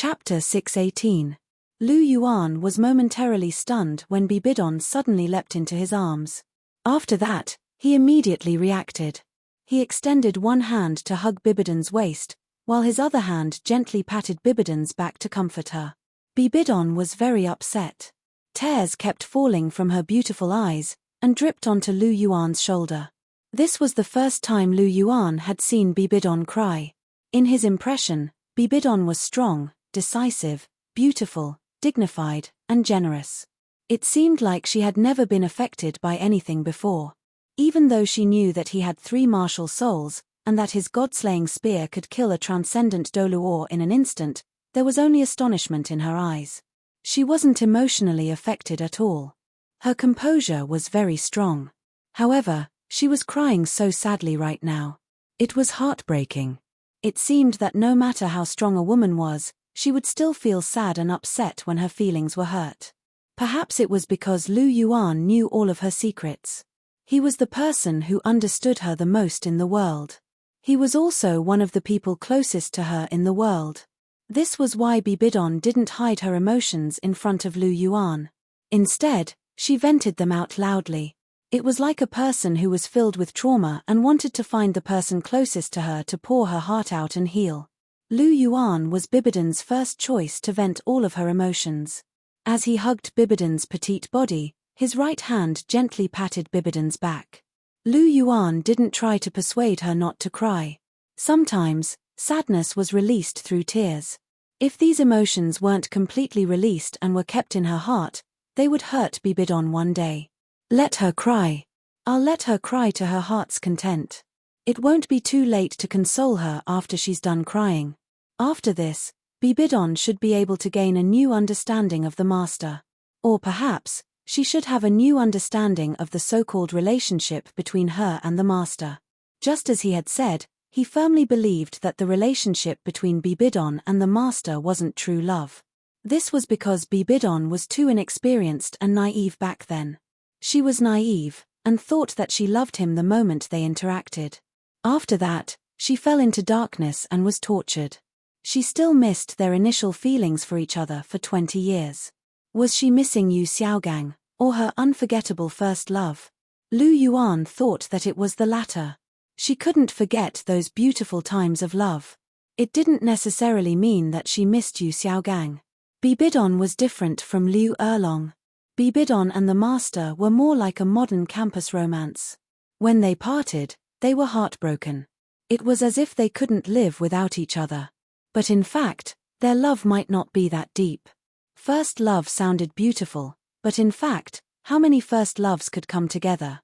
Chapter 618. Lu Yuan was momentarily stunned when Bibidon suddenly leapt into his arms. After that, he immediately reacted. He extended one hand to hug Bibidon's waist, while his other hand gently patted Bibidon's back to comfort her. Bibidon was very upset. Tears kept falling from her beautiful eyes, and dripped onto Lu Yuan's shoulder. This was the first time Lu Yuan had seen Bibidon cry. In his impression, Bibidon was strong, decisive, beautiful, dignified, and generous. It seemed like she had never been affected by anything before. Even though she knew that he had 3 martial souls, and that his god-slaying spear could kill a transcendent Douluo in an instant, there was only astonishment in her eyes. She wasn't emotionally affected at all. Her composure was very strong. However, she was crying so sadly right now. It was heartbreaking. It seemed that no matter how strong a woman was, she would still feel sad and upset when her feelings were hurt. Perhaps it was because Lu Yuan knew all of her secrets. He was the person who understood her the most in the world. He was also one of the people closest to her in the world. This was why Bibidon didn't hide her emotions in front of Lu Yuan. Instead, she vented them out loudly. It was like a person who was filled with trauma and wanted to find the person closest to her to pour her heart out and heal. Lu Yuan was Bibidon's first choice to vent all of her emotions. As he hugged Bibidon's petite body, his right hand gently patted Bibidon's back. Lu Yuan didn't try to persuade her not to cry. Sometimes, sadness was released through tears. If these emotions weren't completely released and were kept in her heart, they would hurt Bibidon one day. Let her cry. I'll let her cry to her heart's content. It won't be too late to console her after she's done crying. After this, Bibidon should be able to gain a new understanding of the master. Or perhaps, she should have a new understanding of the so-called relationship between her and the master. Just as he had said, he firmly believed that the relationship between Bibidon and the master wasn't true love. This was because Bibidon was too inexperienced and naive back then. She was naive, and thought that she loved him the moment they interacted. After that, she fell into darkness and was tortured. She still missed their initial feelings for each other for 20 years. Was she missing Yu Xiaogang, or her unforgettable first love? Lu Yuan thought that it was the latter. She couldn't forget those beautiful times of love. It didn't necessarily mean that she missed Yu Xiaogang. Bibidon was different from Liu Erlong. Bibidon and the master were more like a modern campus romance. When they parted, they were heartbroken. It was as if they couldn't live without each other. But in fact, their love might not be that deep. First love sounded beautiful, but in fact, how many first loves could come together?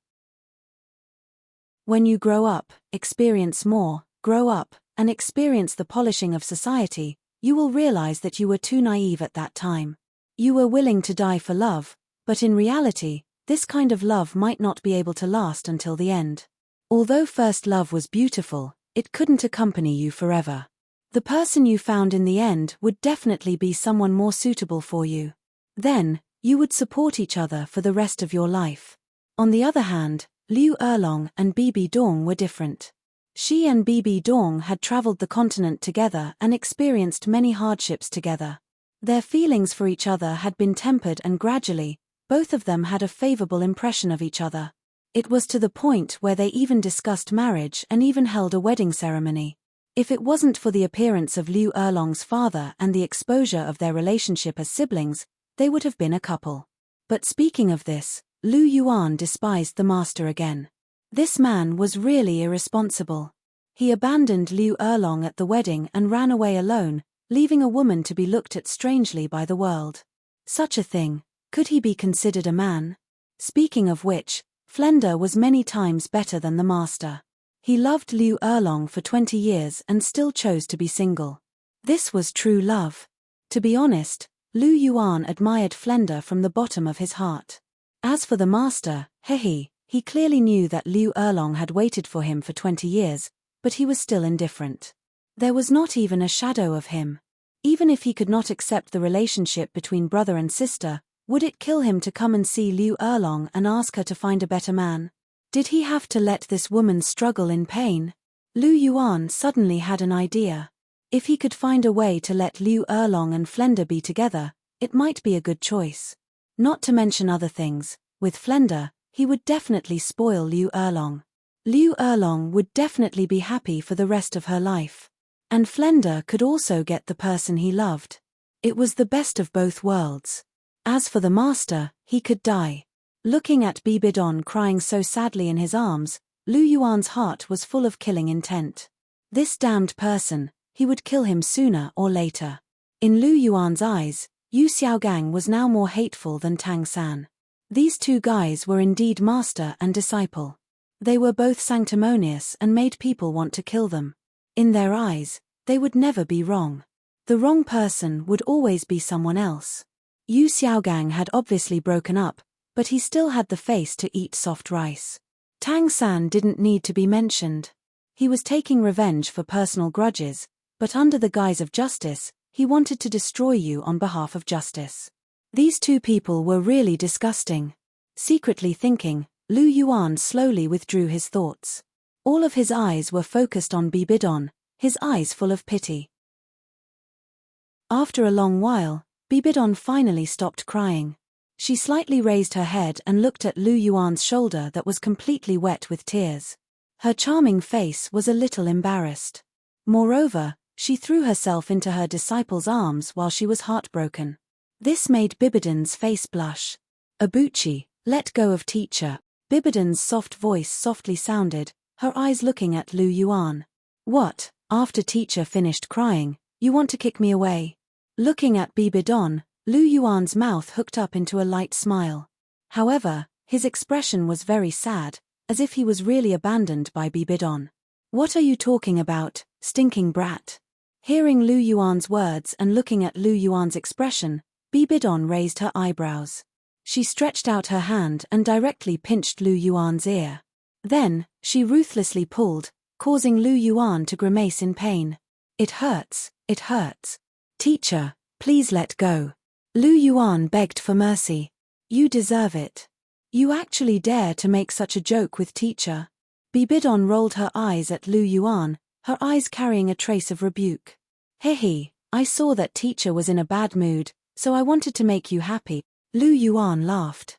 When you grow up, experience more, grow up, and experience the polishing of society, you will realize that you were too naive at that time. You were willing to die for love, but in reality, this kind of love might not be able to last until the end. Although first love was beautiful, it couldn't accompany you forever. The person you found in the end would definitely be someone more suitable for you. Then, you would support each other for the rest of your life. On the other hand, Liu Erlong and Bibi Dong were different. She and Bibi Dong had traveled the continent together and experienced many hardships together. Their feelings for each other had been tempered, and gradually, both of them had a favorable impression of each other. It was to the point where they even discussed marriage and even held a wedding ceremony. If it wasn't for the appearance of Liu Erlong's father and the exposure of their relationship as siblings, they would have been a couple. But speaking of this, Lu Yuan despised the master again. This man was really irresponsible. He abandoned Liu Erlong at the wedding and ran away alone, leaving a woman to be looked at strangely by the world. Such a thing, could he be considered a man? Speaking of which, Flender was many times better than the master. He loved Liu Erlong for 20 years and still chose to be single. This was true love. To be honest, Lu Yuan admired Flender from the bottom of his heart. As for the master, he clearly knew that Liu Erlong had waited for him for 20 years, but he was still indifferent. There was not even a shadow of him. Even if he could not accept the relationship between brother and sister, would it kill him to come and see Liu Erlong and ask her to find a better man? Did he have to let this woman struggle in pain? Lu Yuan suddenly had an idea. If he could find a way to let Liu Erlong and Flender be together, it might be a good choice. Not to mention other things, with Flender, he would definitely spoil Liu Erlong. Liu Erlong would definitely be happy for the rest of her life. And Flender could also get the person he loved. It was the best of both worlds. As for the master, he could die. Looking at Bibidon crying so sadly in his arms, Lu Yuan's heart was full of killing intent. This damned person, he would kill him sooner or later. In Lu Yuan's eyes, Yu Xiaogang was now more hateful than Tang San. These two guys were indeed master and disciple. They were both sanctimonious and made people want to kill them. In their eyes, they would never be wrong. The wrong person would always be someone else. Yu Xiaogang had obviously broken up, but he still had the face to eat soft rice. Tang San didn't need to be mentioned. He was taking revenge for personal grudges, but under the guise of justice, he wanted to destroy you on behalf of justice. These two people were really disgusting. Secretly thinking, Lu Yuan slowly withdrew his thoughts. All of his eyes were focused on Bibidon, his eyes full of pity. After a long while, Bibidon finally stopped crying. She slightly raised her head and looked at Lu Yuan's shoulder that was completely wet with tears. Her charming face was a little embarrassed. Moreover, she threw herself into her disciple's arms while she was heartbroken. This made Bibidon's face blush. Abuchi, let go of teacher. Bibidon's soft voice softly sounded, her eyes looking at Lu Yuan. What, after teacher finished crying, you want to kick me away? Looking at Bibidon, Lu Yuan's mouth hooked up into a light smile. However, his expression was very sad, as if he was really abandoned by Bibidon. What are you talking about, stinking brat? Hearing Lu Yuan's words and looking at Lu Yuan's expression, Bibidon raised her eyebrows. She stretched out her hand and directly pinched Lu Yuan's ear. Then, she ruthlessly pulled, causing Lu Yuan to grimace in pain. It hurts, it hurts. Teacher, please let go. Lu Yuan begged for mercy. You deserve it. You actually dare to make such a joke with teacher? Bibidon rolled her eyes at Lu Yuan, her eyes carrying a trace of rebuke. Hehe, I saw that teacher was in a bad mood, so I wanted to make you happy. Lu Yuan laughed.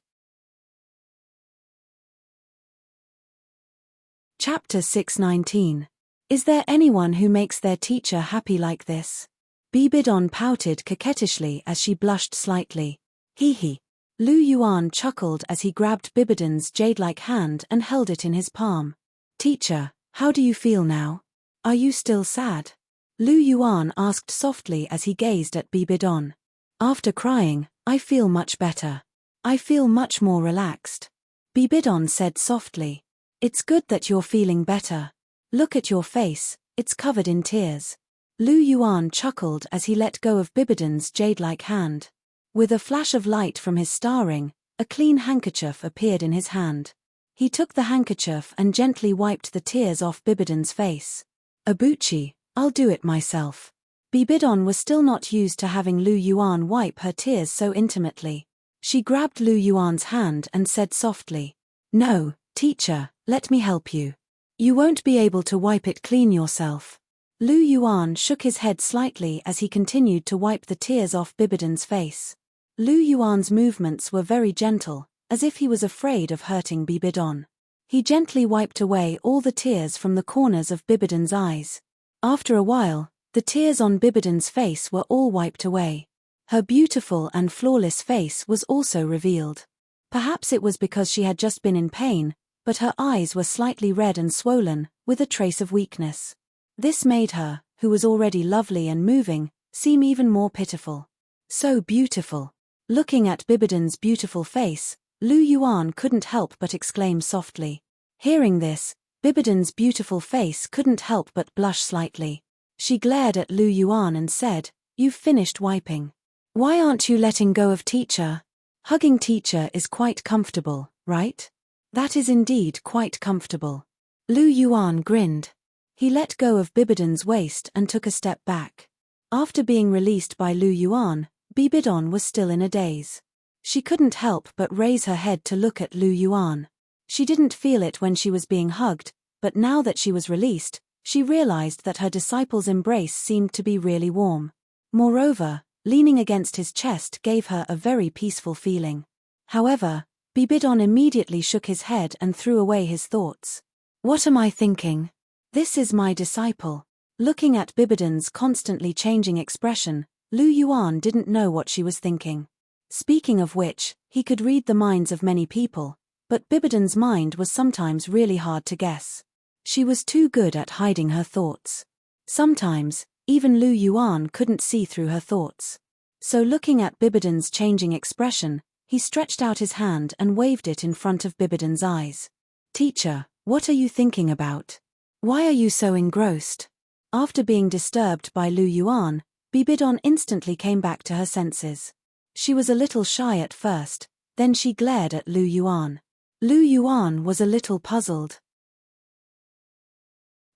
Chapter 619. Is there anyone who makes their teacher happy like this? Bibidon pouted coquettishly as she blushed slightly. Hee. Lu Yuan chuckled as he grabbed Bibidon's jade-like hand and held it in his palm. Teacher, how do you feel now? Are you still sad? Lu Yuan asked softly as he gazed at Bibidon. After crying, I feel much better. I feel much more relaxed. Bibidon said softly. It's good that you're feeling better. Look at your face, it's covered in tears. Lu Yuan chuckled as he let go of Bibidon's jade-like hand. With a flash of light from his star ring, a clean handkerchief appeared in his hand. He took the handkerchief and gently wiped the tears off Bibidon's face. Abuchi, I'll do it myself. Bibidon was still not used to having Lu Yuan wipe her tears so intimately. She grabbed Lu Yuan's hand and said softly, No, teacher, let me help you. You won't be able to wipe it clean yourself. Lu Yuan shook his head slightly as he continued to wipe the tears off Bibidon's face. Lu Yuan's movements were very gentle, as if he was afraid of hurting Bibidon. He gently wiped away all the tears from the corners of Bibidon's eyes. After a while, the tears on Bibidon's face were all wiped away. Her beautiful and flawless face was also revealed. Perhaps it was because she had just been in pain, but her eyes were slightly red and swollen, with a trace of weakness. This made her, who was already lovely and moving, seem even more pitiful. So beautiful. Looking at Bibidon's beautiful face, Lu Yuan couldn't help but exclaim softly. Hearing this, Bibidon's beautiful face couldn't help but blush slightly. She glared at Lu Yuan and said, You've finished wiping. Why aren't you letting go of teacher? Hugging teacher is quite comfortable, right? That is indeed quite comfortable. Lu Yuan grinned. He let go of Bibidon's waist and took a step back. After being released by Lu Yuan, Bibidon was still in a daze. She couldn't help but raise her head to look at Lu Yuan. She didn't feel it when she was being hugged, but now that she was released, She realized that her disciple's embrace seemed to be really warm. Moreover, leaning against his chest gave her a very peaceful feeling. However, Bibidon immediately shook his head and threw away his thoughts. What am I thinking? This is my disciple. Looking at Bibidon's constantly changing expression, Lu Yuan didn't know what she was thinking. Speaking of which, he could read the minds of many people, but Bibidon's mind was sometimes really hard to guess. She was too good at hiding her thoughts. Sometimes, even Lu Yuan couldn't see through her thoughts. So looking at Bibidon's changing expression, he stretched out his hand and waved it in front of Bibidon's eyes. Teacher, what are you thinking about? Why are you so engrossed? After being disturbed by Lu Yuan, Bibidon instantly came back to her senses. She was a little shy at first, then she glared at Lu Yuan. Lu Yuan was a little puzzled.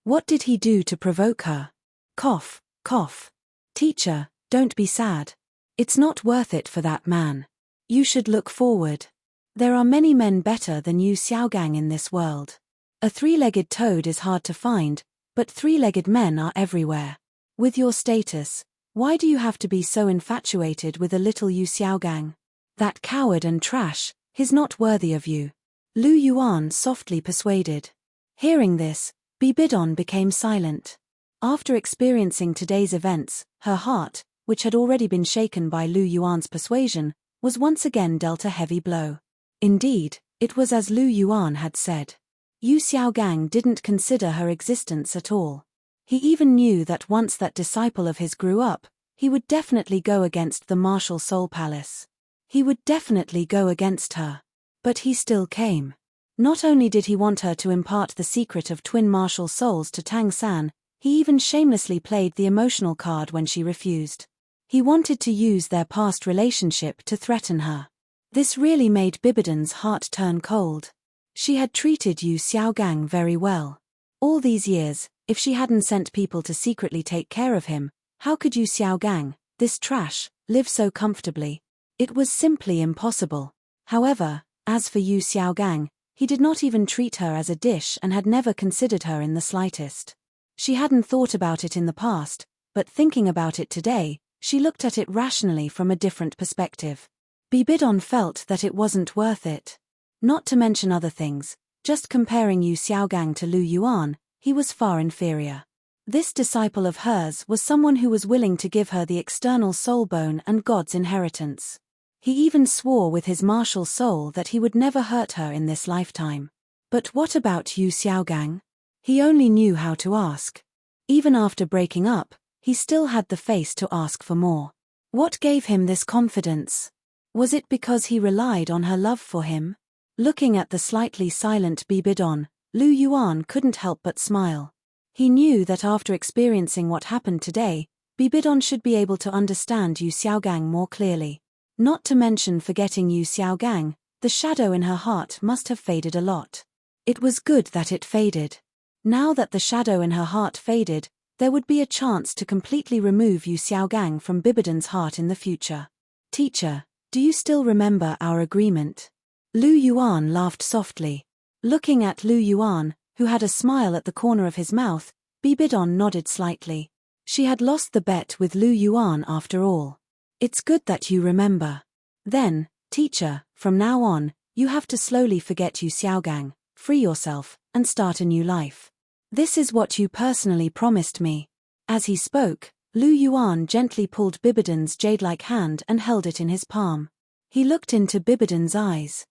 What did he do to provoke her? Cough, cough. Teacher, don't be sad. It's not worth it for that man. You should look forward. There are many men better than you Xiaogang in this world. A three-legged toad is hard to find, but three-legged men are everywhere. With your status, why do you have to be so infatuated with a little Yu Xiaogang? That coward and trash, he's not worthy of you. Lu Yuan softly persuaded. Hearing this, Bibidon became silent. After experiencing today's events, her heart, which had already been shaken by Lu Yuan's persuasion, was once again dealt a heavy blow. Indeed, it was as Lu Yuan had said. Yu Xiaogang didn't consider her existence at all. He even knew that once that disciple of his grew up, he would definitely go against the martial soul palace. He would definitely go against her. But he still came. Not only did he want her to impart the secret of twin martial souls to Tang San, he even shamelessly played the emotional card when she refused. He wanted to use their past relationship to threaten her. This really made Bibidon's heart turn cold. She had treated Yu Xiaogang very well. All these years, if she hadn't sent people to secretly take care of him, how could Yu Xiaogang, this trash, live so comfortably? It was simply impossible. However, as for Yu Xiaogang, he did not even treat her as a dish and had never considered her in the slightest. She hadn't thought about it in the past, but thinking about it today, she looked at it rationally from a different perspective. Bibidon felt that it wasn't worth it. Not to mention other things, just comparing Yu Xiaogang to Lu Yuan, he was far inferior. This disciple of hers was someone who was willing to give her the external soul bone and God's inheritance. He even swore with his martial soul that he would never hurt her in this lifetime. But what about Yu Xiaogang? He only knew how to ask. Even after breaking up, he still had the face to ask for more. What gave him this confidence? Was it because he relied on her love for him? Looking at the slightly silent Bibidon, Lu Yuan couldn't help but smile. He knew that after experiencing what happened today, Bibidon should be able to understand Yu Xiaogang more clearly. Not to mention forgetting Yu Xiaogang, the shadow in her heart must have faded a lot. It was good that it faded. Now that the shadow in her heart faded, there would be a chance to completely remove Yu Xiaogang from Bibidon's heart in the future. Teacher, do you still remember our agreement? Lu Yuan laughed softly. Looking at Lu Yuan, who had a smile at the corner of his mouth, Bibidon nodded slightly. She had lost the bet with Lu Yuan after all. It's good that you remember. Then, teacher, from now on, you have to slowly forget Yu Xiaogang, free yourself, and start a new life. This is what you personally promised me. As he spoke, Lu Yuan gently pulled Bibidon's jade-like hand and held it in his palm. He looked into Bibidon's eyes.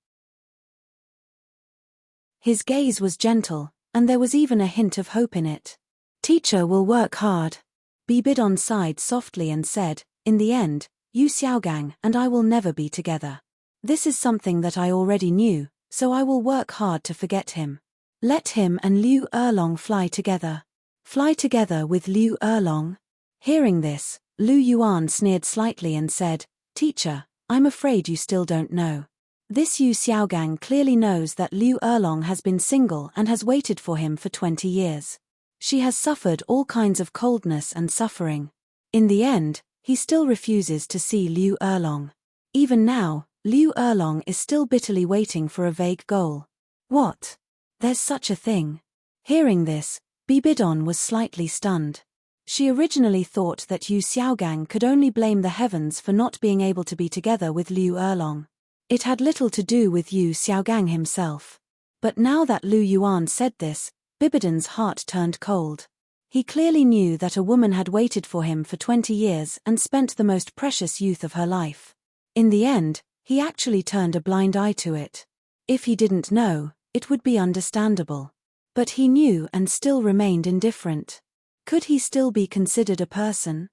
His gaze was gentle, and there was even a hint of hope in it. Teacher will work hard. Bibidon sighed softly and said, in the end, Yu Xiaogang and I will never be together. This is something that I already knew, so I will work hard to forget him. Let him and Liu Erlong fly together. Fly together with Liu Erlong? Hearing this, Lu Yuan sneered slightly and said, Teacher, I'm afraid you still don't know. This Yu Xiaogang clearly knows that Liu Erlong has been single and has waited for him for 20 years. She has suffered all kinds of coldness and suffering. In the end, he still refuses to see Liu Erlong. Even now, Liu Erlong is still bitterly waiting for a vague goal. What? There's such a thing. Hearing this, Bibidon was slightly stunned. She originally thought that Yu Xiaogang could only blame the heavens for not being able to be together with Liu Erlong. It had little to do with Yu Xiaogang himself. But now that Lu Yuan said this, Bibidon's heart turned cold. He clearly knew that a woman had waited for him for 20 years and spent the most precious youth of her life. In the end, he actually turned a blind eye to it. If he didn't know, it would be understandable. But he knew and still remained indifferent. Could he still be considered a person?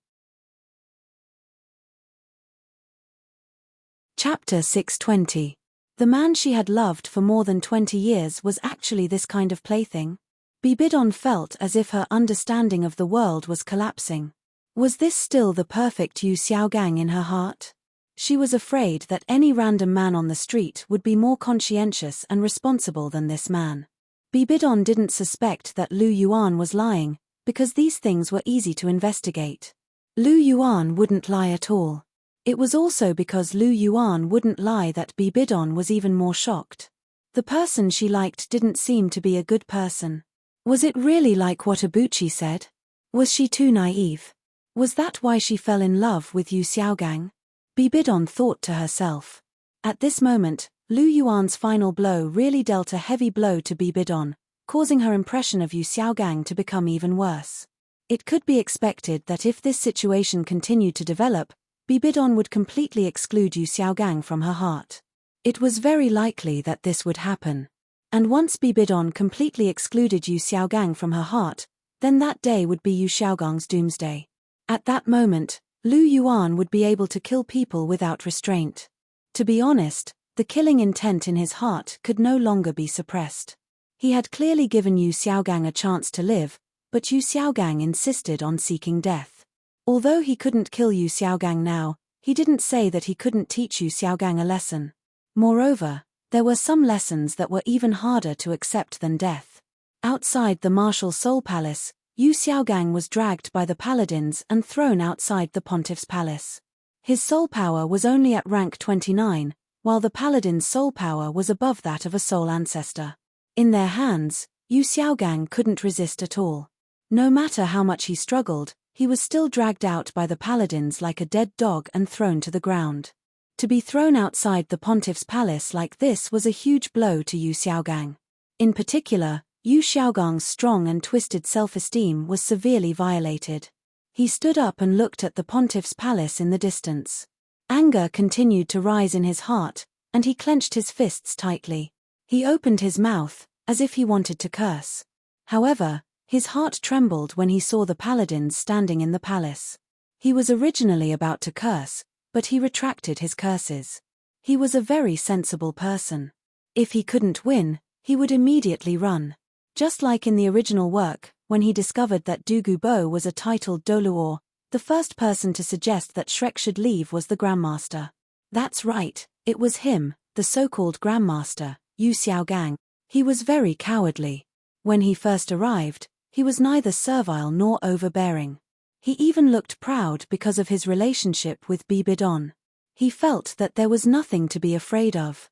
Chapter 620. The man she had loved for more than 20 years was actually this kind of plaything? Bibidon felt as if her understanding of the world was collapsing. Was this still the perfect Yu Xiaogang in her heart? She was afraid that any random man on the street would be more conscientious and responsible than this man. Bibidon didn't suspect that Lu Yuan was lying, because these things were easy to investigate. Lu Yuan wouldn't lie at all. It was also because Lu Yuan wouldn't lie that Bibidon was even more shocked. The person she liked didn't seem to be a good person. Was it really like what Abuchi said? Was she too naive? Was that why she fell in love with Yu Xiaogang? Bibidon thought to herself. At this moment, Lu Yuan's final blow really dealt a heavy blow to Bibidon, causing her impression of Yu Xiaogang to become even worse. It could be expected that if this situation continued to develop, Bibidon would completely exclude Yu Xiaogang from her heart. It was very likely that this would happen. And once Bibidon completely excluded Yu Xiaogang from her heart, then that day would be Yu Xiaogang's doomsday. At that moment, Lu Yuan would be able to kill people without restraint. To be honest, the killing intent in his heart could no longer be suppressed. He had clearly given Yu Xiaogang a chance to live, but Yu Xiaogang insisted on seeking death. Although he couldn't kill Yu Xiaogang now, he didn't say that he couldn't teach Yu Xiaogang a lesson. Moreover, there were some lessons that were even harder to accept than death. Outside the martial soul palace, Yu Xiaogang was dragged by the paladins and thrown outside the pontiff's palace. His soul power was only at rank 29, while the paladin's soul power was above that of a soul ancestor. In their hands, Yu Xiaogang couldn't resist at all. No matter how much he struggled, he was still dragged out by the paladins like a dead dog and thrown to the ground. To be thrown outside the pontiff's palace like this was a huge blow to Yu Xiaogang. In particular, Yu Xiaogang's strong and twisted self-esteem was severely violated. He stood up and looked at the pontiff's palace in the distance. Anger continued to rise in his heart, and he clenched his fists tightly. He opened his mouth, as if he wanted to curse. However, his heart trembled when he saw the paladins standing in the palace. He was originally about to curse, but he retracted his curses. He was a very sensible person. If he couldn't win, he would immediately run. Just like in the original work, when he discovered that Douluo was a titled Douluo, the first person to suggest that Shrek should leave was the Grandmaster. That's right, it was him, the so-called Grandmaster, Yu Xiaogang. He was very cowardly. When he first arrived, he was neither servile nor overbearing. He even looked proud because of his relationship with Bibidon. He felt that there was nothing to be afraid of.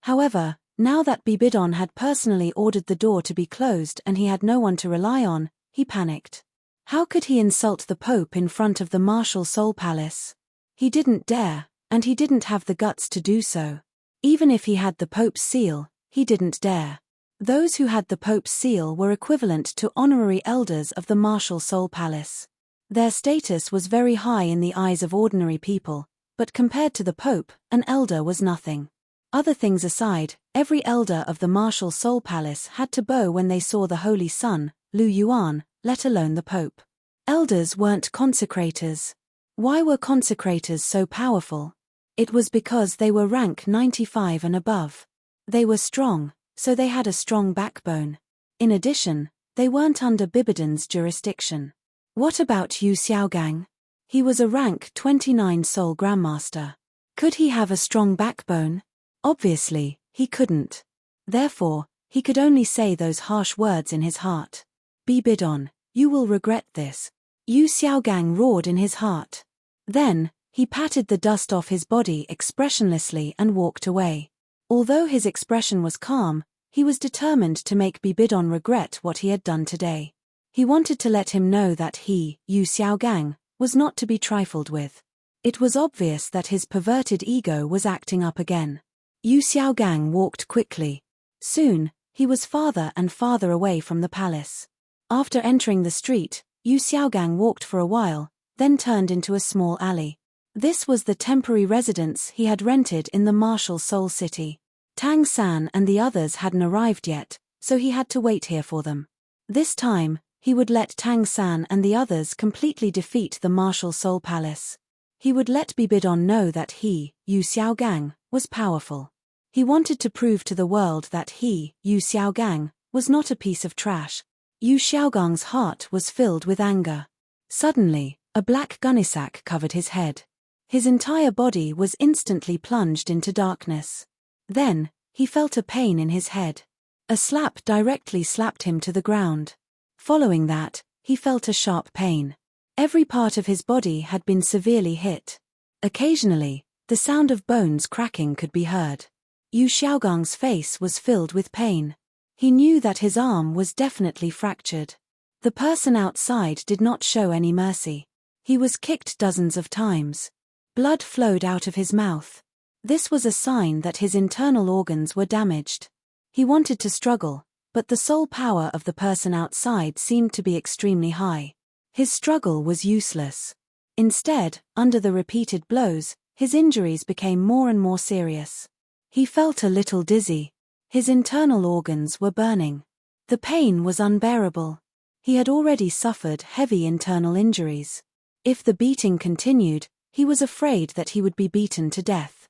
However, now that Bibidon had personally ordered the door to be closed and he had no one to rely on, he panicked. How could he insult the Pope in front of the martial soul palace? He didn't dare, and he didn't have the guts to do so. Even if he had the Pope's seal, he didn't dare. Those who had the Pope's seal were equivalent to honorary elders of the martial soul palace. Their status was very high in the eyes of ordinary people, but compared to the Pope, an elder was nothing. Other things aside, every elder of the martial soul palace had to bow when they saw the Holy Son, Lu Yuan, let alone the Pope. Elders weren't consecrators. Why were consecrators so powerful? It was because they were rank 95 and above. They were strong, so they had a strong backbone. In addition, they weren't under Bibidon's jurisdiction. What about Yu Xiaogang? He was a rank 29 soul grandmaster. Could he have a strong backbone? Obviously, he couldn't. Therefore, he could only say those harsh words in his heart. Bibidon, you will regret this. Yu Xiaogang roared in his heart. Then, he patted the dust off his body expressionlessly and walked away. Although his expression was calm, He was determined to make Bibidon regret what he had done today. He wanted to let him know that he, Yu Xiaogang, was not to be trifled with. It was obvious that his perverted ego was acting up again. Yu Xiaogang walked quickly. Soon, he was farther and farther away from the palace. After entering the street, Yu Xiaogang walked for a while, then turned into a small alley. This was the temporary residence he had rented in the martial Seoul city. Tang San and the others hadn't arrived yet, so he had to wait here for them. This time, he would let Tang San and the others completely defeat the martial Seoul palace. He would let Bibidon know that he, Yu Xiaogang, was powerful. He wanted to prove to the world that he, Yu Xiaogang, was not a piece of trash. Yu Xiaogang's heart was filled with anger. Suddenly, a black gunnysack covered his head. His entire body was instantly plunged into darkness. Then, he felt a pain in his head. A slap directly slapped him to the ground. Following that, he felt a sharp pain. Every part of his body had been severely hit. Occasionally, the sound of bones cracking could be heard. Yu Xiaogang's face was filled with pain. He knew that his arm was definitely fractured. The person outside did not show any mercy. He was kicked dozens of times. Blood flowed out of his mouth. This was a sign that his internal organs were damaged. He wanted to struggle, but the soul power of the person outside seemed to be extremely high. His struggle was useless. Instead, under the repeated blows, his injuries became more and more serious. He felt a little dizzy. His internal organs were burning. The pain was unbearable. He had already suffered heavy internal injuries. If the beating continued, he was afraid that he would be beaten to death.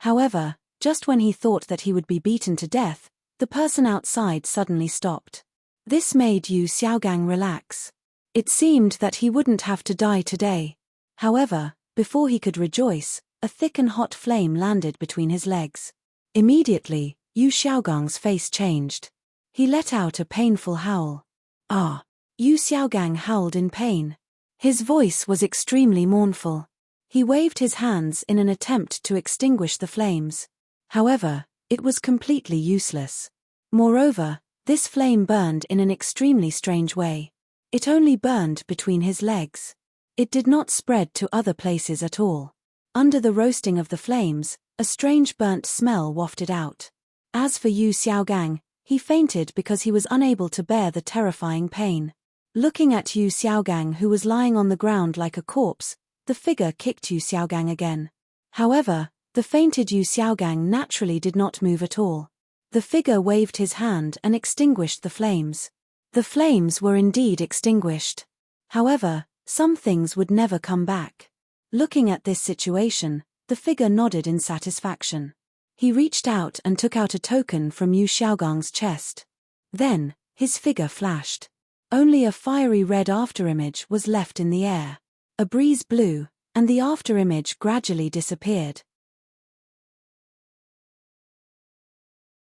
However, just when he thought that he would be beaten to death, the person outside suddenly stopped. This made Yu Xiaogang relax. It seemed that he wouldn't have to die today. However, before he could rejoice, a thick and hot flame landed between his legs. Immediately, Yu Xiaogang's face changed. He let out a painful howl. Ah! Yu Xiaogang howled in pain. His voice was extremely mournful. He waved his hands in an attempt to extinguish the flames. However, it was completely useless. Moreover, this flame burned in an extremely strange way. It only burned between his legs. It did not spread to other places at all. Under the roasting of the flames, a strange burnt smell wafted out. As for Yu Xiaogang, he fainted because he was unable to bear the terrifying pain. Looking at Yu Xiaogang, who was lying on the ground like a corpse, the figure kicked Yu Xiaogang again. However, the fainted Yu Xiaogang naturally did not move at all. The figure waved his hand and extinguished the flames. The flames were indeed extinguished. However, some things would never come back. Looking at this situation, the figure nodded in satisfaction. He reached out and took out a token from Yu Xiaogang's chest. Then, his figure flashed. Only a fiery red afterimage was left in the air. A breeze blew, and the afterimage gradually disappeared.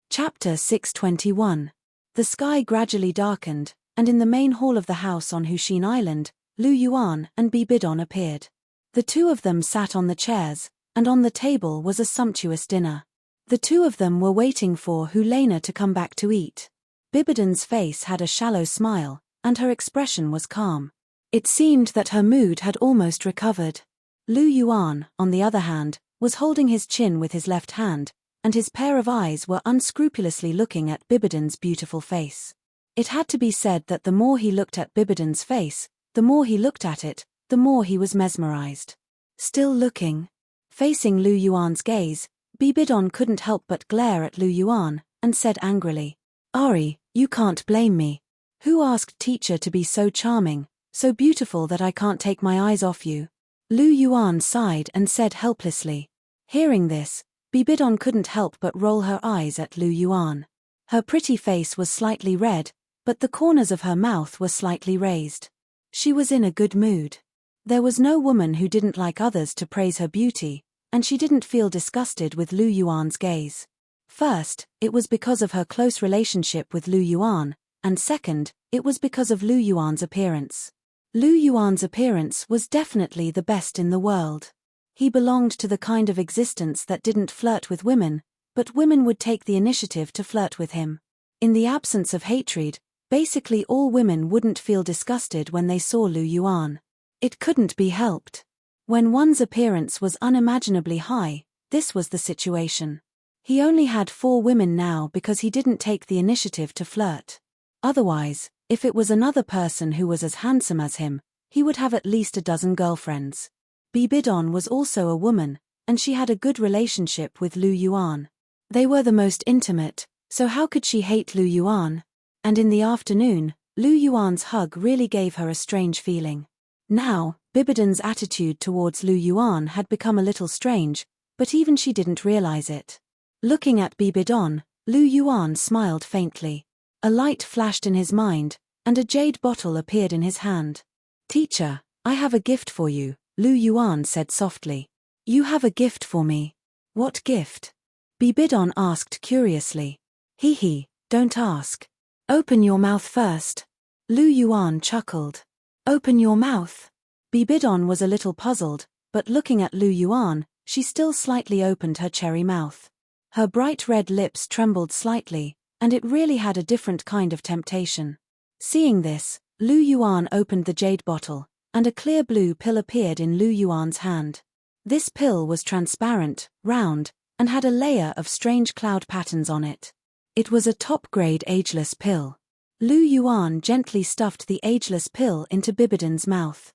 Chapter 621. The sky gradually darkened, and in the main hall of the house on Hushin Island, Lu Yuan and Bibidon appeared. The two of them sat on the chairs, and on the table was a sumptuous dinner. The two of them were waiting for Hulena to come back to eat. Bibidon's face had a shallow smile, and her expression was calm. It seemed that her mood had almost recovered. Lu Yuan, on the other hand, was holding his chin with his left hand, and his pair of eyes were unscrupulously looking at Bibidon's beautiful face. It had to be said that the more he looked at Bibidon's face, the more he looked at it, the more he was mesmerized. Still looking. Facing Lu Yuan's gaze, Bibidon couldn't help but glare at Lu Yuan, and said angrily, "Ari, you can't blame me. Who asked teacher to be so charming, so beautiful that I can't take my eyes off you?" Lu Yuan sighed and said helplessly. Hearing this, Bibidon couldn't help but roll her eyes at Lu Yuan. Her pretty face was slightly red, but the corners of her mouth were slightly raised. She was in a good mood. There was no woman who didn't like others to praise her beauty, and she didn't feel disgusted with Lu Yuan's gaze. First, it was because of her close relationship with Lu Yuan, and second, it was because of Lu Yuan's appearance. Lu Yuan's appearance was definitely the best in the world. He belonged to the kind of existence that didn't flirt with women, but women would take the initiative to flirt with him. In the absence of hatred, basically all women wouldn't feel disgusted when they saw Lu Yuan. It couldn't be helped. When one's appearance was unimaginably high, this was the situation. He only had 4 women now because he didn't take the initiative to flirt. Otherwise, if it was another person who was as handsome as him, he would have at least a dozen girlfriends. Bibidon was also a woman, and she had a good relationship with Lu Yuan. They were the most intimate, so how could she hate Lu Yuan? And in the afternoon, Lu Yuan's hug really gave her a strange feeling. Now, Bibidon's attitude towards Lu Yuan had become a little strange, but even she didn't realize it. Looking at Bibidon, Lu Yuan smiled faintly. A light flashed in his mind, and a jade bottle appeared in his hand. "Teacher, I have a gift for you," Lu Yuan said softly. "You have a gift for me. What gift?" Bibidon asked curiously. He, don't ask. Open your mouth first." Lu Yuan chuckled. "Open your mouth?" Bibidon was a little puzzled, but looking at Lu Yuan, she still slightly opened her cherry mouth. Her bright red lips trembled slightly, and it really had a different kind of temptation. Seeing this, Lu Yuan opened the jade bottle, and a clear blue pill appeared in Lu Yuan's hand. This pill was transparent, round, and had a layer of strange cloud patterns on it. It was a top-grade ageless pill. Lu Yuan gently stuffed the ageless pill into Bibidon's mouth.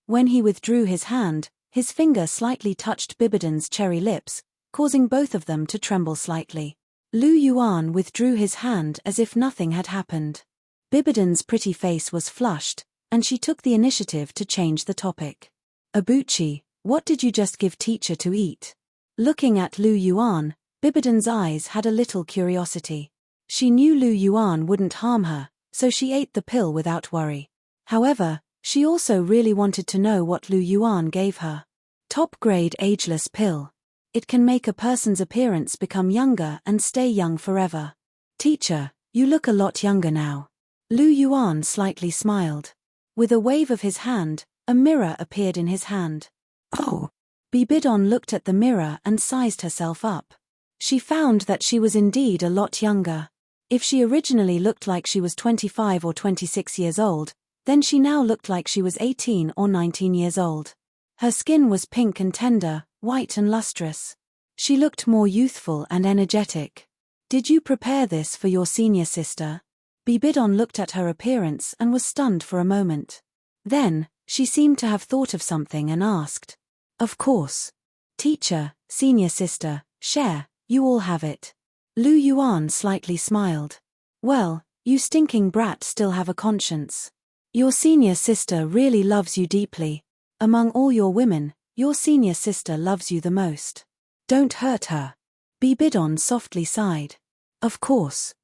When he withdrew his hand, his finger slightly touched Bibidon's cherry lips, causing both of them to tremble slightly. Lu Yuan withdrew his hand as if nothing had happened. Bibidon's pretty face was flushed, and she took the initiative to change the topic. "Abuchi, what did you just give teacher to eat?" Looking at Lu Yuan, Bibidon's eyes had a little curiosity. She knew Lu Yuan wouldn't harm her, so she ate the pill without worry. However, she also really wanted to know what Lu Yuan gave her. Top-grade ageless pill. It can make a person's appearance become younger and stay young forever. "Teacher, you look a lot younger now." Lu Yuan slightly smiled. With a wave of his hand, a mirror appeared in his hand. "Oh." Bibidon looked at the mirror and sized herself up. She found that she was indeed a lot younger. If she originally looked like she was 25 or 26 years old, then she now looked like she was 18 or 19 years old. Her skin was pink and tender, white and lustrous. She looked more youthful and energetic. "Did you prepare this for your senior sister?" Bibidon looked at her appearance and was stunned for a moment. Then, she seemed to have thought of something and asked, "Of course. Teacher, senior sister, share, you all have it." Lu Yuan slightly smiled. "Well, you stinking brat still have a conscience. Your senior sister really loves you deeply. Among all your women, your senior sister loves you the most. Don't hurt her." Bibidon softly sighed. "Of course.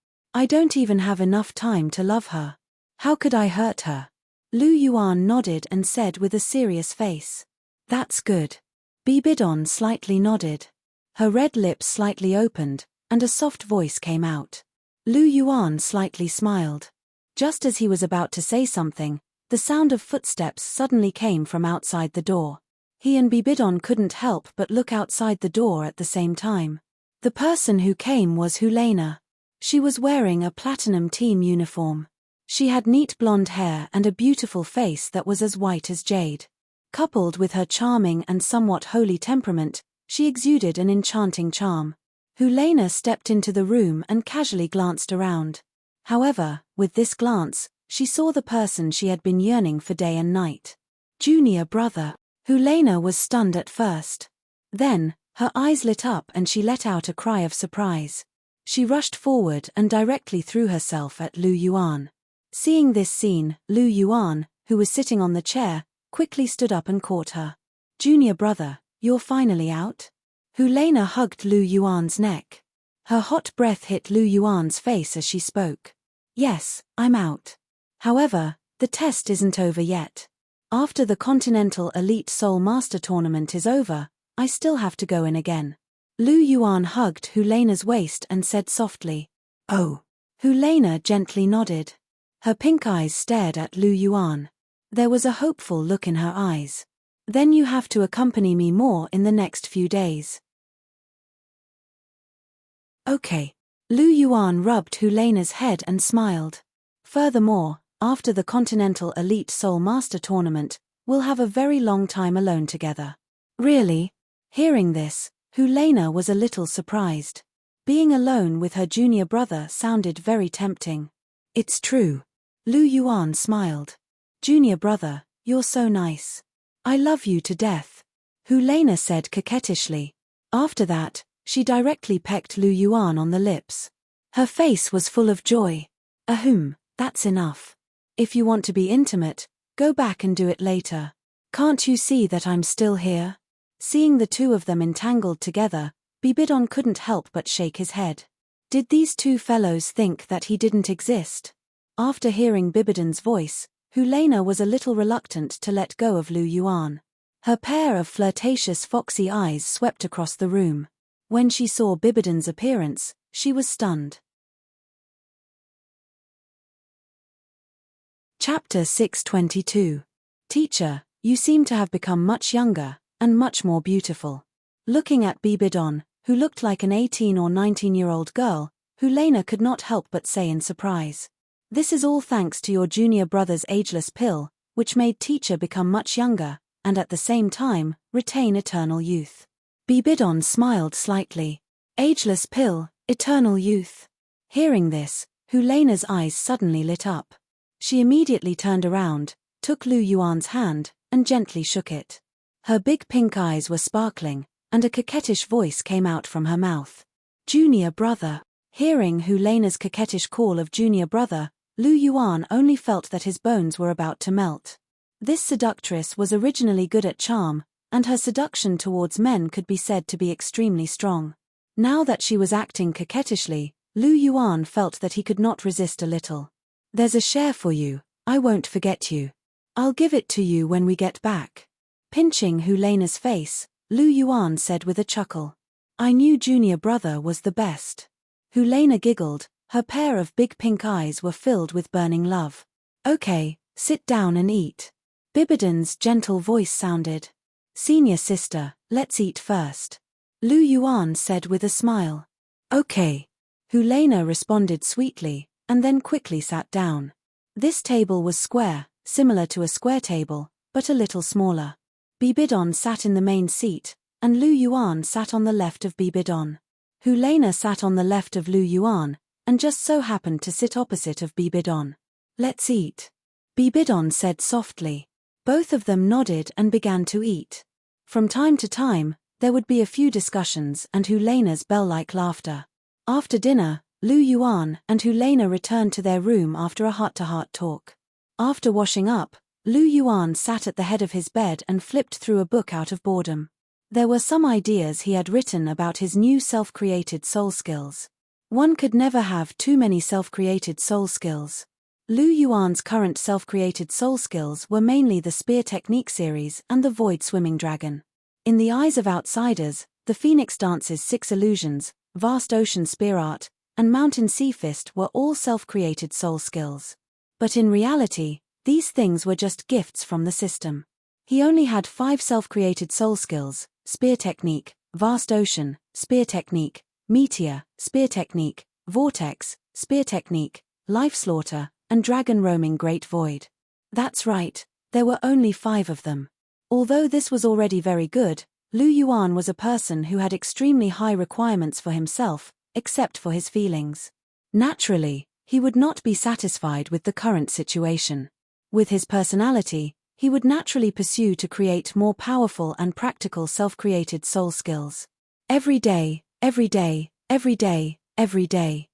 I don't even have enough time to love her. How could I hurt her?" Lu Yuan nodded and said with a serious face, "That's good." Bibidon slightly nodded. Her red lips slightly opened, and a soft voice came out. Lu Yuan slightly smiled. Just as he was about to say something, the sound of footsteps suddenly came from outside the door. He and Bibidon couldn't help but look outside the door at the same time. The person who came was Helena. She was wearing a platinum team uniform. She had neat blonde hair and a beautiful face that was as white as jade. Coupled with her charming and somewhat holy temperament, she exuded an enchanting charm. Helena stepped into the room and casually glanced around. However, with this glance, she saw the person she had been yearning for day and night. Junior brother. Helena was stunned at first. Then, her eyes lit up and she let out a cry of surprise. She rushed forward and directly threw herself at Lu Yuan. Seeing this scene, Lu Yuan, who was sitting on the chair, quickly stood up and caught her. "Junior brother, you're finally out?" Helena hugged Lu Yuan's neck. Her hot breath hit Lu Yuan's face as she spoke. "Yes, I'm out. However, the test isn't over yet. After the Continental Elite Soul Master Tournament is over, I still have to go in again." Lu Yuan hugged Helena's waist and said softly, "Oh." Helena gently nodded. Her pink eyes stared at Lu Yuan. There was a hopeful look in her eyes. "Then you have to accompany me more in the next few days." Okay. Lu Yuan rubbed Helena's head and smiled. Furthermore, after the Continental Elite Soul Master Tournament, we'll have a very long time alone together. Really? Hearing this, Helena was a little surprised. Being alone with her junior brother sounded very tempting. It's true. Lu Yuan smiled. Junior brother, you're so nice. I love you to death. Helena said coquettishly. After that, she directly pecked Lu Yuan on the lips. Her face was full of joy. Ahem, that's enough. If you want to be intimate, go back and do it later. Can't you see that I'm still here? Seeing the two of them entangled together, Bibidon couldn't help but shake his head. Did these two fellows think that he didn't exist? After hearing Bibidon's voice, Helena was a little reluctant to let go of Lu Yuan. Her pair of flirtatious foxy eyes swept across the room. When she saw Bibidon's appearance, she was stunned. Chapter 622. Teacher, you seem to have become much younger, and much more beautiful. Looking at Bibidon, who looked like an 18 or 19-year-old girl, Helena could not help but say in surprise. This is all thanks to your junior brother's ageless pill, which made teacher become much younger, and at the same time, retain eternal youth. Bibidon smiled slightly. Ageless pill, eternal youth. Hearing this, Helena's eyes suddenly lit up. She immediately turned around, took Lu Yuan's hand, and gently shook it. Her big pink eyes were sparkling, and a coquettish voice came out from her mouth. Junior brother. Hearing Helena's coquettish call of junior brother, Lu Yuan only felt that his bones were about to melt. This seductress was originally good at charm, and her seduction towards men could be said to be extremely strong. Now that she was acting coquettishly, Lu Yuan felt that he could not resist a little. There's a share for you, I won't forget you. I'll give it to you when we get back. Pinching Helena's face, Lu Yuan said with a chuckle. I knew junior brother was the best. Helena giggled, her pair of big pink eyes were filled with burning love. Okay, sit down and eat. Bibidon's gentle voice sounded. Senior sister, let's eat first. Lu Yuan said with a smile. Okay. Helena responded sweetly, and then quickly sat down. This table was square, similar to a square table, but a little smaller. Bibidon sat in the main seat, and Lu Yuan sat on the left of Bibidon. Helena sat on the left of Lu Yuan, and just so happened to sit opposite of Bibidon. Let's eat. Bibidon said softly. Both of them nodded and began to eat. From time to time, there would be a few discussions and Helena's bell-like laughter. After dinner, Lu Yuan and Helena returned to their room after a heart-to-heart talk. After washing up, Lu Yuan sat at the head of his bed and flipped through a book out of boredom. There were some ideas he had written about his new self-created soul skills. One could never have too many self-created soul skills. Lu Yuan's current self-created soul skills were mainly the Spear Technique series and the Void Swimming Dragon. In the eyes of outsiders, the Phoenix Dance's 6 illusions, Vast Ocean Spear Art, and Mountain Sea Fist were all self-created soul skills. But in reality, these things were just gifts from the system. He only had 5 self-created soul skills: Spear Technique, Vast Ocean, Spear Technique, Meteor, Spear Technique, Vortex, Spear Technique, Life Slaughter, and Dragon Roaming Great Void. That's right, there were only 5 of them. Although this was already very good, Lu Yuan was a person who had extremely high requirements for himself, except for his feelings. Naturally, he would not be satisfied with the current situation. With his personality, he would naturally pursue to create more powerful and practical self-created soul skills. Every day, every day, every day, every day.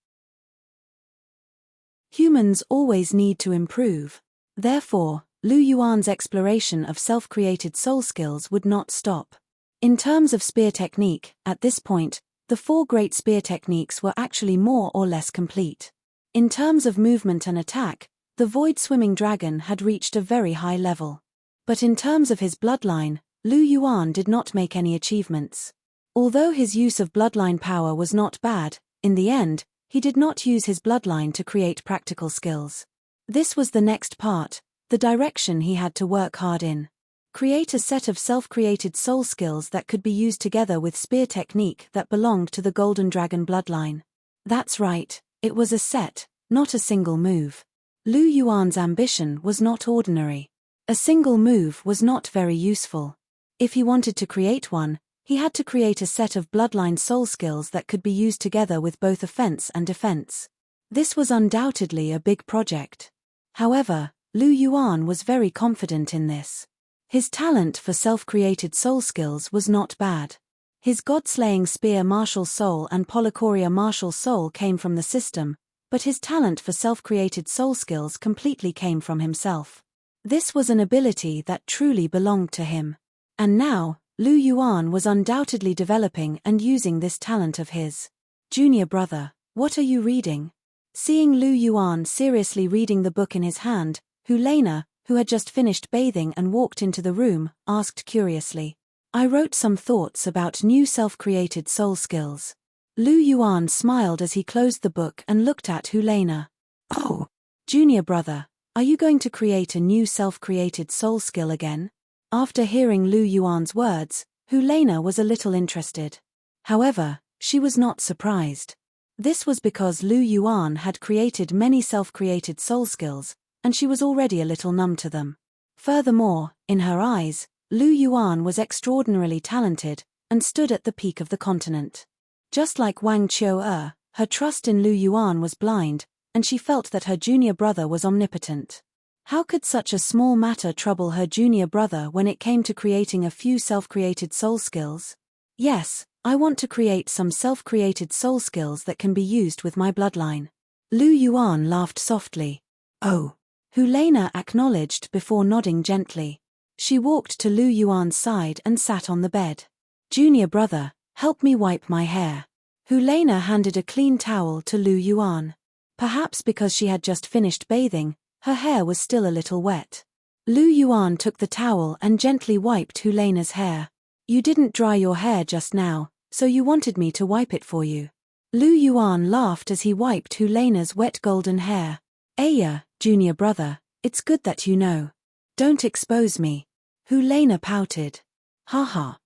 Humans always need to improve. Therefore, Lu Yuan's exploration of self-created soul skills would not stop. In terms of spear technique, at this point, the 4 great spear techniques were actually more or less complete. In terms of movement and attack, the Void Swimming Dragon had reached a very high level. But in terms of his bloodline, Lu Yuan did not make any achievements. Although his use of bloodline power was not bad, in the end, he did not use his bloodline to create practical skills. This was the next part, the direction he had to work hard in. Create a set of self-created soul skills that could be used together with spear technique that belonged to the Golden Dragon bloodline. That's right, it was a set, not a single move. Lu Yuan's ambition was not ordinary. A single move was not very useful. If he wanted to create one, he had to create a set of bloodline soul skills that could be used together with both offense and defense. This was undoubtedly a big project. However, Lu Yuan was very confident in this. His talent for self-created soul skills was not bad. His god-slaying spear martial soul and polychoria martial soul came from the system, but his talent for self-created soul skills completely came from himself. This was an ability that truly belonged to him. And now, Lu Yuan was undoubtedly developing and using this talent of his. Junior brother, what are you reading? Seeing Lu Yuan seriously reading the book in his hand, Helena, who had just finished bathing and walked into the room, asked curiously. I wrote some thoughts about new self-created soul skills. Lu Yuan smiled as he closed the book and looked at Helena. Oh, junior brother, are you going to create a new self-created soul skill again? After hearing Lu Yuan's words, Helena was a little interested. However, she was not surprised. This was because Lu Yuan had created many self-created soul skills, and she was already a little numb to them. Furthermore, in her eyes, Lu Yuan was extraordinarily talented, and stood at the peak of the continent. Just like Wang Qiu, her trust in Lu Yuan was blind, and she felt that her junior brother was omnipotent. How could such a small matter trouble her junior brother when it came to creating a few self-created soul skills? Yes, I want to create some self-created soul skills that can be used with my bloodline. Lu Yuan laughed softly. Oh. Helena acknowledged before nodding gently. She walked to Lu Yuan's side and sat on the bed. Junior brother, help me wipe my hair. Helena handed a clean towel to Lu Yuan. Perhaps because she had just finished bathing, her hair was still a little wet. Lu Yuan took the towel and gently wiped Helena's hair. You didn't dry your hair just now, so you wanted me to wipe it for you. Lu Yuan laughed as he wiped Helena's wet golden hair. Aya, junior brother, it's good that you know. Don't expose me. Helena pouted. Ha.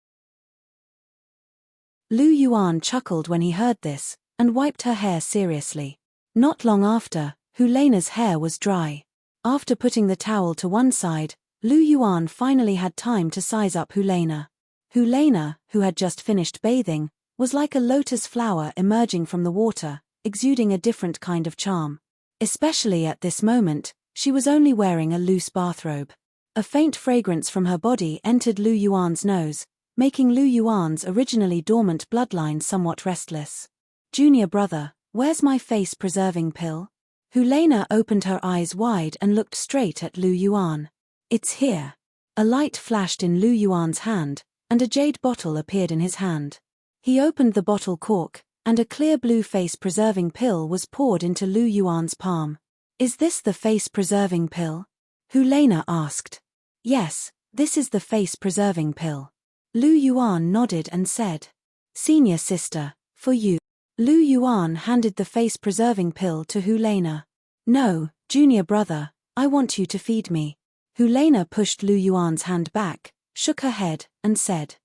Lu Yuan chuckled when he heard this, and wiped her hair seriously. Not long after, Helena's hair was dry. After putting the towel to one side, Lu Yuan finally had time to size up Helena. Helena, who had just finished bathing, was like a lotus flower emerging from the water, exuding a different kind of charm. Especially at this moment, she was only wearing a loose bathrobe. A faint fragrance from her body entered Lu Yuan's nose, making Lu Yuan's originally dormant bloodline somewhat restless. Junior brother, where's my face-preserving pill? Helena opened her eyes wide and looked straight at Lu Yuan. It's here. A light flashed in Lu Yuan's hand, and a jade bottle appeared in his hand. He opened the bottle cork, and a clear blue face-preserving pill was poured into Lu Yuan's palm. Is this the face-preserving pill? Helena asked. Yes, this is the face-preserving pill. Lu Yuan nodded and said. Senior sister, for you. Lu Yuan handed the face-preserving pill to Helena. No, junior brother, I want you to feed me. Helena pushed Lu Yuan's hand back, shook her head, and said.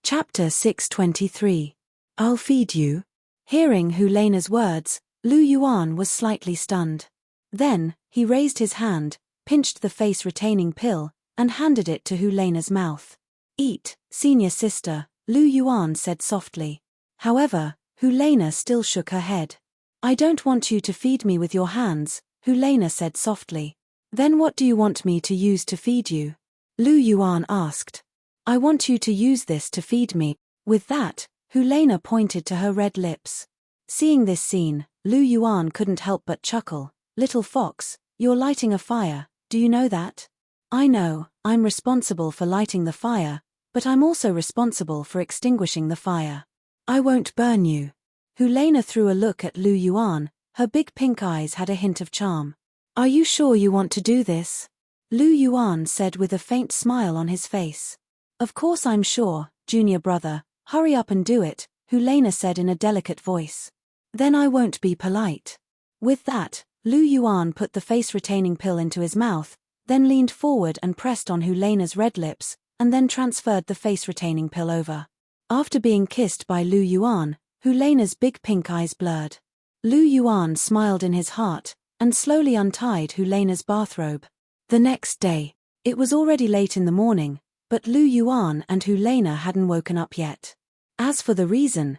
Chapter 623. I'll feed you. Hearing Helena's words, Lu Yuan was slightly stunned. Then, he raised his hand, pinched the face-retaining pill, and handed it to Helena's mouth. Eat, senior sister, Lu Yuan said softly. However, Helena still shook her head. I don't want you to feed me with your hands, Helena said softly. Then what do you want me to use to feed you? Lu Yuan asked. I want you to use this to feed me. With that, Helena pointed to her red lips. Seeing this scene, Lu Yuan couldn't help but chuckle. Little fox, you're lighting a fire, do you know that? I know, I'm responsible for lighting the fire, but I'm also responsible for extinguishing the fire. I won't burn you. Helena threw a look at Lu Yuan, her big pink eyes had a hint of charm. Are you sure you want to do this? Lu Yuan said with a faint smile on his face. Of course I'm sure, junior brother, hurry up and do it, Helena said in a delicate voice. Then I won't be polite. With that, Lu Yuan put the face-retaining pill into his mouth, then leaned forward and pressed on Hu Lena's red lips, and then transferred the face-retaining pill over. After being kissed by Lu Yuan, Hu Lena's big pink eyes blurred. Lu Yuan smiled in his heart, and slowly untied Hu Lena's bathrobe. The next day, it was already late in the morning, but Lu Yuan and Hu Lena hadn't woken up yet. As for the reason,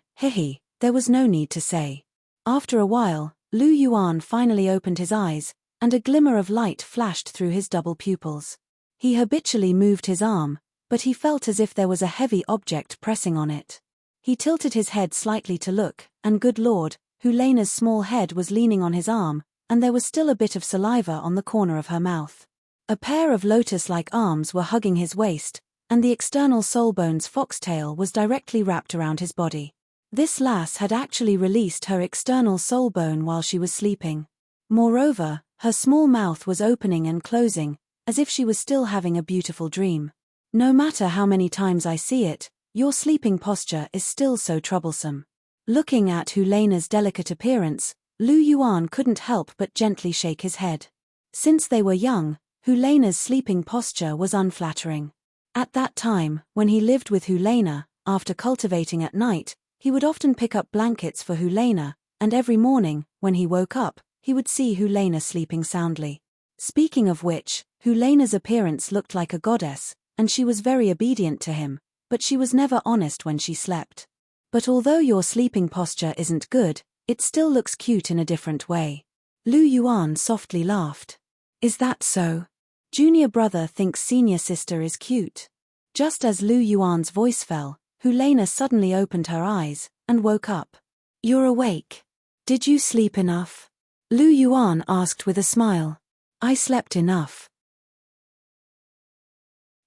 there was no need to say. After a while, Lu Yuan finally opened his eyes, and a glimmer of light flashed through his double pupils. He habitually moved his arm, but he felt as if there was a heavy object pressing on it. He tilted his head slightly to look, and good lord, Hu Lena's small head was leaning on his arm, and there was still a bit of saliva on the corner of her mouth. A pair of lotus-like arms were hugging his waist, and the external soulbone's foxtail was directly wrapped around his body. This lass had actually released her external soulbone while she was sleeping. Moreover, her small mouth was opening and closing, as if she was still having a beautiful dream. No matter how many times I see it, your sleeping posture is still so troublesome. Looking at Hu Lena's delicate appearance, Lu Yuan couldn't help but gently shake his head. Since they were young, Hu Lena's sleeping posture was unflattering. At that time, when he lived with Hu Lena, after cultivating at night, he would often pick up blankets for Hu Lena, and every morning, when he woke up, he would see Hu Lena sleeping soundly. Speaking of which, Hu Lena's appearance looked like a goddess, and she was very obedient to him, but she was never honest when she slept. But although your sleeping posture isn't good, it still looks cute in a different way. Lu Yuan softly laughed. Is that so? Junior brother thinks senior sister is cute. Just as Lu Yuan's voice fell, Hu Lena suddenly opened her eyes, and woke up. You're awake. Did you sleep enough? Lu Yuan asked with a smile. I slept enough.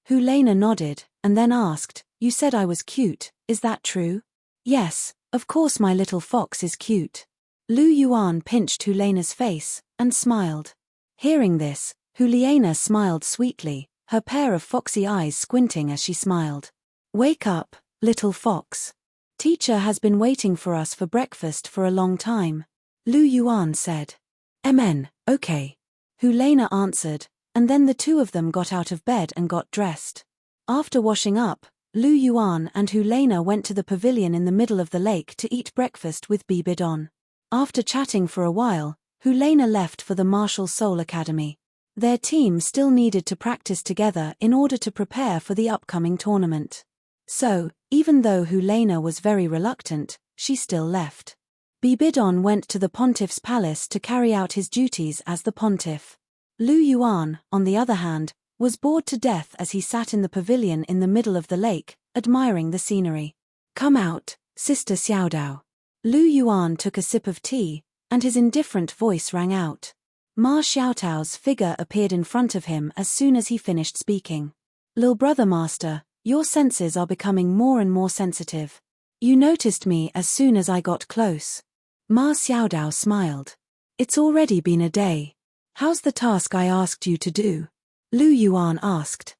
Hu Lena nodded, and then asked, You said I was cute, is that true? Yes, of course my little fox is cute. Lu Yuan pinched Hu Lena's face, and smiled. Hearing this, Hu Lena smiled sweetly, her pair of foxy eyes squinting as she smiled. Wake up, little fox. Teacher has been waiting for us for breakfast for a long time. Lu Yuan said. Okay. Hu Lena answered, and then the two of them got out of bed and got dressed. After washing up, Lu Yuan and Hu Lena went to the pavilion in the middle of the lake to eat breakfast with Bibidon. After chatting for a while, Hu Lena left for the Martial Soul Academy. Their team still needed to practice together in order to prepare for the upcoming tournament. So, even though Hu Lena was very reluctant, she still left. Bibidon went to the pontiff's palace to carry out his duties as the pontiff. Lu Yuan, on the other hand, was bored to death as he sat in the pavilion in the middle of the lake, admiring the scenery. Come out, Sister Xiaodao. Lu Yuan took a sip of tea, and his indifferent voice rang out. Ma Xiaotao's figure appeared in front of him as soon as he finished speaking. Lil brother master, your senses are becoming more and more sensitive. You noticed me as soon as I got close. Ma Xiaodao smiled. It's already been a day. How's the task I asked you to do? Lu Yuan asked.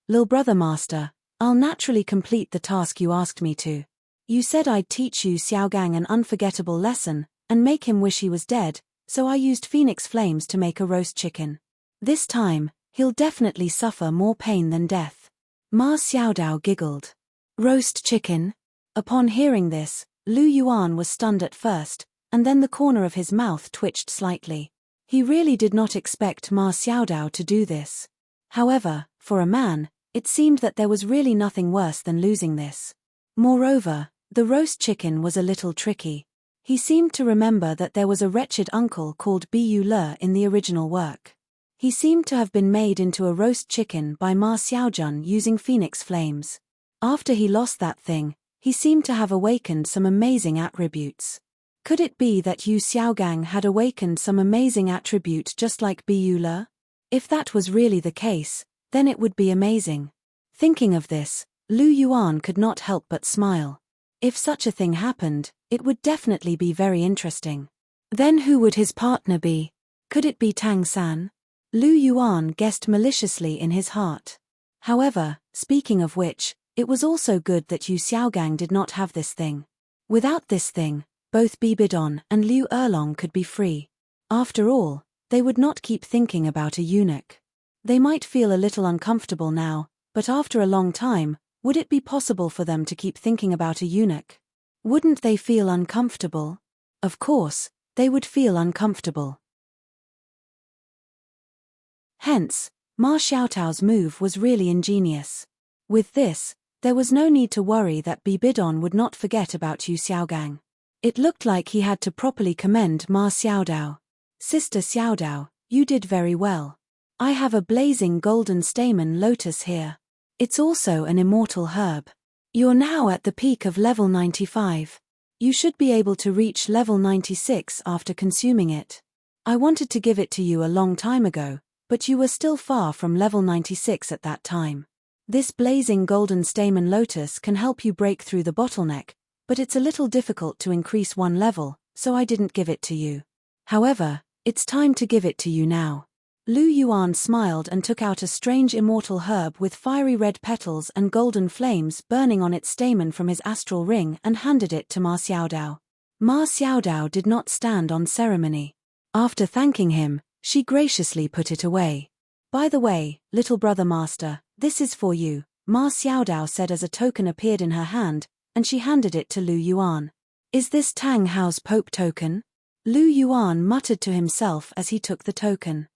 Lil brother master, I'll naturally complete the task you asked me to. You said I'd teach you Xiaogang an unforgettable lesson, and make him wish he was dead, so I used phoenix flames to make a roast chicken. This time, he'll definitely suffer more pain than death. Ma Xiaodao giggled. Roast chicken? Upon hearing this, Lu Yuan was stunned at first, and then the corner of his mouth twitched slightly. He really did not expect Ma Xiaodao to do this. However, for a man, it seemed that there was really nothing worse than losing this. Moreover, the roast chicken was a little tricky. He seemed to remember that there was a wretched uncle called Bu Le in the original work. He seemed to have been made into a roast chicken by Ma Xiaojun using phoenix flames. After he lost that thing, he seemed to have awakened some amazing attributes. Could it be that Yu Xiaogang had awakened some amazing attribute just like Bu Le? If that was really the case, then it would be amazing. Thinking of this, Lu Yuan could not help but smile. If such a thing happened, it would definitely be very interesting. Then who would his partner be? Could it be Tang San? Lu Yuan guessed maliciously in his heart. However, speaking of which, it was also good that Yu Xiaogang did not have this thing. Without this thing, both Bibidon and Liu Erlong could be free. After all, they would not keep thinking about a eunuch. They might feel a little uncomfortable now, but after a long time, would it be possible for them to keep thinking about a eunuch? Wouldn't they feel uncomfortable? Of course, they would feel uncomfortable. Hence, Ma Xiaotao's move was really ingenious. With this, there was no need to worry that Bibidon would not forget about Yu Xiaogang. It looked like he had to properly commend Ma Xiaodao. Sister Xiaodao, you did very well. I have a blazing golden stamen lotus here. It's also an immortal herb. You're now at the peak of level 95. You should be able to reach level 96 after consuming it. I wanted to give it to you a long time ago, but you were still far from level 96 at that time. This blazing golden stamen lotus can help you break through the bottleneck, but it's a little difficult to increase one level, so I didn't give it to you. However, it's time to give it to you now. Lu Yuan smiled and took out a strange immortal herb with fiery red petals and golden flames burning on its stamen from his astral ring and handed it to Ma Xiaodao. Ma Xiaodao did not stand on ceremony. After thanking him, she graciously put it away. By the way, little brother master, this is for you, Ma Xiaodao said as a token appeared in her hand, and she handed it to Lu Yuan. Is this Tang Hao's Pope token? Lu Yuan muttered to himself as he took the token.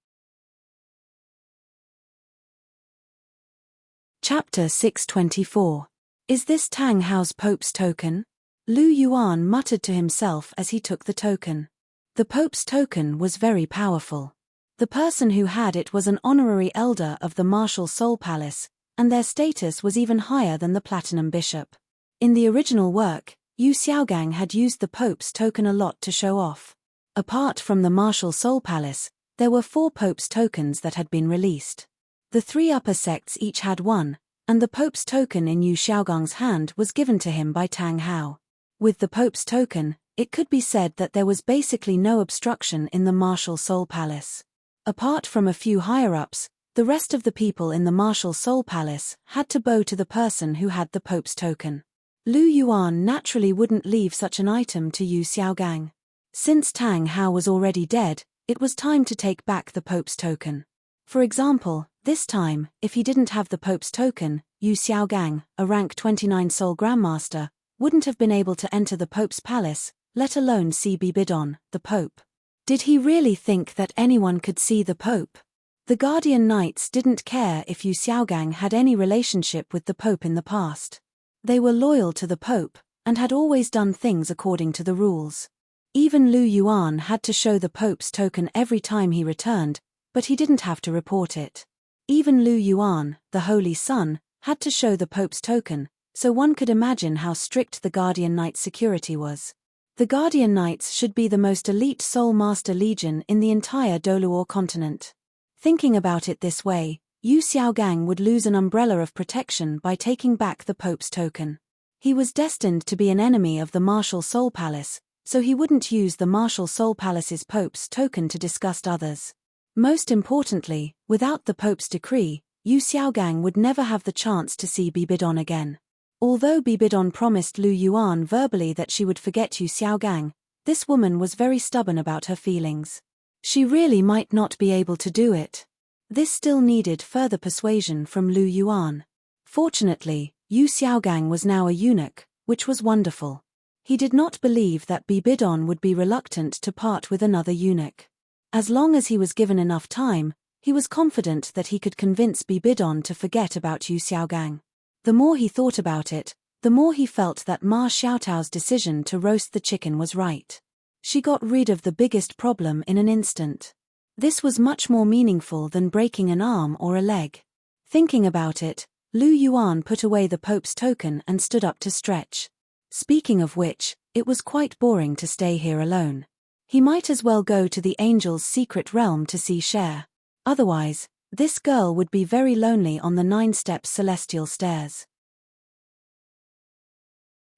Chapter 624. Is this Tang Hao's Pope's token? Lu Yuan muttered to himself as he took the token. The Pope's token was very powerful. The person who had it was an honorary elder of the martial Soul Palace, and their status was even higher than the Platinum Bishop. In the original work, Yu Xiaogang had used the Pope's token a lot to show off. Apart from the martial Soul Palace, there were 4 Pope's tokens that had been released. The 3 upper sects each had one, and the Pope's token in Yu Xiaogang's hand was given to him by Tang Hao. With the Pope's token, it could be said that there was basically no obstruction in the martial Soul Palace. Apart from a few higher-ups, the rest of the people in the martial Soul Palace had to bow to the person who had the Pope's token. Lu Yuan naturally wouldn't leave such an item to Yu Xiaogang. Since Tang Hao was already dead, it was time to take back the Pope's token. For example, this time, if he didn't have the Pope's token, Yu Xiaogang, a rank 29 Soul Grandmaster, wouldn't have been able to enter the Pope's palace, let alone see Bibidon, the Pope. Did he really think that anyone could see the Pope? The Guardian Knights didn't care if Yu Xiaogang had any relationship with the Pope in the past. They were loyal to the Pope, and had always done things according to the rules. Even Lu Yuan had to show the Pope's token every time he returned, but he didn't have to report it. Even Lu Yuan, the Holy Son, had to show the Pope's token, so one could imagine how strict the Guardian Knight security was. The Guardian Knights should be the most elite Soul Master Legion in the entire Douluo continent. Thinking about it this way, Yu Xiaogang would lose an umbrella of protection by taking back the Pope's token. He was destined to be an enemy of the Martial Soul Palace, so he wouldn't use the Martial Soul Palace's Pope's token to disgust others. Most importantly, without the Pope's decree, Yu Xiaogang would never have the chance to see Bibidon again. Although Bibidon promised Lu Yuan verbally that she would forget Yu Xiaogang, this woman was very stubborn about her feelings. She really might not be able to do it. This still needed further persuasion from Lu Yuan. Fortunately, Yu Xiaogang was now a eunuch, which was wonderful. He did not believe that Bibidon would be reluctant to part with another eunuch. As long as he was given enough time, he was confident that he could convince Bibidon to forget about Yu Xiaogang. The more he thought about it, the more he felt that Ma Xiaotao's decision to roast the chicken was right. She got rid of the biggest problem in an instant. This was much more meaningful than breaking an arm or a leg. Thinking about it, Lu Yuan put away the Pope's token and stood up to stretch. Speaking of which, it was quite boring to stay here alone. He might as well go to the Angel's secret realm to see Cher. Otherwise, this girl would be very lonely on the 9-step celestial stairs.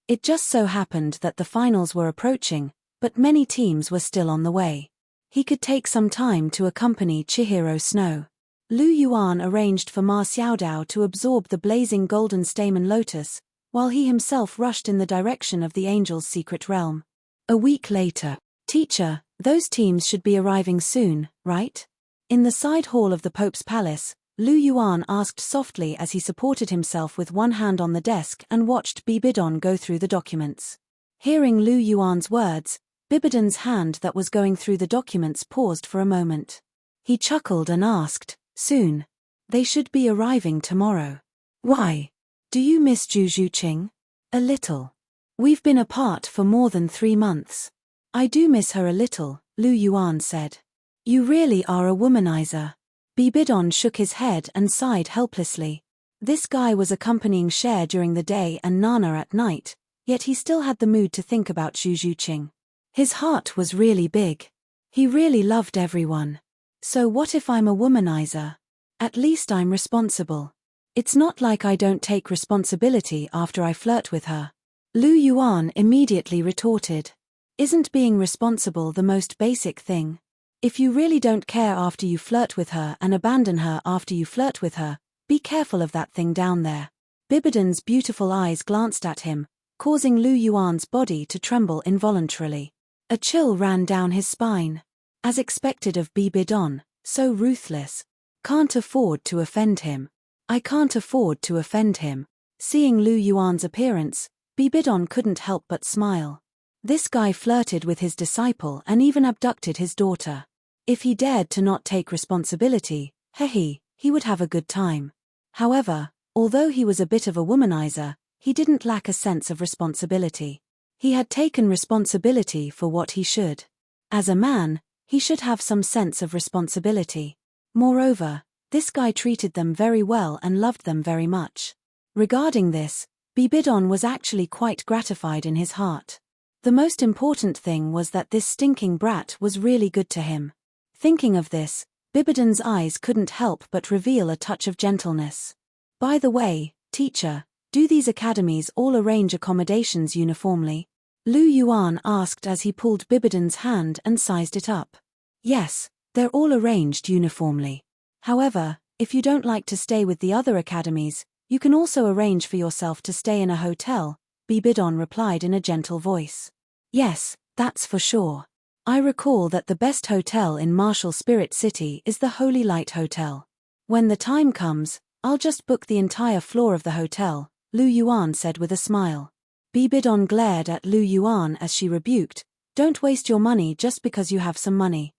It just so happened that the finals were approaching, but many teams were still on the way. He could take some time to accompany Chihiro Snow. Lu Yuan arranged for Ma Xiaodao to absorb the blazing golden stamen lotus, while he himself rushed in the direction of the Angel's secret realm. A week later, Teacher, those teams should be arriving soon, right? In the side hall of the Pope's palace, Lu Yuan asked softly as he supported himself with one hand on the desk and watched Bibidon go through the documents. Hearing Lu Yuan's words, Bibidon's hand that was going through the documents paused for a moment. He chuckled and asked, "Soon? They should be arriving tomorrow." "Why? Do you miss Zhu Zhuqing?" "A little. We've been apart for more than 3 months." "I do miss her a little," Lu Yuan said. "You really are a womanizer." Bibidon shook his head and sighed helplessly. This guy was accompanying Cher during the day and Nana at night, yet he still had the mood to think about Zhu Zhuqing. His heart was really big. He really loved everyone. So what if I'm a womanizer? At least I'm responsible. It's not like I don't take responsibility after I flirt with her. Lu Yuan immediately retorted. Isn't being responsible the most basic thing? If you really don't care after you flirt with her and abandon her after you flirt with her, be careful of that thing down there. Bibidon's beautiful eyes glanced at him, causing Lu Yuan's body to tremble involuntarily. A chill ran down his spine. As expected of Bibidon, so ruthless. Can't afford to offend him. I can't afford to offend him. Seeing Lu Yuan's appearance, Bibidon couldn't help but smile. This guy flirted with his disciple and even abducted his daughter. If he dared to not take responsibility, he would have a good time. However, although he was a bit of a womanizer, he didn't lack a sense of responsibility. He had taken responsibility for what he should. As a man, he should have some sense of responsibility. Moreover, this guy treated them very well and loved them very much. Regarding this, Bibidon was actually quite gratified in his heart. The most important thing was that this stinking brat was really good to him. Thinking of this, Bibidon's eyes couldn't help but reveal a touch of gentleness. By the way, teacher, do these academies all arrange accommodations uniformly? Lu Yuan asked as he pulled Bibidon's hand and sized it up. Yes, they're all arranged uniformly. However, if you don't like to stay with the other academies, you can also arrange for yourself to stay in a hotel, Bibidon replied in a gentle voice. Yes, that's for sure. I recall that the best hotel in Martial Spirit City is the Holy Light Hotel. When the time comes, I'll just book the entire floor of the hotel, Lu Yuan said with a smile. Bibidon glared at Lu Yuan as she rebuked, "Don't waste your money just because you have some money."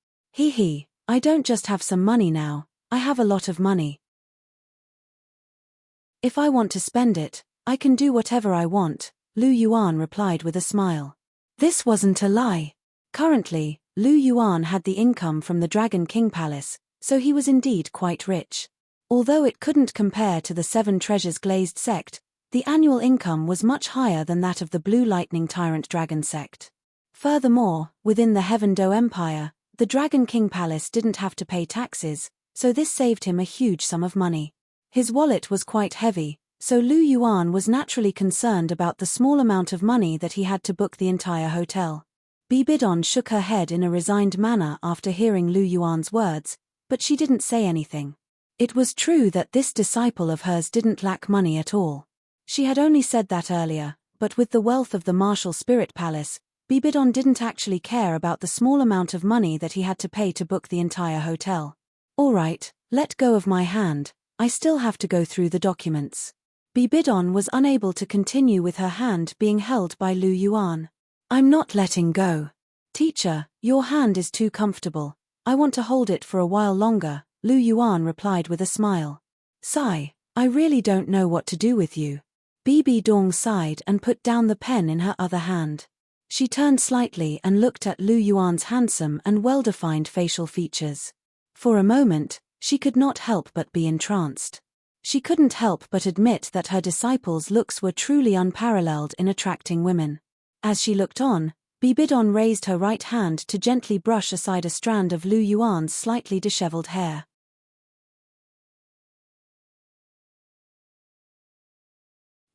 I don't just have some money now, I have a lot of money. If I want to spend it, I can do whatever I want, Lu Yuan replied with a smile. This wasn't a lie. Currently, Lu Yuan had the income from the Dragon King Palace, so he was indeed quite rich. Although it couldn't compare to the 7 Treasures Glazed sect, the annual income was much higher than that of the Blue Lightning Tyrant Dragon sect. Furthermore, within the Heaven Do Empire, the Dragon King Palace didn't have to pay taxes, so this saved him a huge sum of money. His wallet was quite heavy, so Lu Yuan was naturally concerned about the small amount of money that he had to book the entire hotel. Bibidon shook her head in a resigned manner after hearing Lu Yuan's words, but she didn't say anything. It was true that this disciple of hers didn't lack money at all. She had only said that earlier, but with the wealth of the Martial Spirit Palace, Bibidon didn't actually care about the small amount of money that he had to pay to book the entire hotel. All right, let go of my hand, I still have to go through the documents. Bibidon was unable to continue with her hand being held by Lu Yuan. I'm not letting go. Teacher, your hand is too comfortable. I want to hold it for a while longer, Lu Yuan replied with a smile. Sigh, I really don't know what to do with you. Bibidon sighed and put down the pen in her other hand. She turned slightly and looked at Lu Yuan's handsome and well-defined facial features. For a moment, she could not help but be entranced. She couldn't help but admit that her disciple's looks were truly unparalleled in attracting women. As she looked on, Bibidon raised her right hand to gently brush aside a strand of Lu Yuan's slightly disheveled hair.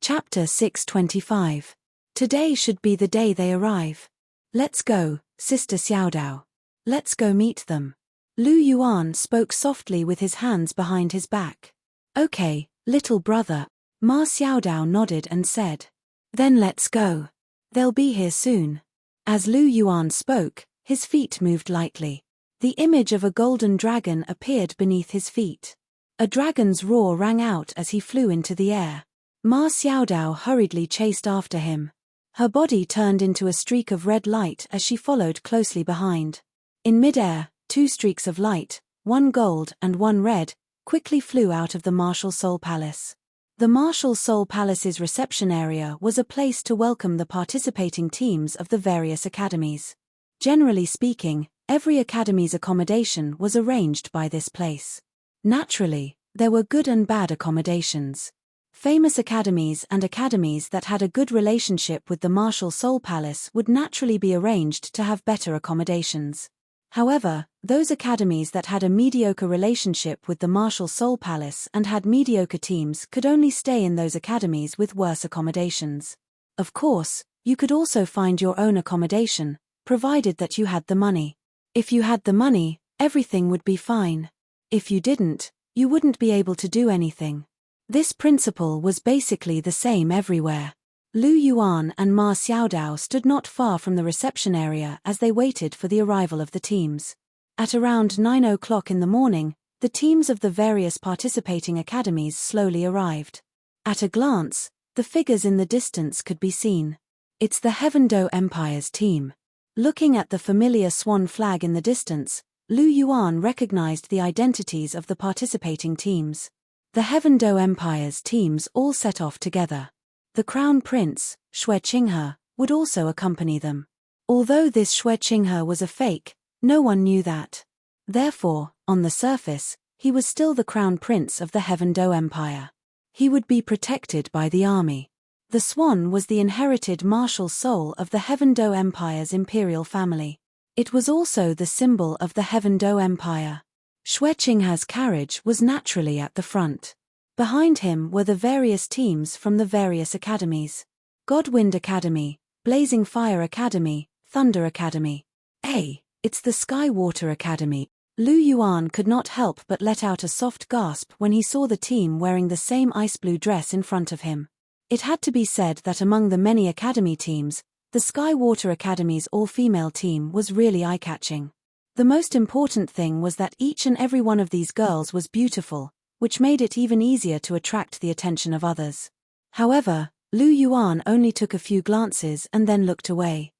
Chapter 625. Today should be the day they arrive. Let's go, Sister Xiaodao. Let's go meet them. Lu Yuan spoke softly with his hands behind his back. Okay, little brother. Ma Xiaodao nodded and said. Then let's go. They'll be here soon. As Lu Yuan spoke, His feet moved lightly. The image of a golden dragon appeared beneath his feet. A dragon's roar rang out as he flew into the air. Ma Xiaodao hurriedly chased after him. Her body turned into a streak of red light as she followed closely behind. In midair, 2 streaks of light, one gold and one red, quickly flew out of the Martial Soul Palace. The Martial Soul Palace's reception area was a place to welcome the participating teams of the various academies. Generally speaking, every academy's accommodation was arranged by this place. Naturally, there were good and bad accommodations. Famous academies and academies that had a good relationship with the Martial Soul Palace would naturally be arranged to have better accommodations. However, those academies that had a mediocre relationship with the Martial Soul Palace and had mediocre teams could only stay in those academies with worse accommodations. Of course, you could also find your own accommodation, provided that you had the money. If you had the money, everything would be fine. If you didn't, you wouldn't be able to do anything. This principle was basically the same everywhere. Lu Yuan and Ma Xiaodao stood not far from the reception area as they waited for the arrival of the teams. At around 9 o'clock in the morning, the teams of the various participating academies slowly arrived. At a glance, the figures in the distance could be seen. It's the Heavendo Empire's team. Looking at the familiar swan flag in the distance, Lu Yuan recognized the identities of the participating teams. The Heavendo Empire's teams all set off together. The Crown Prince, Xue Qinghe, would also accompany them. Although this Xue Qinghe was a fake, no one knew that. Therefore, on the surface, he was still the Crown Prince of the Heavendo Empire. He would be protected by the army. The swan was the inherited martial soul of the Heavendo Empire's imperial family. It was also the symbol of the Heavendo Empire. Xue Qinghe's carriage was naturally at the front. Behind him were the various teams from the various academies. Godwind Academy, Blazing Fire Academy, Thunder Academy. Hey, it's the Skywater Academy. Lu Yuan could not help but let out a soft gasp when he saw the team wearing the same ice blue dress in front of him. It had to be said that among the many academy teams, the Skywater Academy's all-female team was really eye-catching. The most important thing was that each and every one of these girls was beautiful, which made it even easier to attract the attention of others. However, Lu Yuan only took a few glances and then looked away.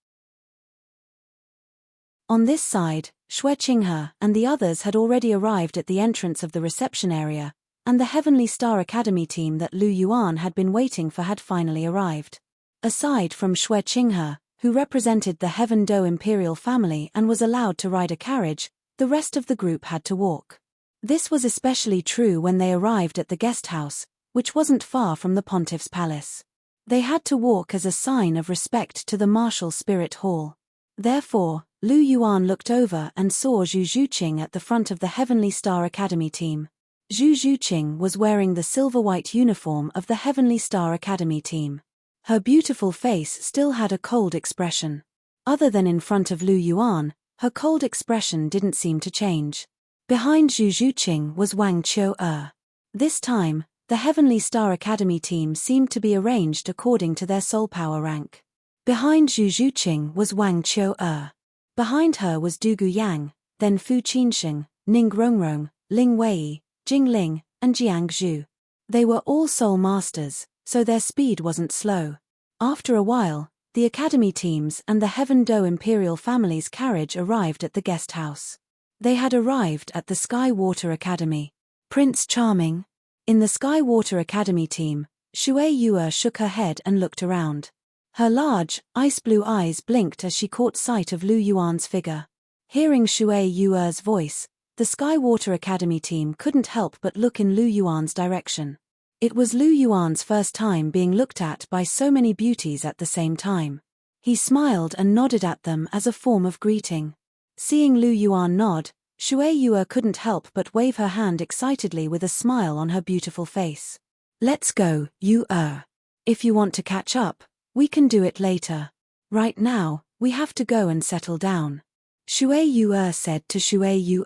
On this side, Xue Qinghe and the others had already arrived at the entrance of the reception area, and the Heavenly Star Academy team that Lu Yuan had been waiting for had finally arrived. Aside from Xue Qinghe, who represented the Heavendo imperial family and was allowed to ride a carriage, the rest of the group had to walk. This was especially true when they arrived at the guest house, which wasn't far from the pontiff's palace. They had to walk as a sign of respect to the martial spirit hall. Therefore, Lu Yuan looked over and saw Zhu Zhuqing at the front of the Heavenly Star Academy team. Zhu Zhuqing was wearing the silver-white uniform of the Heavenly Star Academy team. Her beautiful face still had a cold expression. Other than in front of Lu Yuan, her cold expression didn't seem to change. Behind Zhu Zhuqing was Wang Qiu. This time, the Heavenly Star Academy team seemed to be arranged according to their soul power rank. Behind Zhu Zhuqing was Wang Qiu. Behind her was Du Guyang, then Fu Qinsheng, Ning Rongrong, Ling Wei, Jing Ling, and Jiang Zhu. They were all soul masters, so their speed wasn't slow. After a while, the academy teams and the Heavendo imperial family's carriage arrived at the guest house. They had arrived at the Skywater Academy. Prince Charming. In the Skywater Academy team, Xue Yue shook her head and looked around. Her large, ice-blue eyes blinked as she caught sight of Lu Yuan's figure. Hearing Xue Yue's voice, the Skywater Academy team couldn't help but look in Lu Yuan's direction. It was Lu Yuan's first time being looked at by so many beauties at the same time. He smiled and nodded at them as a form of greeting. Seeing Lu Yuan nod, Xue Yue couldn't help but wave her hand excitedly with a smile on her beautiful face. "Let's go, Yue. If you want to catch up, we can do it later. Right now, we have to go and settle down," Xue Yue said to Xue Yue.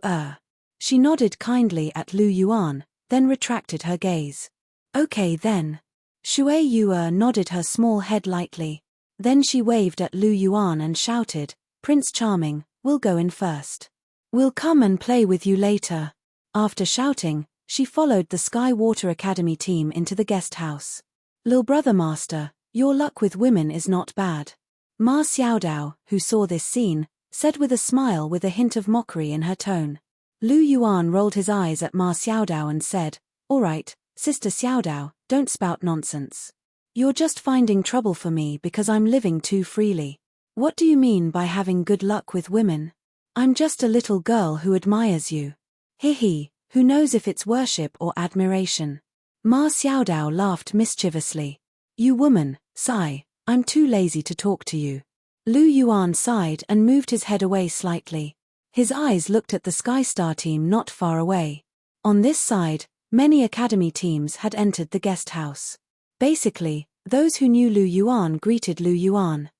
She nodded kindly at Lu Yuan, then retracted her gaze. "Okay then." Xue Yue nodded her small head lightly. Then she waved at Lu Yuan and shouted, "Prince Charming, we'll go in first. We'll come and play with you later." After shouting, she followed the Sky Water Academy team into the guest house. "Lil brother master, your luck with women is not bad." Ma Xiaodao, who saw this scene, said with a smile with a hint of mockery in her tone. Lu Yuan rolled his eyes at Ma Xiaodao and said, "All right, Sister Xiaodao, don't spout nonsense. You're just finding trouble for me because I'm living too freely. What do you mean by having good luck with women? I'm just a little girl who admires you. He, who knows if it's worship or admiration?" Ma Xiaodao laughed mischievously. "You woman, sigh, I'm too lazy to talk to you." Lu Yuan sighed and moved his head away slightly. His eyes looked at the Sky Star team not far away. On this side, many academy teams had entered the guest house. Basically, those who knew Lu Yuan greeted Lu Yuan.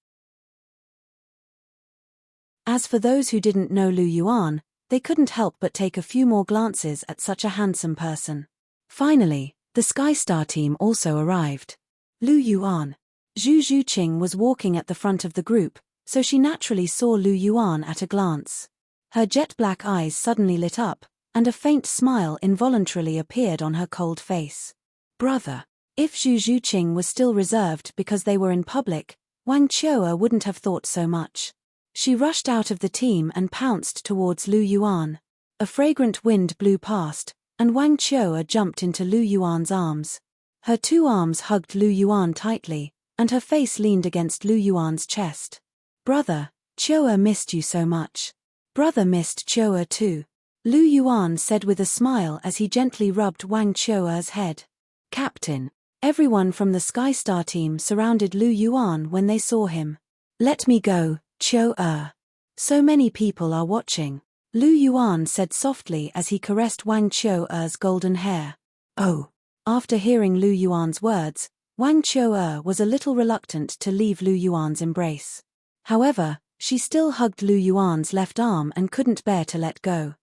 As for those who didn't know Lu Yuan, they couldn't help but take a few more glances at such a handsome person. Finally, the Sky Star team also arrived. Lu Yuan. Zhu Zhuqing was walking at the front of the group, so she naturally saw Lu Yuan at a glance. Her jet-black eyes suddenly lit up, and a faint smile involuntarily appeared on her cold face. Brother. If Zhu Zhuqing was still reserved because they were in public, Wang Qiu'er wouldn't have thought so much. She rushed out of the team and pounced towards Lu Yuan. A fragrant wind blew past, and Wang Qiu'er jumped into Lu Yuan's arms. Her two arms hugged Lu Yuan tightly, and her face leaned against Lu Yuan's chest. "Brother, Qiu'er missed you so much." "Brother missed Qiu'er too," Lu Yuan said with a smile as he gently rubbed Wang Qiu'er's head. "Captain." Everyone from the Sky Star team surrounded Lu Yuan when they saw him. "Let me go, Qiu'er. So many people are watching," Lu Yuan said softly as he caressed Wang Qiu'er's golden hair. "Oh." After hearing Lu Yuan's words, Wang Qiu'er was a little reluctant to leave Lu Yuan's embrace. However, she still hugged Lu Yuan's left arm and couldn't bear to let go.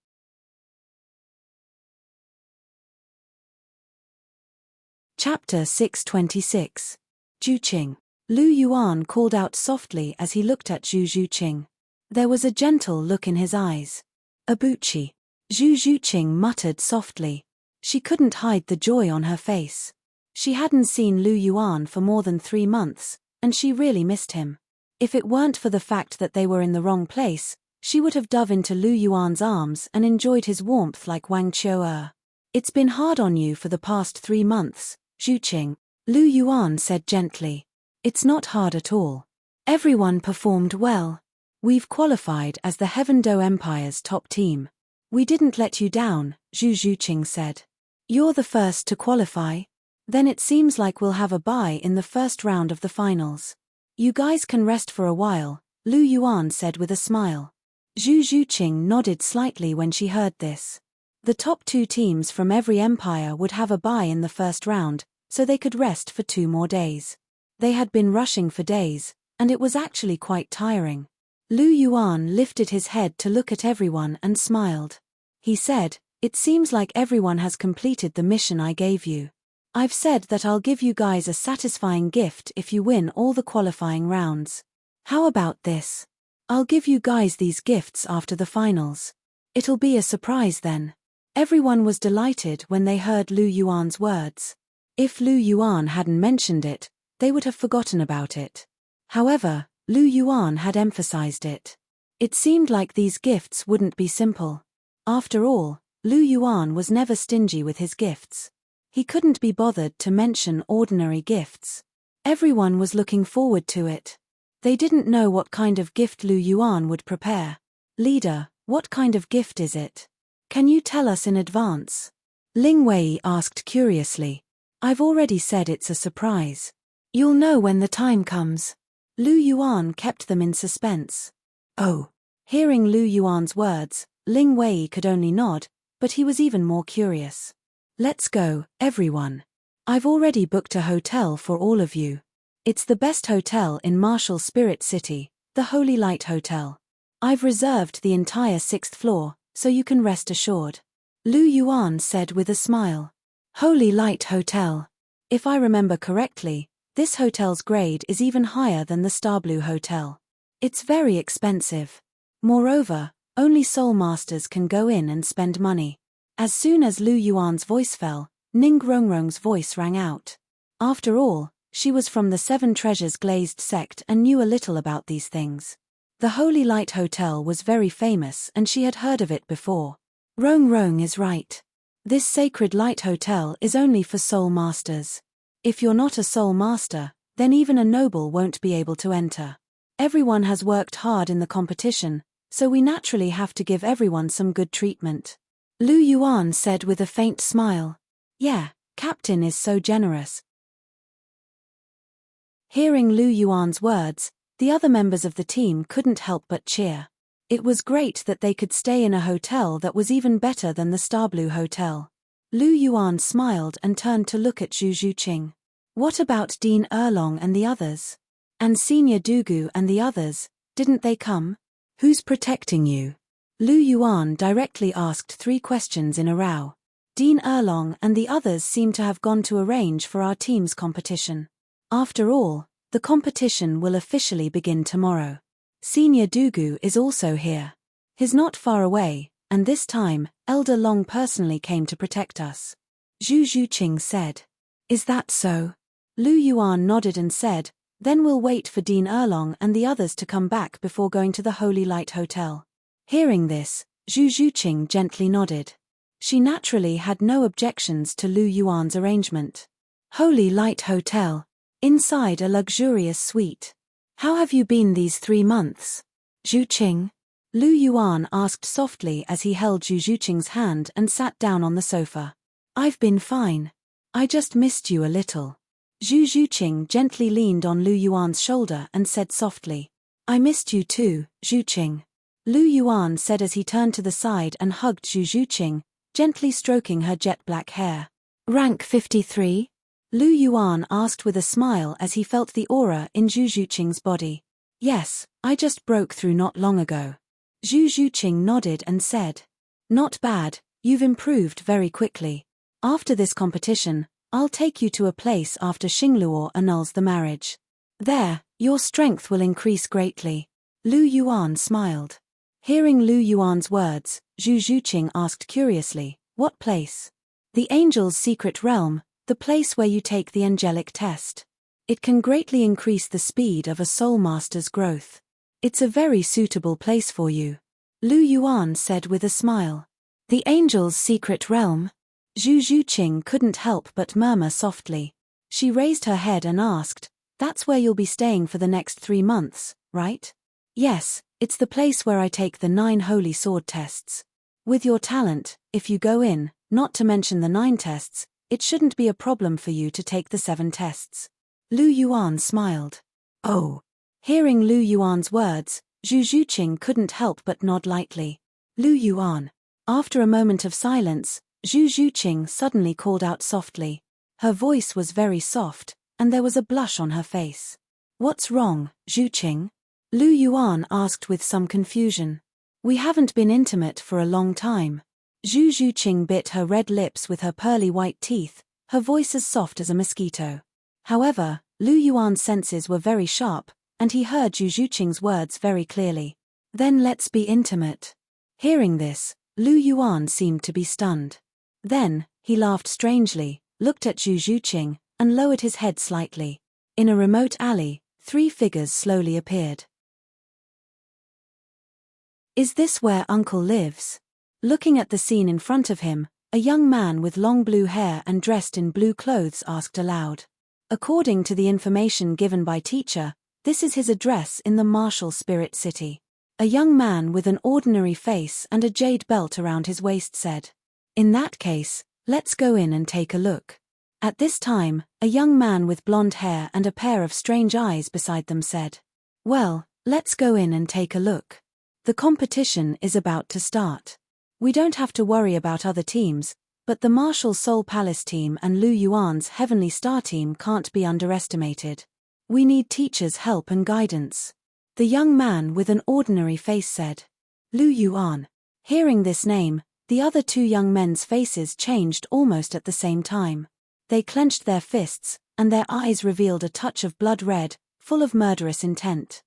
Chapter 626. Zhuqing. Lu Yuan called out softly as he looked at Zhu Zhuqing. There was a gentle look in his eyes. "Abuchi." Zhu Zhuqing muttered softly. She couldn't hide the joy on her face. She hadn't seen Lu Yuan for more than 3 months, and she really missed him. If it weren't for the fact that they were in the wrong place, she would have dove into Lu Yuan's arms and enjoyed his warmth like Wang Qiu'er. "It's been hard on you for the past 3 months, Zhuqing," Lu Yuan said gently. "It's not hard at all. Everyone performed well. We've qualified as the Heaven Do Empire's top team. We didn't let you down," Zhu Zhuqing said. "You're the first to qualify? Then it seems like we'll have a bye in the first round of the finals. You guys can rest for a while," Lu Yuan said with a smile. Zhu Zhuqing nodded slightly when she heard this. The top 2 teams from every empire would have a bye in the first round, so they could rest for 2 more days. They had been rushing for days, and it was actually quite tiring. Lu Yuan lifted his head to look at everyone and smiled. He said, "It seems like everyone has completed the mission I gave you. I've said that I'll give you guys a satisfying gift if you win all the qualifying rounds. How about this? I'll give you guys these gifts after the finals. It'll be a surprise then." Everyone was delighted when they heard Lu Yuan's words. If Lu Yuan hadn't mentioned it, they would have forgotten about it. However, Lu Yuan had emphasized it. It seemed like these gifts wouldn't be simple. After all, Lu Yuan was never stingy with his gifts. He couldn't be bothered to mention ordinary gifts. Everyone was looking forward to it. They didn't know what kind of gift Lu Yuan would prepare. "Leader, what kind of gift is it? Can you tell us in advance?" Ling Wei asked curiously. "I've already said it's a surprise. You'll know when the time comes." Lu Yuan kept them in suspense. "Oh." Hearing Lu Yuan's words, Ling Wei could only nod, but he was even more curious. "Let's go, everyone. I've already booked a hotel for all of you. It's the best hotel in Martial Spirit City, the Holy Light Hotel. I've reserved the entire 6th floor, so you can rest assured," Lu Yuan said with a smile. Holy Light Hotel. If I remember correctly, this hotel's grade is even higher than the Starblue Hotel. It's very expensive. Moreover, only soul masters can go in and spend money. As soon as Lu Yuan's voice fell, Ning Rongrong's voice rang out. After all, she was from the Seven Treasures Glazed sect and knew a little about these things. The Holy Light Hotel was very famous and she had heard of it before. Rong is right. This Sacred Light Hotel is only for soul masters. If you're not a soul master, then even a noble won't be able to enter. Everyone has worked hard in the competition, so we naturally have to give everyone some good treatment. Lu Yuan said with a faint smile. Yeah, Captain is so generous. Hearing Lu Yuan's words, the other members of the team couldn't help but cheer. It was great that they could stay in a hotel that was even better than the Starblue Hotel. Lu Yuan smiled and turned to look at Zhu Zhuqing. What about Dean Erlong and the others? And Senior Dugu and the others, didn't they come? Who's protecting you? Lu Yuan directly asked 3 questions in a row. Dean Erlong and the others seem to have gone to arrange for our team's competition. After all, the competition will officially begin tomorrow. Senior Dugu is also here. He's not far away, and this time, Elder Long personally came to protect us. Zhu Zhuqing said. Is that so? Lu Yuan nodded and said, then we'll wait for Dean Erlong and the others to come back before going to the Holy Light Hotel. Hearing this, Zhu Zhuqing gently nodded. She naturally had no objections to Lu Yuan's arrangement. Holy Light Hotel. Inside a luxurious suite. How have you been these 3 months? Zhuqing? Lu Yuan asked softly as he held Zhu Zhuqing's hand and sat down on the sofa. I've been fine. I just missed you a little. Zhu Zhuqing gently leaned on Lu Yuan's shoulder and said softly. I missed you too, Zhuqing. Lu Yuan said as he turned to the side and hugged Zhu Zhuqing, gently stroking her jet black hair. Rank 53? Lu Yuan asked with a smile as he felt the aura in Zhu Zhuqing's body. Yes, I just broke through not long ago. Zhu Zhuqing nodded and said. Not bad, you've improved very quickly. After this competition, I'll take you to a place after Xingluo annuls the marriage. There, your strength will increase greatly. Lu Yuan smiled. Hearing Lu Yuan's words, Zhu Zhuqing asked curiously, what place? The Angel's Secret Realm, the place where you take the angelic test. It can greatly increase the speed of a soul master's growth. It's a very suitable place for you. Lu Yuan said with a smile. The Angel's Secret Realm? Zhu Zhuqing couldn't help but murmur softly. She raised her head and asked, that's where you'll be staying for the next 3 months, right? Yes, it's the place where I take the 9 holy sword tests. With your talent, if you go in, not to mention the 9 tests, it shouldn't be a problem for you to take the 7 tests. Lu Yuan smiled. Oh. Hearing Lu Yuan's words, Zhu Zhuqing couldn't help but nod lightly. Lu Yuan. After a moment of silence, Zhu Zhuqing suddenly called out softly. Her voice was very soft, and there was a blush on her face. What's wrong, Zhuqing? Lu Yuan asked with some confusion. We haven't been intimate for a long time. Zhu Zhuqing bit her red lips with her pearly white teeth, her voice as soft as a mosquito. However, Lu Yuan's senses were very sharp, and he heard Zhu Zhuqing's words very clearly. Then let's be intimate. Hearing this, Lu Yuan seemed to be stunned. Then, he laughed strangely, looked at Zhu Zhuqing, and lowered his head slightly. In a remote alley, 3 figures slowly appeared. Is this where Uncle lives? Looking at the scene in front of him, a young man with long blue hair and dressed in blue clothes asked aloud. According to the information given by teacher, this is his address in the martial spirit city. A young man with an ordinary face and a jade belt around his waist said. In that case, let's go in and take a look. At this time, a young man with blonde hair and a pair of strange eyes beside them said. Well, let's go in and take a look. The competition is about to start. We don't have to worry about other teams, but the Martial Soul Palace team and Lu Yuan's Heavenly Star team can't be underestimated. We need teachers' help and guidance. The young man with an ordinary face said. Lu Yuan. Hearing this name, the other 2 young men's faces changed almost at the same time. They clenched their fists, and their eyes revealed a touch of blood red, full of murderous intent.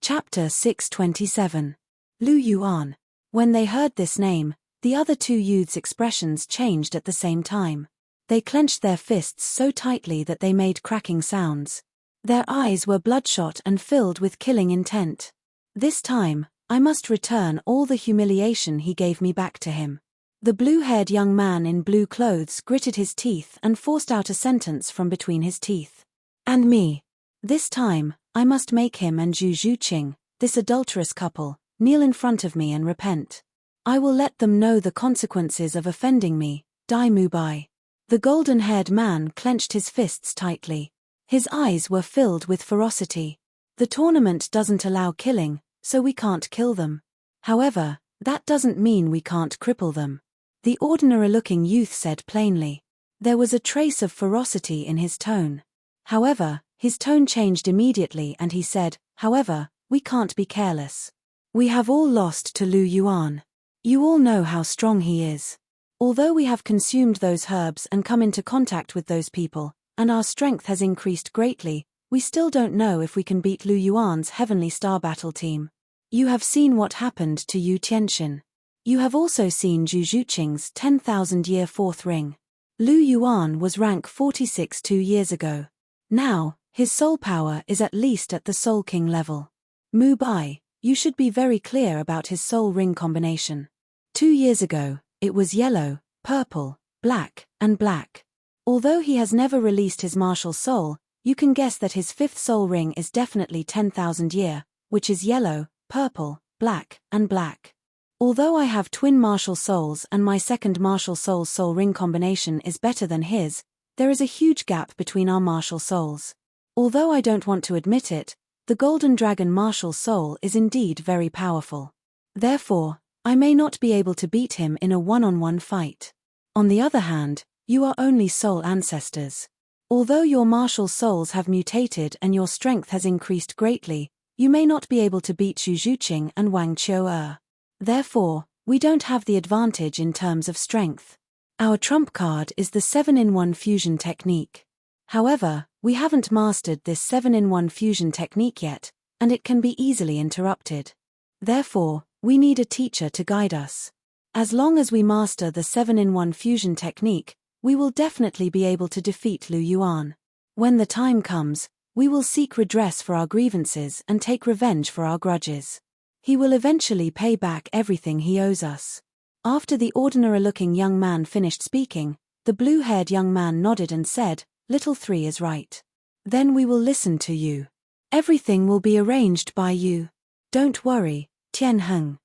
Chapter 627. Lu Yuan. When they heard this name, the other two youths' expressions changed at the same time. They clenched their fists so tightly that they made cracking sounds. Their eyes were bloodshot and filled with killing intent. This time, I must return all the humiliation he gave me back to him. The blue-haired young man in blue clothes gritted his teeth and forced out a sentence from between his teeth. And me. This time, I must make him and Zhu Zhuqing, this adulterous couple, kneel in front of me and repent. I will let them know the consequences of offending me, Dai Mubai. The golden-haired man clenched his fists tightly. His eyes were filled with ferocity. The tournament doesn't allow killing, so we can't kill them. However, that doesn't mean we can't cripple them. The ordinary-looking youth said plainly. There was a trace of ferocity in his tone. However, his tone changed immediately and he said, however, we can't be careless. We have all lost to Lu Yuan. You all know how strong he is. Although we have consumed those herbs and come into contact with those people, and our strength has increased greatly, we still don't know if we can beat Lu Yuan's Heavenly Star battle team. You have seen what happened to Yu Tianxin. You have also seen Zhu Zhuqing's 10,000-year fourth ring. Lu Yuan was rank 46 2 years ago. Now, his soul power is at least at the Soul King level. Mu Bai, you should be very clear about his soul ring combination. 2 years ago, it was yellow, purple, black, and black. Although he has never released his martial soul, you can guess that his fifth soul ring is definitely 10,000 year, which is yellow, purple, black, and black. Although I have twin martial souls and my second martial soul's soul ring combination is better than his, there is a huge gap between our martial souls. Although I don't want to admit it, the Golden Dragon martial soul is indeed very powerful. Therefore, I may not be able to beat him in a one-on-one fight. On the other hand, you are only soul ancestors. Although your martial souls have mutated and your strength has increased greatly, you may not be able to beat Zhu Zhuqing and Wang Qiu'er. Therefore, we don't have the advantage in terms of strength. Our trump card is the 7-in-1 fusion technique. However, we haven't mastered this 7-in-1 fusion technique yet, and it can be easily interrupted. Therefore, we need a teacher to guide us. As long as we master the 7-in-1 fusion technique, we will definitely be able to defeat Lu Yuan. When the time comes, we will seek redress for our grievances and take revenge for our grudges. He will eventually pay back everything he owes us. After the ordinary-looking young man finished speaking, the blue-haired young man nodded and said, Little Three is right. Then we will listen to you. Everything will be arranged by you. Don't worry, Tianheng.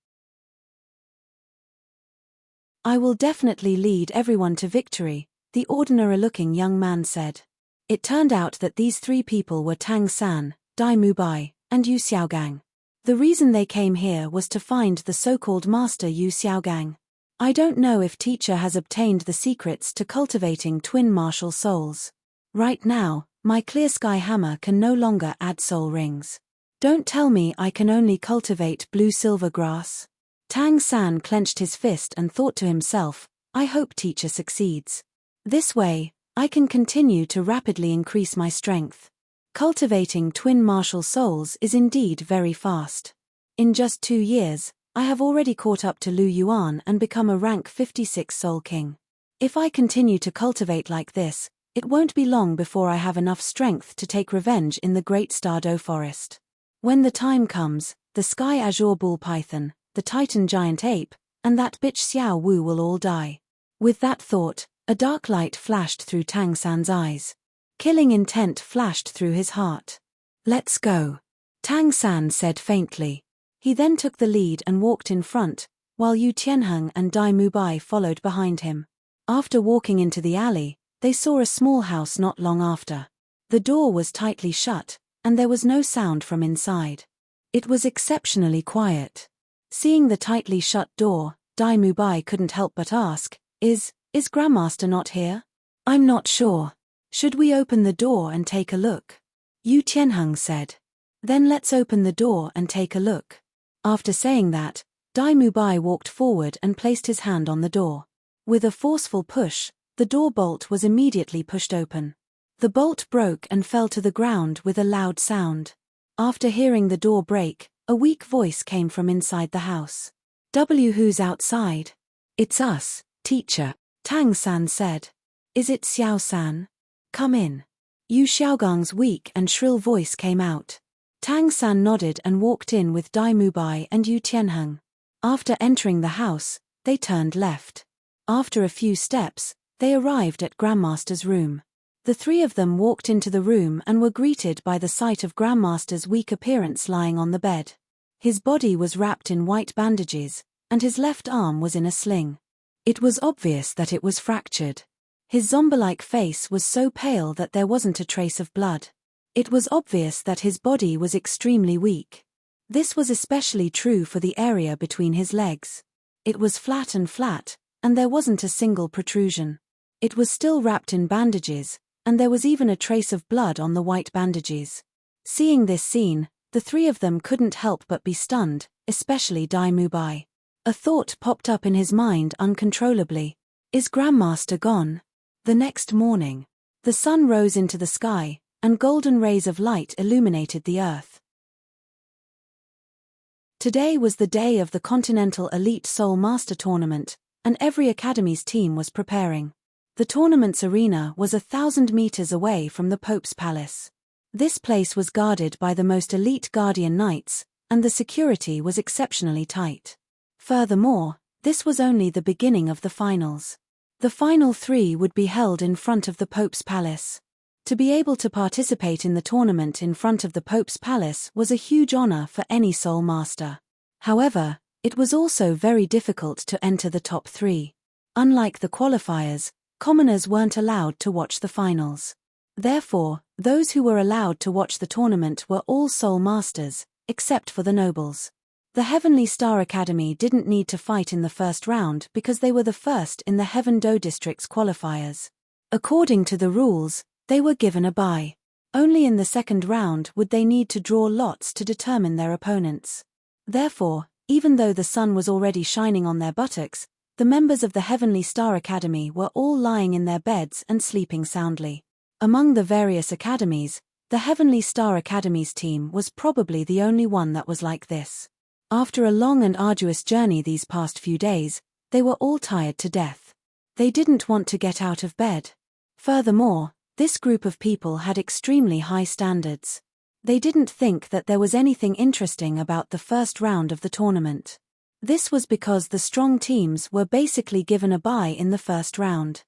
I will definitely lead everyone to victory, the ordinary-looking young man said. It turned out that these three people were Tang San, Dai Mubai, and Yu Xiaogang. The reason they came here was to find the so-called master Yu Xiaogang. I don't know if teacher has obtained the secrets to cultivating twin martial souls. Right now, my clear sky hammer can no longer add soul rings. Don't tell me I can only cultivate blue-silver grass. Tang San clenched his fist and thought to himself, I hope teacher succeeds. This way, I can continue to rapidly increase my strength. Cultivating twin martial souls is indeed very fast. In just 2 years, I have already caught up to Lu Yuan and become a rank 56 Soul King. If I continue to cultivate like this, it won't be long before I have enough strength to take revenge in the Great Stardo Forest. When the time comes, the Sky Azure Bull Python, the Titan Giant Ape, and that bitch Xiao Wu will all die. With that thought, a dark light flashed through Tang San's eyes. Killing intent flashed through his heart. Let's go, Tang San said faintly. He then took the lead and walked in front, while Yu Tianheng and Dai Mubai followed behind him. After walking into the alley, they saw a small house not long after. The door was tightly shut, and there was no sound from inside. It was exceptionally quiet. Seeing the tightly shut door, Dai Mubai couldn't help but ask, Is Grandmaster not here? I'm not sure. Should we open the door and take a look? Yu Tianheng said. Then let's open the door and take a look. After saying that, Dai Mubai walked forward and placed his hand on the door. With a forceful push, the door bolt was immediately pushed open. The bolt broke and fell to the ground with a loud sound. After hearing the door break, A weak voice came from inside the house. Who's outside? It's us, teacher, Tang-san said. Is it Xiao-san? Come in. Yu Xiaogang's weak and shrill voice came out. Tang-san nodded and walked in with Dai Mubai and Yu Tianheng. After entering the house, they turned left. After a few steps, they arrived at Grandmaster's room. The three of them walked into the room and were greeted by the sight of Grandmaster's weak appearance lying on the bed. His body was wrapped in white bandages, and his left arm was in a sling. It was obvious that it was fractured. His zombie-like face was so pale that there wasn't a trace of blood. It was obvious that his body was extremely weak. This was especially true for the area between his legs. It was flat, and there wasn't a single protrusion. It was still wrapped in bandages, and there was even a trace of blood on the white bandages. Seeing this scene, the three of them couldn't help but be stunned, especially Dai Mubai. A thought popped up in his mind uncontrollably. Is Grandmaster gone? The next morning, the sun rose into the sky, and golden rays of light illuminated the earth. Today was the day of the Continental Elite Soul Master Tournament, and every academy's team was preparing. The tournament's arena was 1,000 meters away from the Pope's palace. This place was guarded by the most elite guardian knights, and the security was exceptionally tight. Furthermore, this was only the beginning of the finals. The final three would be held in front of the Pope's palace. To be able to participate in the tournament in front of the Pope's palace was a huge honor for any Soul Master. However, it was also very difficult to enter the top three. Unlike the qualifiers, commoners weren't allowed to watch the finals. Therefore, those who were allowed to watch the tournament were all Soul Masters, except for the nobles. The Heavenly Star Academy didn't need to fight in the first round because they were the first in the Heaven-Do District's qualifiers. According to the rules, they were given a bye. Only in the second round would they need to draw lots to determine their opponents. Therefore, even though the sun was already shining on their buttocks, the members of the Heavenly Star Academy were all lying in their beds and sleeping soundly. Among the various academies, the Heavenly Star Academy's team was probably the only one that was like this. After a long and arduous journey these past few days, they were all tired to death. They didn't want to get out of bed. Furthermore, this group of people had extremely high standards. They didn't think that there was anything interesting about the first round of the tournament. This was because the strong teams were basically given a bye in the first round.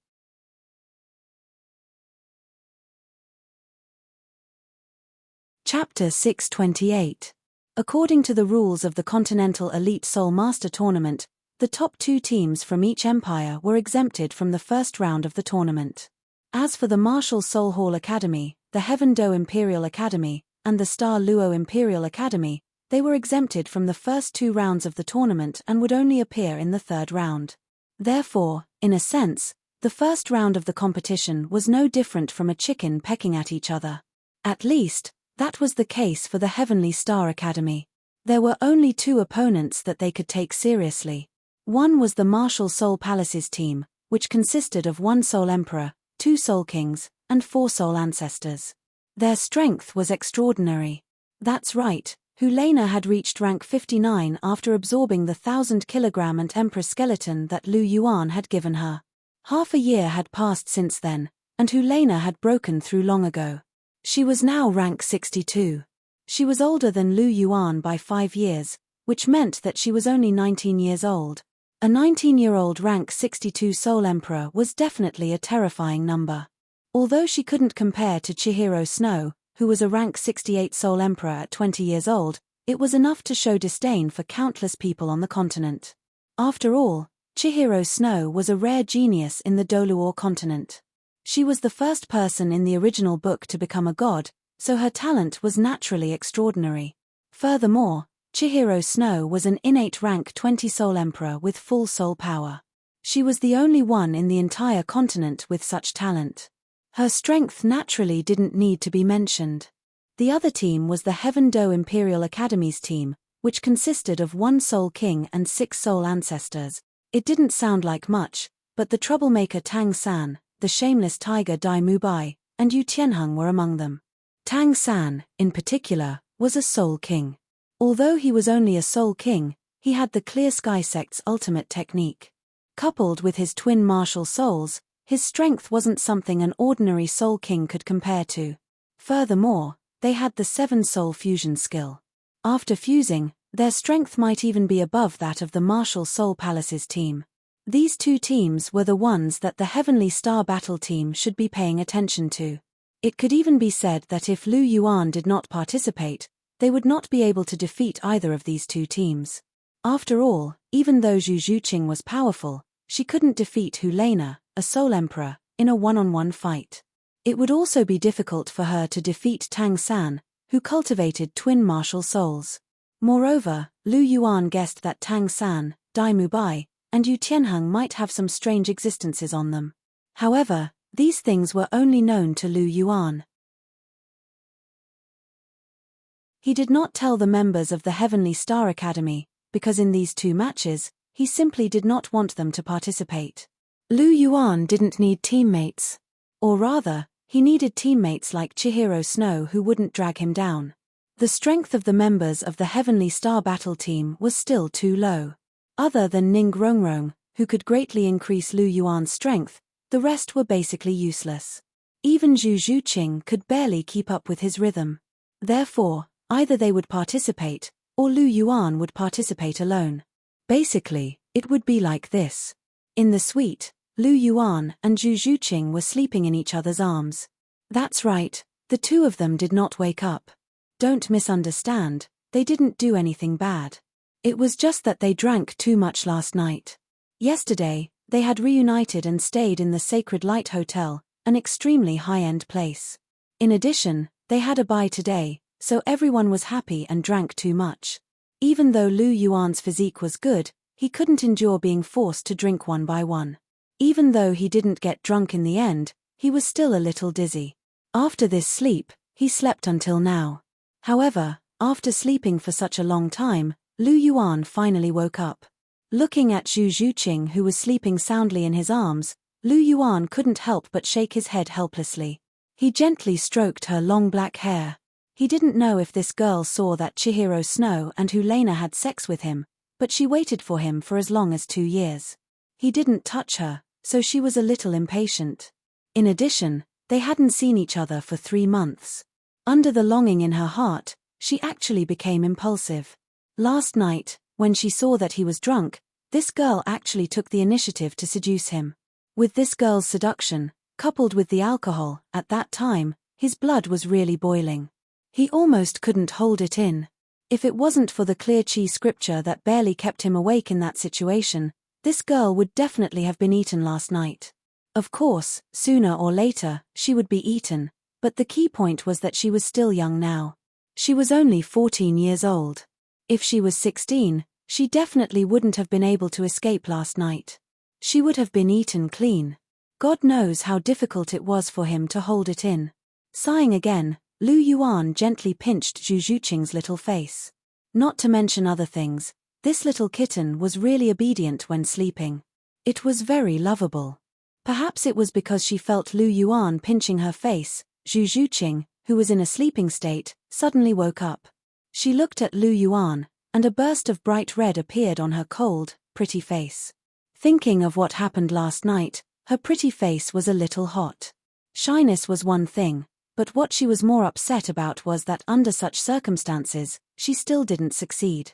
Chapter 628. According to the rules of the Continental Elite Soul Master Tournament, the top two teams from each empire were exempted from the first round of the tournament. As for the Martial Soul Hall Academy, the Heaven-Do Imperial Academy, and the Star Luo Imperial Academy, they were exempted from the first two rounds of the tournament and would only appear in the third round. Therefore, in a sense, the first round of the competition was no different from a chicken pecking at each other. At least, that was the case for the Heavenly Star Academy. There were only two opponents that they could take seriously. One was the Martial Soul Palace's team, which consisted of 1 Soul Emperor, 2 Soul Kings, and 4 Soul Ancestors. Their strength was extraordinary. That's right, Hulena had reached rank 59 after absorbing the 1,000-kilogram and Emperor skeleton that Lu Yuan had given her. Half a year had passed since then, and Hulena had broken through long ago. She was now rank 62. She was older than Lu Yuan by 5 years, which meant that she was only 19 years old. A 19-year-old rank 62 Soul Emperor was definitely a terrifying number. Although she couldn't compare to Chihiro Snow, who was a rank 68 Soul Emperor at 20 years old, it was enough to show disdain for countless people on the continent. After all, Chihiro Snow was a rare genius in the Douluo continent. She was the first person in the original book to become a god, so her talent was naturally extraordinary. Furthermore, Chihiro Snow was an innate rank 20 Soul Emperor with full soul power. She was the only one in the entire continent with such talent. Her strength naturally didn't need to be mentioned. The other team was the Heaven-Do Imperial Academy's team, which consisted of 1 Soul King and 6 Soul Ancestors. It didn't sound like much, but the troublemaker Tang San, the shameless tiger Dai Mubai, and Yu Tianheng were among them. Tang San, in particular, was a Soul King. Although he was only a Soul King, he had the Clear Sky sect's ultimate technique. Coupled with his twin martial souls, his strength wasn't something an ordinary Soul King could compare to. Furthermore, they had the 7-soul fusion skill. After fusing, their strength might even be above that of the Martial Soul Palace's team. These two teams were the ones that the Heavenly Star Battle team should be paying attention to. It could even be said that if Lu Yuan did not participate, they would not be able to defeat either of these two teams. After all, even though Zhu Zhuqing was powerful, she couldn't defeat Hu Lena, a Soul Emperor, in a one-on-one fight. It would also be difficult for her to defeat Tang San, who cultivated twin martial souls. Moreover, Lu Yuan guessed that Tang San, Dai Mubai, and Yu Tianheng might have some strange existences on them. However, these things were only known to Lu Yuan. He did not tell the members of the Heavenly Star Academy, because in these two matches, he simply did not want them to participate. Lu Yuan didn't need teammates. Or rather, he needed teammates like Chihiro Snow who wouldn't drag him down. The strength of the members of the Heavenly Star Battle team was still too low. Other than Ning Rongrong, who could greatly increase Lu Yuan's strength, the rest were basically useless. Even Zhu Zhuqing could barely keep up with his rhythm. Therefore, either they would participate, or Lu Yuan would participate alone. Basically, it would be like this. In the suite, Lu Yuan and Zhu Zhuqing were sleeping in each other's arms. That's right, the two of them did not wake up. Don't misunderstand, they didn't do anything bad. It was just that they drank too much last night. Yesterday, they had reunited and stayed in the Sacred Light Hotel, an extremely high-end place. In addition, they had a buy today, so everyone was happy and drank too much. Even though Lu Yuan's physique was good, he couldn't endure being forced to drink one by one. Even though he didn't get drunk in the end, he was still a little dizzy. After this sleep, he slept until now. However, after sleeping for such a long time, Lu Yuan finally woke up. Looking at Zhu Zhuqing who was sleeping soundly in his arms, Lu Yuan couldn't help but shake his head helplessly. He gently stroked her long black hair. He didn't know if this girl saw that Chihiro Snow and Hu Lena had sex with him, but she waited for him for as long as 2 years. He didn't touch her, so she was a little impatient. In addition, they hadn't seen each other for 3 months. Under the longing in her heart, she actually became impulsive. Last night, when she saw that he was drunk, this girl actually took the initiative to seduce him. With this girl's seduction, coupled with the alcohol, at that time, his blood was really boiling. He almost couldn't hold it in. If it wasn't for the clear chi scripture that barely kept him awake in that situation, this girl would definitely have been eaten last night. Of course, sooner or later, she would be eaten, but the key point was that she was still young now. She was only 14 years old. If she was 16, she definitely wouldn't have been able to escape last night. She would have been eaten clean. God knows how difficult it was for him to hold it in. Sighing again, Lu Yuan gently pinched Zhu Zhuqing's little face. Not to mention other things, this little kitten was really obedient when sleeping. It was very lovable. Perhaps it was because she felt Lu Yuan pinching her face. Zhu Zhuqing, who was in a sleeping state, suddenly woke up. She looked at Lu Yuan, and a burst of bright red appeared on her cold, pretty face. Thinking of what happened last night, her pretty face was a little hot. Shyness was one thing, but what she was more upset about was that under such circumstances, she still didn't succeed.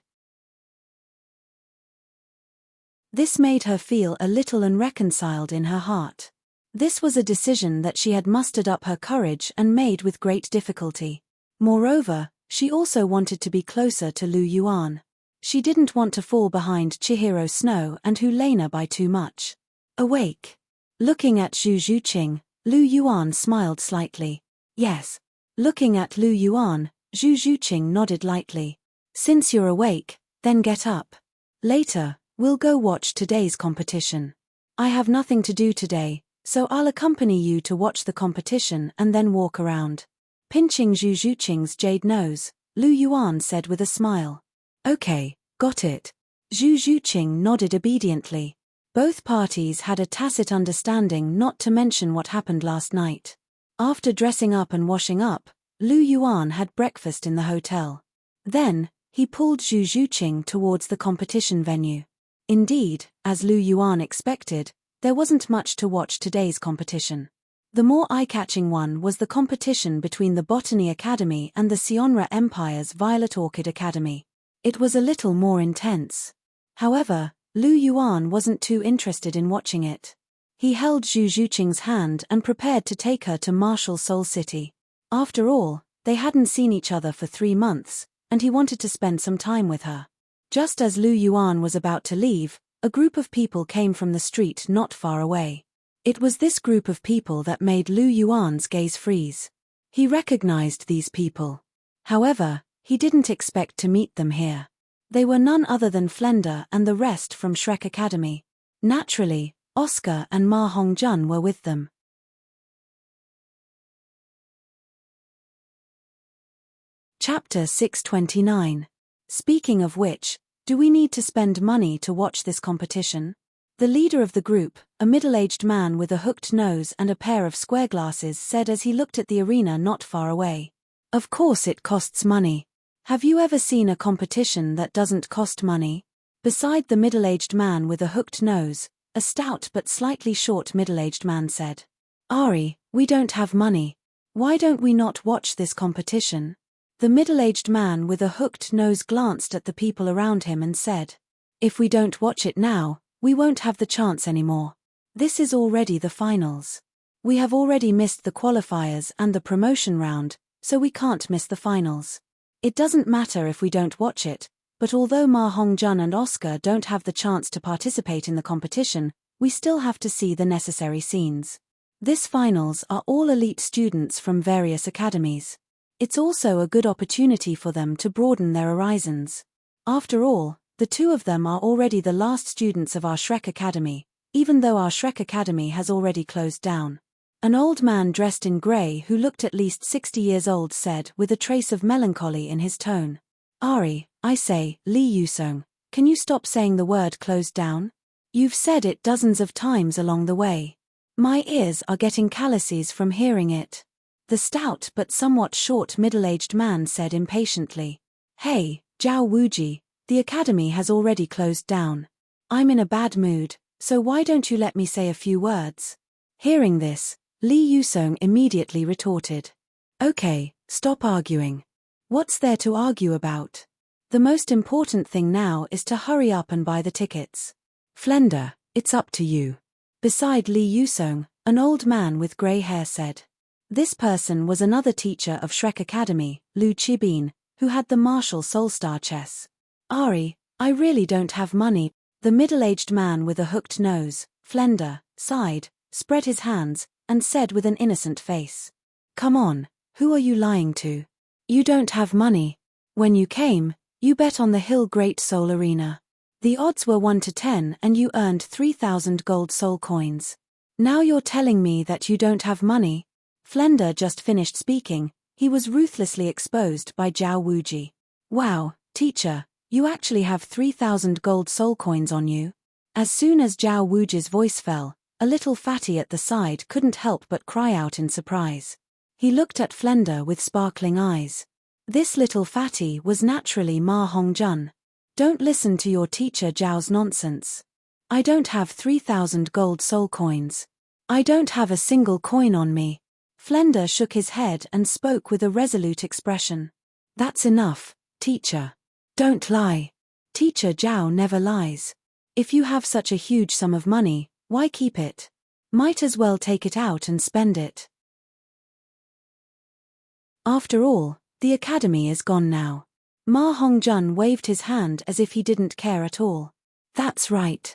This made her feel a little unreconciled in her heart. This was a decision that she had mustered up her courage and made with great difficulty. Moreover, she also wanted to be closer to Lu Yuan. She didn't want to fall behind Chihiro Snow and Hu Lena by too much. Awake. Looking at Zhu Zhuqing, Lu Yuan smiled slightly. Yes. Looking at Lu Yuan, Zhu Zhuqing nodded lightly. Since you're awake, then get up. Later, we'll go watch today's competition. I have nothing to do today, so I'll accompany you to watch the competition and then walk around. Pinching Zhu Zhuqing's jade nose, Lu Yuan said with a smile. Okay, got it. Zhu Zhuqing nodded obediently. Both parties had a tacit understanding not to mention what happened last night. After dressing up and washing up, Lu Yuan had breakfast in the hotel. Then, He pulled Zhu Zhuqing towards the competition venue. Indeed, as Lu Yuan expected, there wasn't much to watch today's competition. The more eye-catching one was the competition between the Botany Academy and the Sionra Empire's Violet Orchid Academy. It was a little more intense. However, Lu Yuan wasn't too interested in watching it. He held Zhu Zhuqing's hand and prepared to take her to Martial Soul City. After all, they hadn't seen each other for 3 months, and he wanted to spend some time with her. Just as Lu Yuan was about to leave, a group of people came from the street not far away. It was this group of people that made Lu Yuan's gaze freeze. He recognized these people. However, he didn't expect to meet them here. They were none other than Flender and the rest from Shrek Academy. Naturally, Oscar and Ma Hongjun were with them. Chapter 629. Speaking of which, do we need to spend money to watch this competition? The leader of the group, a middle-aged man with a hooked nose and a pair of square glasses, said as he looked at the arena not far away. Of course it costs money. Have you ever seen a competition that doesn't cost money? Beside the middle-aged man with a hooked nose, a stout but slightly short middle-aged man said, "Ari, we don't have money. Why don't we not watch this competition?" The middle-aged man with a hooked nose glanced at the people around him and said, "If we don't watch it now, we won't have the chance anymore. This is already the finals. We have already missed the qualifiers and the promotion round, so we can't miss the finals. It doesn't matter if we don't watch it, but although Ma Hongjun and Oscar don't have the chance to participate in the competition, we still have to see the necessary scenes. This finals are all elite students from various academies. It's also a good opportunity for them to broaden their horizons. After all, the 2 of them are already the last students of our Shrek Academy, even though our Shrek Academy has already closed down." An old man dressed in grey who looked at least 60 years old said with a trace of melancholy in his tone, "Ari, I say, Li Yusong, can you stop saying the word closed down? You've said it dozens of times along the way. My ears are getting calluses from hearing it." The stout but somewhat short middle-aged man said impatiently, "Hey, Zhao Wuji, the academy has already closed down. I'm in a bad mood, so why don't you let me say a few words?" Hearing this, Li Yusong immediately retorted, "Okay, stop arguing. What's there to argue about? The most important thing now is to hurry up and buy the tickets. Flender, it's up to you." Beside Li Yusong, an old man with grey hair said. This person was another teacher of Shrek Academy, Lu Qibin, who had the Martial Soulstar chess. "Ari, I really don't have money." The middle-aged man with a hooked nose, Flender, sighed, spread his hands, and said with an innocent face, "Come on, who are you lying to? You don't have money. When you came, you bet on the Hill Great Soul Arena. The odds were 1 to 10 and you earned 3,000 gold soul coins. Now you're telling me that you don't have money?" Flender just finished speaking. He was ruthlessly exposed by Zhao Wuji. "Wow, teacher, you actually have 3,000 gold soul coins on you?" As soon as Zhao Wuji's voice fell, a little fatty at the side couldn't help but cry out in surprise. He looked at Flender with sparkling eyes. This little fatty was naturally Ma Hongjun. "Don't listen to your teacher Zhao's nonsense. I don't have 3,000 gold soul coins. I don't have a single coin on me." Flender shook his head and spoke with a resolute expression. "That's enough, teacher. Don't lie. Teacher Zhao never lies. If you have such a huge sum of money, why keep it? Might as well take it out and spend it. After all, the academy is gone now." Ma Hongjun waved his hand as if he didn't care at all. "That's right.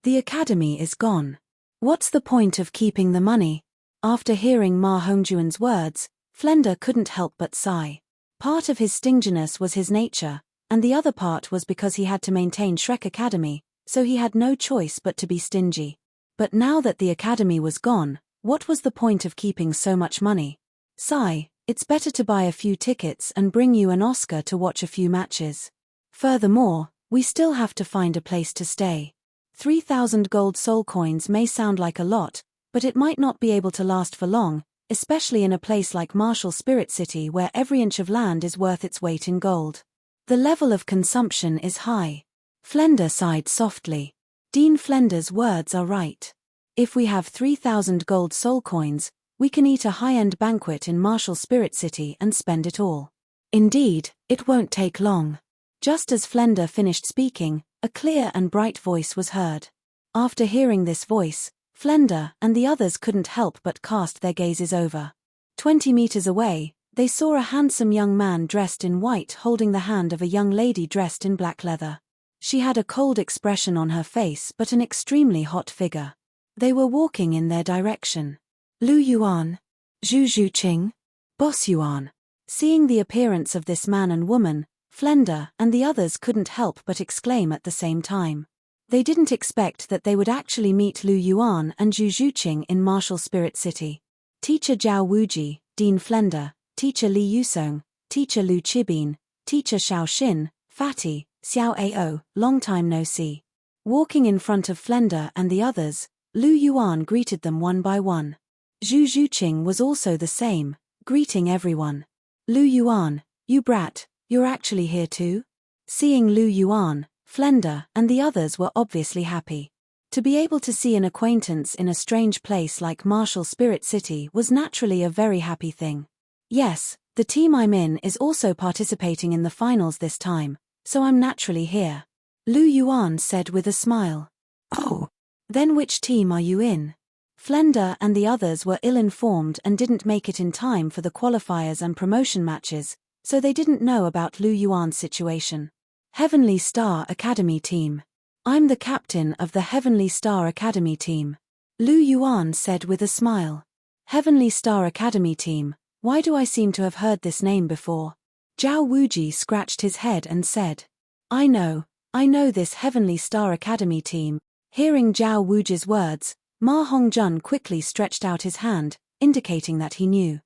The academy is gone. What's the point of keeping the money?" After hearing Ma Hongjun's words, Flender couldn't help but sigh. Part of his stinginess was his nature, and the other part was because he had to maintain Shrek Academy, so he had no choice but to be stingy. But now that the academy was gone, what was the point of keeping so much money? "Sigh, it's better to buy a few tickets and bring you and Oscar to watch a few matches. Furthermore, we still have to find a place to stay. 3,000 gold soul coins may sound like a lot, but it might not be able to last for long, especially in a place like Martial Spirit City where every inch of land is worth its weight in gold." The level of consumption is high. Flender sighed softly. Dean Flender's words are right. If we have 3,000 gold soul coins, we can eat a high-end banquet in Martial Spirit City and spend it all. Indeed, it won't take long. Just as Flender finished speaking, a clear and bright voice was heard. After hearing this voice, Flender and the others couldn't help but cast their gazes over. 20 meters away, they saw a handsome young man dressed in white holding the hand of a young lady dressed in black leather. She had a cold expression on her face but an extremely hot figure. They were walking in their direction. Lu Yuan, Zhu Zhuqing, Boss Yuan. Seeing the appearance of this man and woman, Flender and the others couldn't help but exclaim at the same time. They didn't expect that they would actually meet Lu Yuan and Zhu Zhuqing in Martial Spirit City. Teacher Zhao Wuji, Dean Flender, Teacher Li Yusong, Teacher Lu Qibin, Teacher Xiao Xin, Fatty, Xiao Ao, long time no see. Walking in front of Flender and the others, Lu Yuan greeted them one by one. Zhu Zhuqing was also the same, greeting everyone. Lu Yuan, you brat, you're actually here too? Seeing Lu Yuan, Flender and the others were obviously happy. To be able to see an acquaintance in a strange place like Martial Spirit City was naturally a very happy thing. Yes, the team I'm in is also participating in the finals this time, so I'm naturally here. Lu Yuan said with a smile. Oh, then which team are you in? Flender and the others were ill-informed and didn't make it in time for the qualifiers and promotion matches, so they didn't know about Lu Yuan's situation. Heavenly Star Academy Team. I'm the captain of the Heavenly Star Academy Team. Lu Yuan said with a smile. Heavenly Star Academy Team, why do I seem to have heard this name before? Zhao Wuji scratched his head and said. I know this Heavenly Star Academy Team. Hearing Zhao Wuji's words, Ma Hongjun quickly stretched out his hand, indicating that he knew.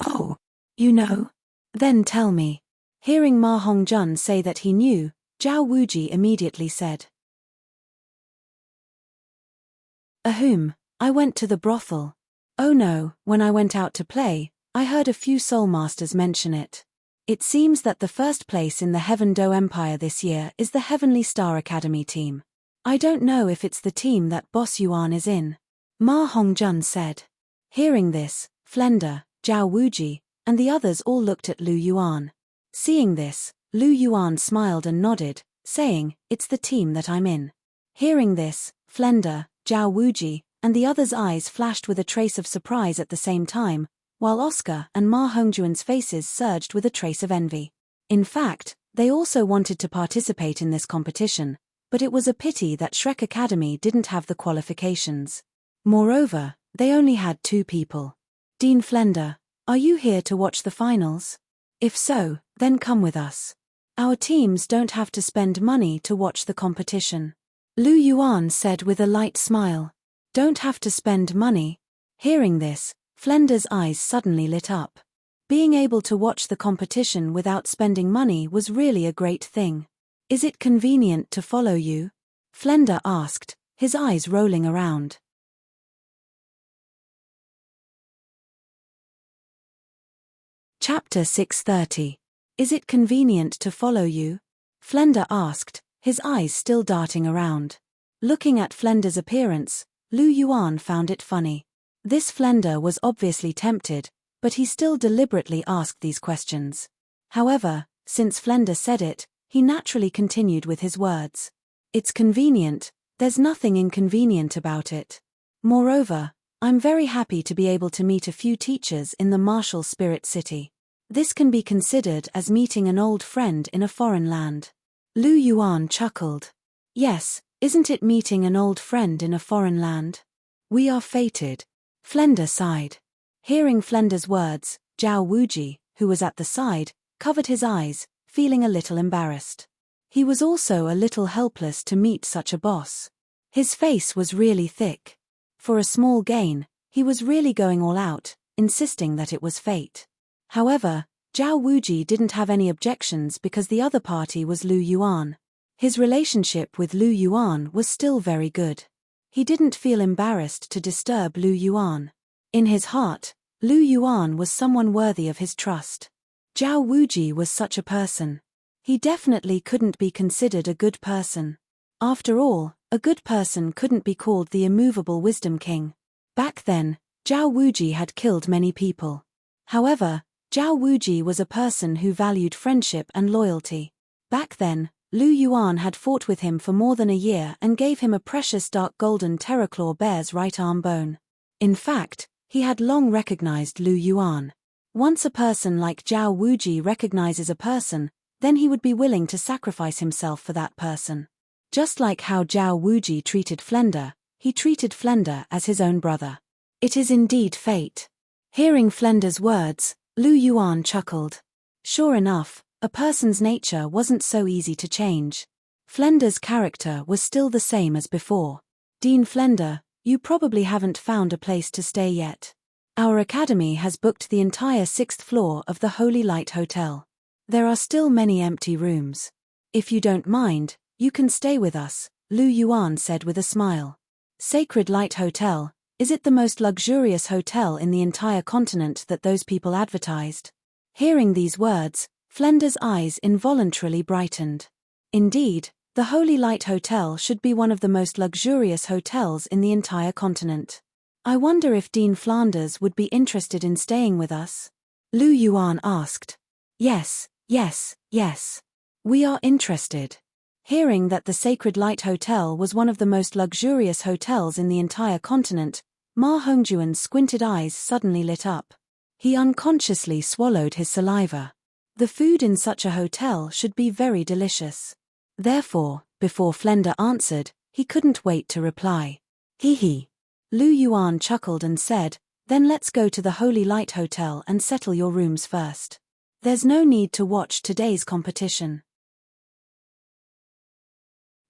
Oh, you know? Then tell me. Hearing Ma Hongjun say that he knew, Zhao Wuji immediately said. Ahum, I went to the brothel. Oh no, when I went out to play, I heard a few soul masters mention it. It seems that the first place in the Heaven Do Empire this year is the Heavenly Star Academy team. I don't know if it's the team that Boss Yuan is in. Ma Hongjun said. Hearing this, Flender, Zhao Wuji, and the others all looked at Lu Yuan. Seeing this, Lu Yuan smiled and nodded, saying, it's the team that I'm in. Hearing this, Flender, Zhao Wuji, and the others' eyes flashed with a trace of surprise at the same time, while Oscar and Ma Hongjuan's faces surged with a trace of envy. In fact, they also wanted to participate in this competition, but it was a pity that Shrek Academy didn't have the qualifications. Moreover, they only had 2 people. Dean Flender, are you here to watch the finals? If so, then come with us. Our teams don't have to spend money to watch the competition. Lu Yuan said with a light smile. Don't have to spend money? Hearing this, Flender's eyes suddenly lit up. Being able to watch the competition without spending money was really a great thing. Is it convenient to follow you? Flender asked, his eyes rolling around. Chapter 630. Is it convenient to follow you? Flender asked, his eyes still darting around. Looking at Flender's appearance, Lu Yuan found it funny. This Flender was obviously tempted, but he still deliberately asked these questions. However, since Flender said it, he naturally continued with his words. It's convenient, there's nothing inconvenient about it. Moreover, I'm very happy to be able to meet a few teachers in the Martial Spirit City. This can be considered as meeting an old friend in a foreign land. Lu Yuan chuckled. Yes, isn't it meeting an old friend in a foreign land? We are fated. Flender sighed. Hearing Flender's words, Zhao Wuji, who was at the side, covered his eyes, feeling a little embarrassed. He was also a little helpless to meet such a boss. His face was really thick. For a small gain, he was really going all out, insisting that it was fate. However, Zhao Wuji didn't have any objections because the other party was Lu Yuan. His relationship with Lu Yuan was still very good. He didn't feel embarrassed to disturb Lu Yuan. In his heart, Lu Yuan was someone worthy of his trust. Zhao Wuji was such a person. He definitely couldn't be considered a good person. After all, a good person couldn't be called the immovable wisdom king. Back then, Zhao Wuji had killed many people. However, Zhao Wuji was a person who valued friendship and loyalty. Back then, Lu Yuan had fought with him for more than a year and gave him a precious dark golden terraclaw bear's right arm bone. In fact, he had long recognized Lu Yuan. Once a person like Zhao Wuji recognizes a person, then he would be willing to sacrifice himself for that person. Just like how Zhao Wuji treated Flender, he treated Flender as his own brother. It is indeed fate. Hearing Flender's words, Lu Yuan chuckled. Sure enough, a person's nature wasn't so easy to change. Flender's character was still the same as before. Dean Flender, you probably haven't found a place to stay yet. Our academy has booked the entire 6th floor of the Holy Light Hotel. There are still many empty rooms. If you don't mind, you can stay with us, Lu Yuan said with a smile. Sacred Light Hotel, is it the most luxurious hotel in the entire continent that those people advertised? Hearing these words, Flender's eyes involuntarily brightened. Indeed, the Holy Light Hotel should be one of the most luxurious hotels in the entire continent. I wonder if Dean Flanders would be interested in staying with us? Lu Yuan asked. Yes, yes, yes. We are interested. Hearing that the Sacred Light Hotel was one of the most luxurious hotels in the entire continent, Ma Hongjuan's squinted eyes suddenly lit up. He unconsciously swallowed his saliva. The food in such a hotel should be very delicious. Therefore, before Flender answered, he couldn't wait to reply. Hee. Lu Yuan chuckled and said, then let's go to the Holy Light Hotel and settle your rooms first. There's no need to watch today's competition.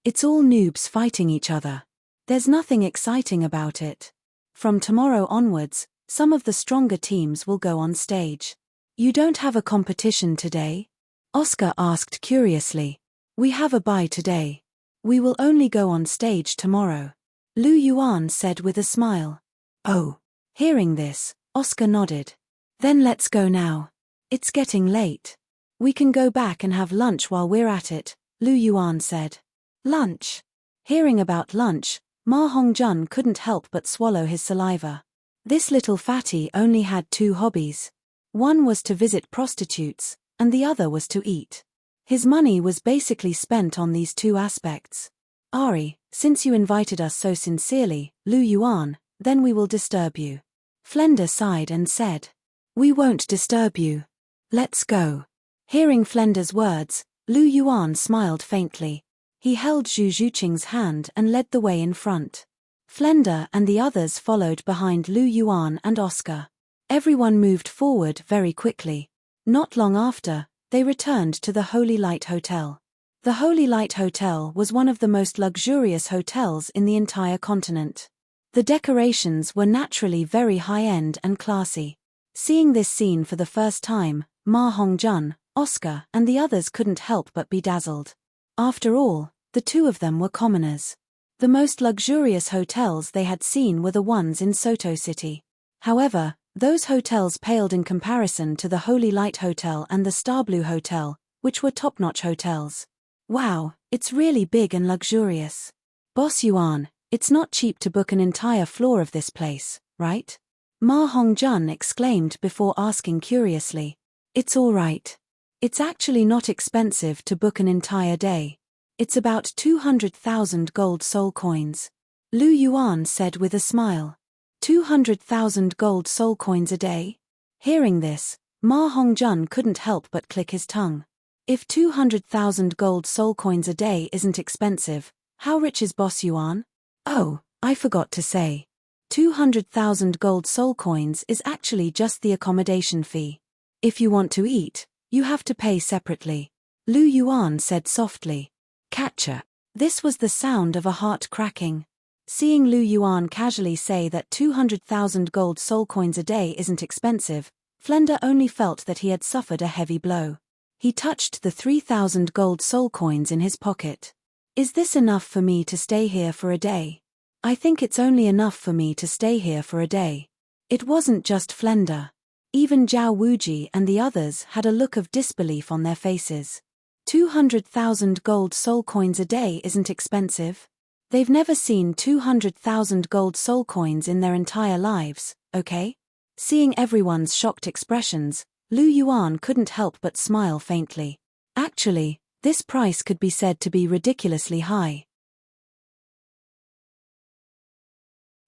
It's all noobs fighting each other. There's nothing exciting about it. From tomorrow onwards, some of the stronger teams will go on stage. You don't have a competition today? Oscar asked curiously. We have a bye today. We will only go on stage tomorrow. Lu Yuan said with a smile. Oh. Hearing this, Oscar nodded. Then let's go now. It's getting late. We can go back and have lunch while we're at it, Lu Yuan said. Lunch. Hearing about lunch, Ma Hongjun couldn't help but swallow his saliva. This little fatty only had 2 hobbies. One was to visit prostitutes, and the other was to eat. His money was basically spent on these 2 aspects. Ari, since you invited us so sincerely, Lu Yuan, then we will disturb you. Flender sighed and said. We won't disturb you. Let's go. Hearing Flender's words, Lu Yuan smiled faintly. He held Zhu Zhuqing's hand and led the way in front. Flender and the others followed behind Lu Yuan and Oscar. Everyone moved forward very quickly. Not long after, they returned to the Holy Light Hotel. The Holy Light Hotel was one of the most luxurious hotels in the entire continent. The decorations were naturally very high-end and classy. Seeing this scene for the first time, Ma Hongjun, Oscar, and the others couldn't help but be dazzled. After all, the 2 of them were commoners. The most luxurious hotels they had seen were the ones in Soto City. However, those hotels paled in comparison to the Holy Light Hotel and the Starblue Hotel, which were top-notch hotels. Wow, it's really big and luxurious. Boss Yuan, it's not cheap to book an entire floor of this place, right? Ma Hongjun exclaimed before asking curiously. It's all right. It's actually not expensive to book an entire day. It's about 200,000 gold soul coins. Lu Yuan said with a smile. 200,000 gold soul coins a day? Hearing this, Ma Hongjun couldn't help but click his tongue. If 200,000 gold soul coins a day isn't expensive, how rich is Boss Yuan? Oh, I forgot to say. 200,000 gold soul coins is actually just the accommodation fee. If you want to eat, you have to pay separately. Lu Yuan said softly. Catcher. This was the sound of a heart cracking. Seeing Lu Yuan casually say that 200,000 gold soul coins a day isn't expensive, Flender only felt that he had suffered a heavy blow. He touched the 3,000 gold soul coins in his pocket. Is this enough for me to stay here for a day? I think it's only enough for me to stay here for a day. It wasn't just Flender. Even Zhao Wuji and the others had a look of disbelief on their faces. 200,000 gold soul coins a day isn't expensive. They've never seen 200,000 gold soul coins in their entire lives, okay? Seeing everyone's shocked expressions, Lu Yuan couldn't help but smile faintly. Actually, this price could be said to be ridiculously high.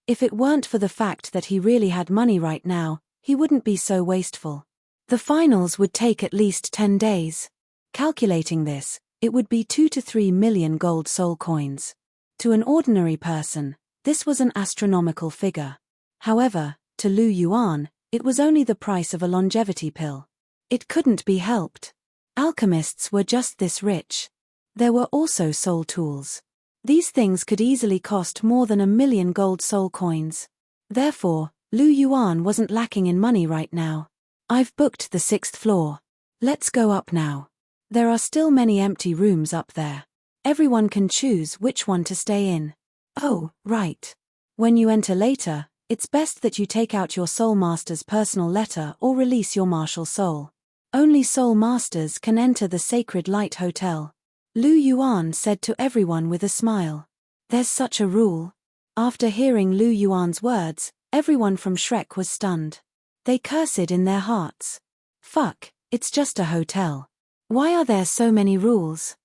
If it weren't for the fact that he really had money right now, he wouldn't be so wasteful. The finals would take at least 10 days. Calculating this, it would be 2 to 3 million gold soul coins. To an ordinary person, this was an astronomical figure. However, to Lu Yuan, it was only the price of a longevity pill. It couldn't be helped. Alchemists were just this rich. There were also soul tools. These things could easily cost more than 1 million gold soul coins. Therefore, Lu Yuan wasn't lacking in money right now. I've booked the 6th floor. Let's go up now. There are still many empty rooms up there. Everyone can choose which one to stay in. Oh, right. When you enter later, it's best that you take out your Soul Master's personal letter or release your martial soul. Only Soul Masters can enter the Sacred Light Hotel. Lu Yuan said to everyone with a smile. There's such a rule. After hearing Lu Yuan's words, everyone from Shrek was stunned. They cursed in their hearts. Fuck, it's just a hotel. Why are there so many rules?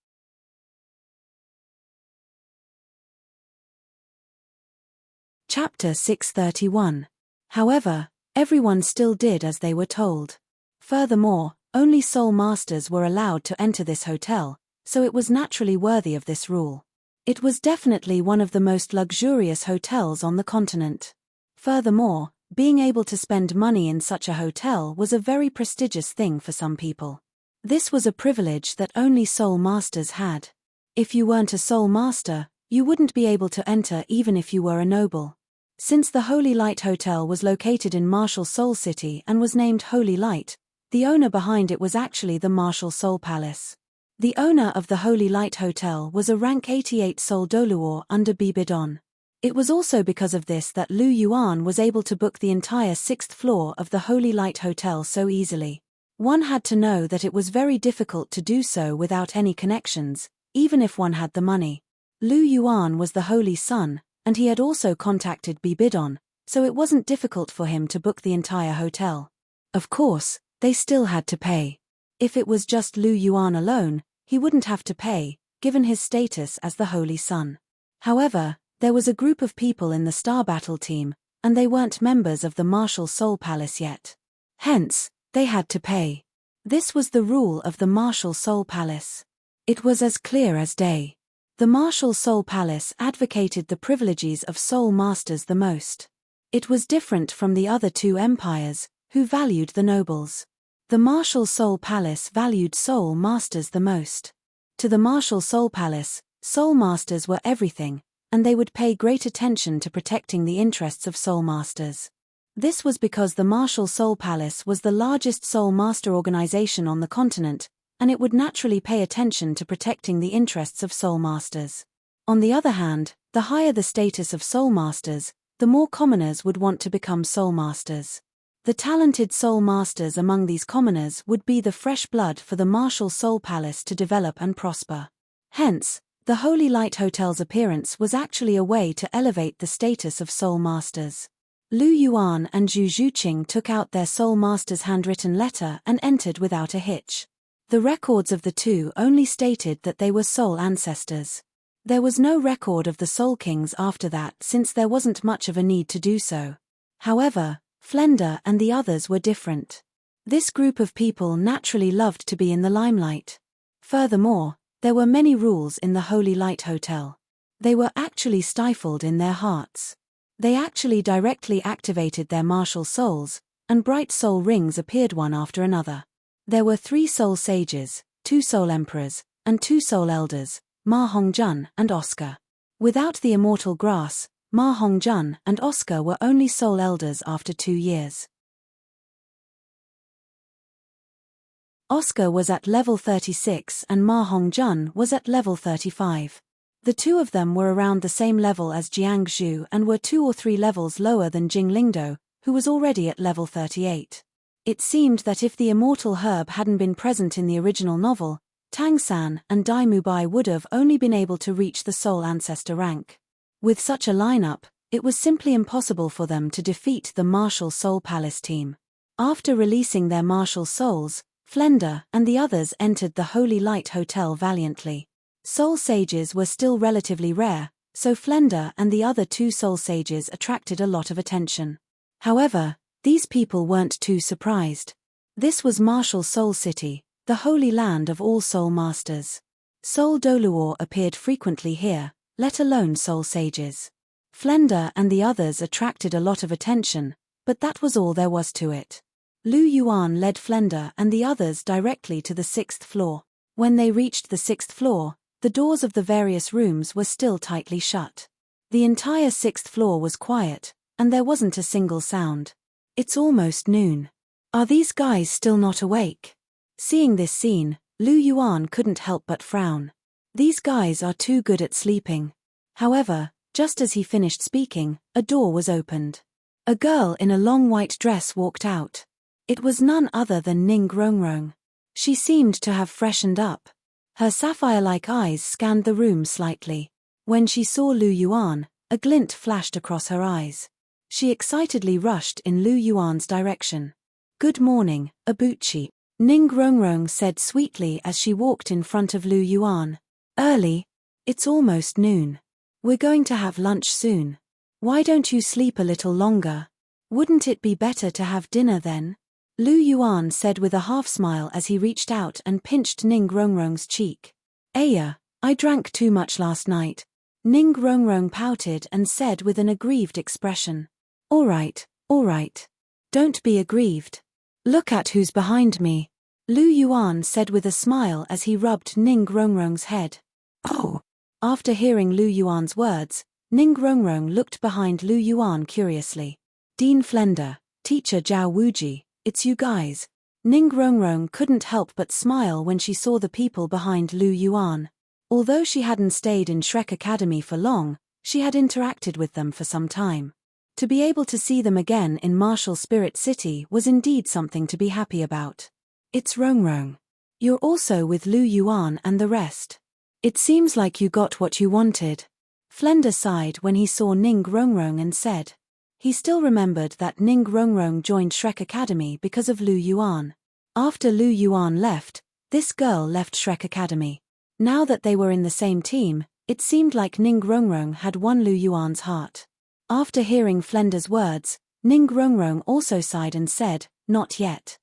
Chapter 631. However, everyone still did as they were told. Furthermore, only Soul Masters were allowed to enter this hotel, so it was naturally worthy of this rule. It was definitely one of the most luxurious hotels on the continent. Furthermore, being able to spend money in such a hotel was a very prestigious thing for some people. This was a privilege that only Soul Masters had. If you weren't a Soul Master, you wouldn't be able to enter even if you were a noble. Since the Holy Light Hotel was located in Martial Soul City and was named Holy Light, the owner behind it was actually the Martial Soul Palace. The owner of the Holy Light Hotel was a rank 88 Soul Douluo under Bibidon. It was also because of this that Lu Yuan was able to book the entire 6th floor of the Holy Light Hotel so easily. One had to know that it was very difficult to do so without any connections, even if one had the money. Lu Yuan was the Holy Son, and he had also contacted Bibidon, so it wasn't difficult for him to book the entire hotel. Of course, they still had to pay. If it was just Lu Yuan alone, he wouldn't have to pay, given his status as the Holy Son. However, there was a group of people in the Star Battle team, and they weren't members of the Martial Soul Palace yet. Hence, they had to pay. This was the rule of the Martial Soul Palace. It was as clear as day. The Martial Soul Palace advocated the privileges of Soul Masters the most. It was different from the other two empires, who valued the nobles. The Martial Soul Palace valued Soul Masters the most. To the Martial Soul Palace, Soul Masters were everything, and they would pay great attention to protecting the interests of Soul Masters. This was because the Martial Soul Palace was the largest Soul Master organization on the continent, and it would naturally pay attention to protecting the interests of Soul Masters. On the other hand, the higher the status of Soul Masters, the more commoners would want to become Soul Masters. The talented Soul Masters among these commoners would be the fresh blood for the Martial Soul Palace to develop and prosper. Hence, the Holy Light Hotel's appearance was actually a way to elevate the status of Soul Masters. Lu Yuan and Zhu Zhuqing took out their Soul Master's handwritten letter and entered without a hitch. The records of the two only stated that they were soul ancestors. There was no record of the Soul Kings after that since there wasn't much of a need to do so. However, Flender and the others were different. This group of people naturally loved to be in the limelight. Furthermore, there were many rules in the Holy Light Hotel. They were actually stifled in their hearts. They actually directly activated their martial souls, and bright soul rings appeared one after another. There were 3 soul sages, 2 soul emperors, and 2 soul elders, Ma Hongjun and Oscar. Without the immortal grass, Ma Hongjun and Oscar were only soul elders after 2 years. Oscar was at level 36 and Ma Hongjun was at level 35. The two of them were around the same level as Jiang Zhu and were 2 or 3 levels lower than Jing Lingdo, who was already at level 38. It seemed that if the immortal herb hadn't been present in the original novel, Tang San and Dai Mubai would have only been able to reach the Soul Ancestor rank. With such a lineup, it was simply impossible for them to defeat the Martial Soul Palace team. After releasing their martial souls, Flender and the others entered the Holy Light Hotel valiantly. Soul Sages were still relatively rare, so Flender and the other two Soul Sages attracted a lot of attention. However, these people weren't too surprised. This was Martial Soul City, the holy land of all Soul Masters. Soul Douluo appeared frequently here, let alone Soul Sages. Flender and the others attracted a lot of attention, but that was all there was to it. Lu Yuan led Flender and the others directly to the 6th floor. When they reached the 6th floor, the doors of the various rooms were still tightly shut. The entire 6th floor was quiet, and there wasn't a single sound. It's almost noon. Are these guys still not awake? Seeing this scene, Lu Yuan couldn't help but frown. These guys are too good at sleeping. However, just as he finished speaking, a door was opened. A girl in a long white dress walked out. It was none other than Ning Rongrong. She seemed to have freshened up. Her sapphire-like eyes scanned the room slightly. When she saw Lu Yuan, a glint flashed across her eyes. She excitedly rushed in Lu Yuan's direction. "Good morning, Abuchi," Ning Rongrong said sweetly as she walked in front of Lu Yuan. "Early? It's almost noon. We're going to have lunch soon. Why don't you sleep a little longer? Wouldn't it be better to have dinner then?" Lu Yuan said with a half-smile as he reached out and pinched Ning Rongrong's cheek. "Aya, I drank too much last night." Ning Rongrong pouted and said with an aggrieved expression. All right. Don't be aggrieved. Look at who's behind me." Lu Yuan said with a smile as he rubbed Ning Rongrong's head. "Oh." After hearing Lu Yuan's words, Ning Rongrong looked behind Lu Yuan curiously. "Dean Flender, Teacher Zhao Wuji, it's you guys." Ning Rongrong couldn't help but smile when she saw the people behind Lu Yuan. Although she hadn't stayed in Shrek Academy for long, she had interacted with them for some time. To be able to see them again in Martial Spirit City was indeed something to be happy about. "It's Rongrong. You're also with Lu Yuan and the rest. It seems like you got what you wanted." Flender sighed when he saw Ning Rongrong and said. He still remembered that Ning Rongrong joined Shrek Academy because of Lu Yuan. After Lu Yuan left, this girl left Shrek Academy. Now that they were in the same team, it seemed like Ning Rongrong had won Lu Yuan's heart. After hearing Flender's words, Ning Rongrong also sighed and said, "Not yet.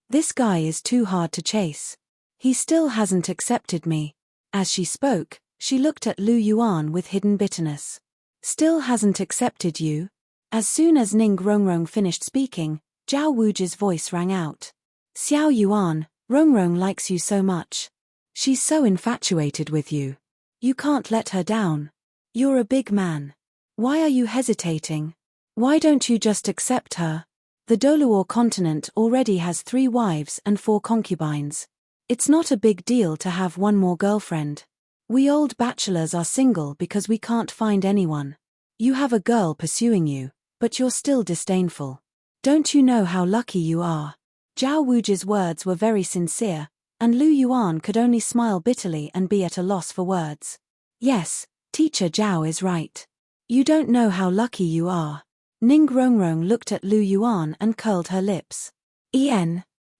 This guy is too hard to chase. He still hasn't accepted me." As she spoke, she looked at Lu Yuan with hidden bitterness. "Still hasn't accepted you?" As soon as Ning Rongrong finished speaking, Zhao Wuji's voice rang out. "Xiao Yuan, Rongrong likes you so much. She's so infatuated with you. You can't let her down. You're a big man. Why are you hesitating? Why don't you just accept her? The Douluo continent already has 3 wives and 4 concubines. It's not a big deal to have one more girlfriend. We old bachelors are single because we can't find anyone. You have a girl pursuing you, but you're still disdainful. Don't you know how lucky you are?" Zhao Wuji's words were very sincere, and Lu Yuan could only smile bitterly and be at a loss for words. "Yes, Teacher Zhao is right. You don't know how lucky you are." Ning Rongrong looked at Lu Yuan and curled her lips.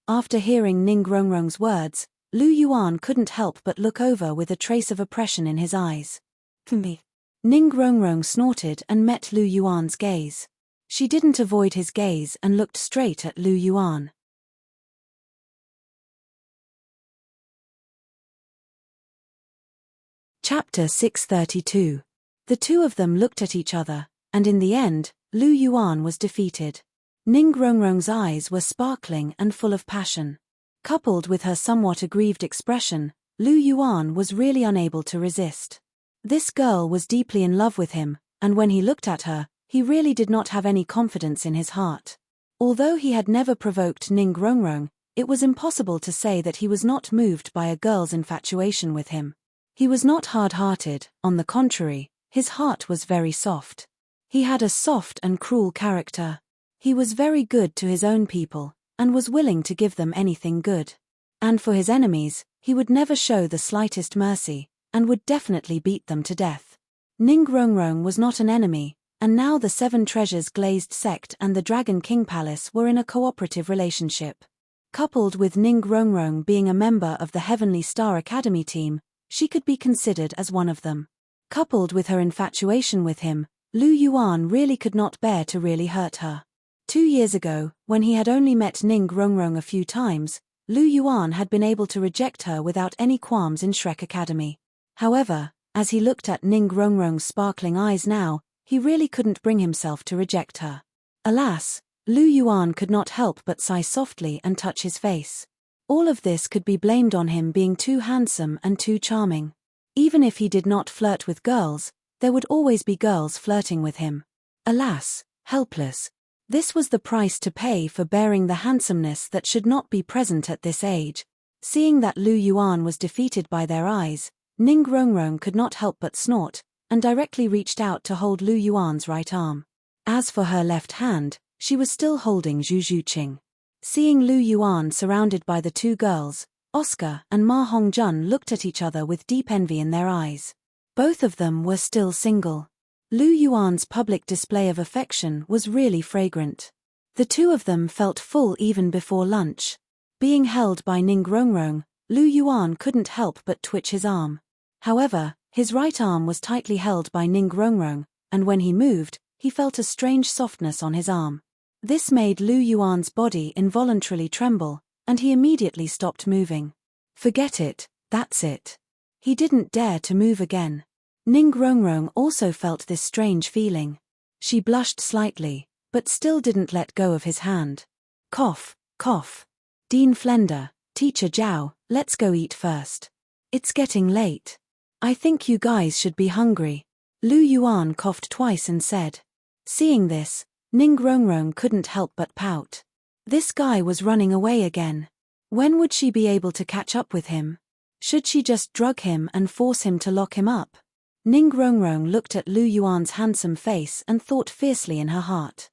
After hearing Ning Rongrong's words, Lu Yuan couldn't help but look over with a trace of oppression in his eyes. "Me." Ning Rongrong snorted and met Lu Yuan's gaze. She didn't avoid his gaze and looked straight at Lu Yuan. Chapter 632. The two of them looked at each other, and in the end, Lu Yuan was defeated. Ning Rongrong's eyes were sparkling and full of passion. Coupled with her somewhat aggrieved expression, Lu Yuan was really unable to resist. This girl was deeply in love with him, and when he looked at her, he really did not have any confidence in his heart. Although he had never provoked Ning Rongrong, it was impossible to say that he was not moved by a girl's infatuation with him. He was not hard-hearted, on the contrary, his heart was very soft. He had a soft and cruel character. He was very good to his own people, and was willing to give them anything good. And for his enemies, he would never show the slightest mercy, and would definitely beat them to death. Ningrongrong was not an enemy, and now the Seven Treasures Glazed Sect and the Dragon King Palace were in a cooperative relationship. Coupled with Ningrongrong being a member of the Heavenly Star Academy team, she could be considered as one of them. Coupled with her infatuation with him, Lu Yuan really could not bear to really hurt her. 2 years ago, when he had only met Ningrongrong a few times, Lu Yuan had been able to reject her without any qualms in Shrek Academy. However, as he looked at Ningrongrong's sparkling eyes now, he really couldn't bring himself to reject her. Alas, Lu Yuan could not help but sigh softly and touch his face. All of this could be blamed on him being too handsome and too charming. Even if he did not flirt with girls, there would always be girls flirting with him. Alas, helpless. This was the price to pay for bearing the handsomeness that should not be present at this age. Seeing that Lu Yuan was defeated by their eyes, Ningrongrong could not help but snort, and directly reached out to hold Lu Yuan's right arm. As for her left hand, she was still holding Zhu Zhuqing. Seeing Lu Yuan surrounded by the two girls, Oscar and Ma Hongjun looked at each other with deep envy in their eyes. Both of them were still single. Lu Yuan's public display of affection was really fragrant. The two of them felt full even before lunch. Being held by Ningrongrong, Lu Yuan couldn't help but twitch his arm. However, his right arm was tightly held by Ningrongrong, and when he moved, he felt a strange softness on his arm. This made Lu Yuan's body involuntarily tremble, and he immediately stopped moving. Forget it, that's it. He didn't dare to move again. Ningrongrong also felt this strange feeling. She blushed slightly, but still didn't let go of his hand. Cough, cough. Dean Flender, Teacher Zhao, let's go eat first. It's getting late. I think you guys should be hungry. Lu Yuan coughed twice and said. Seeing this, Ningrongrong couldn't help but pout. This guy was running away again. When would she be able to catch up with him? Should she just drug him and force him to lock him up? Ningrongrong looked at Lu Yuan's handsome face and thought fiercely in her heart.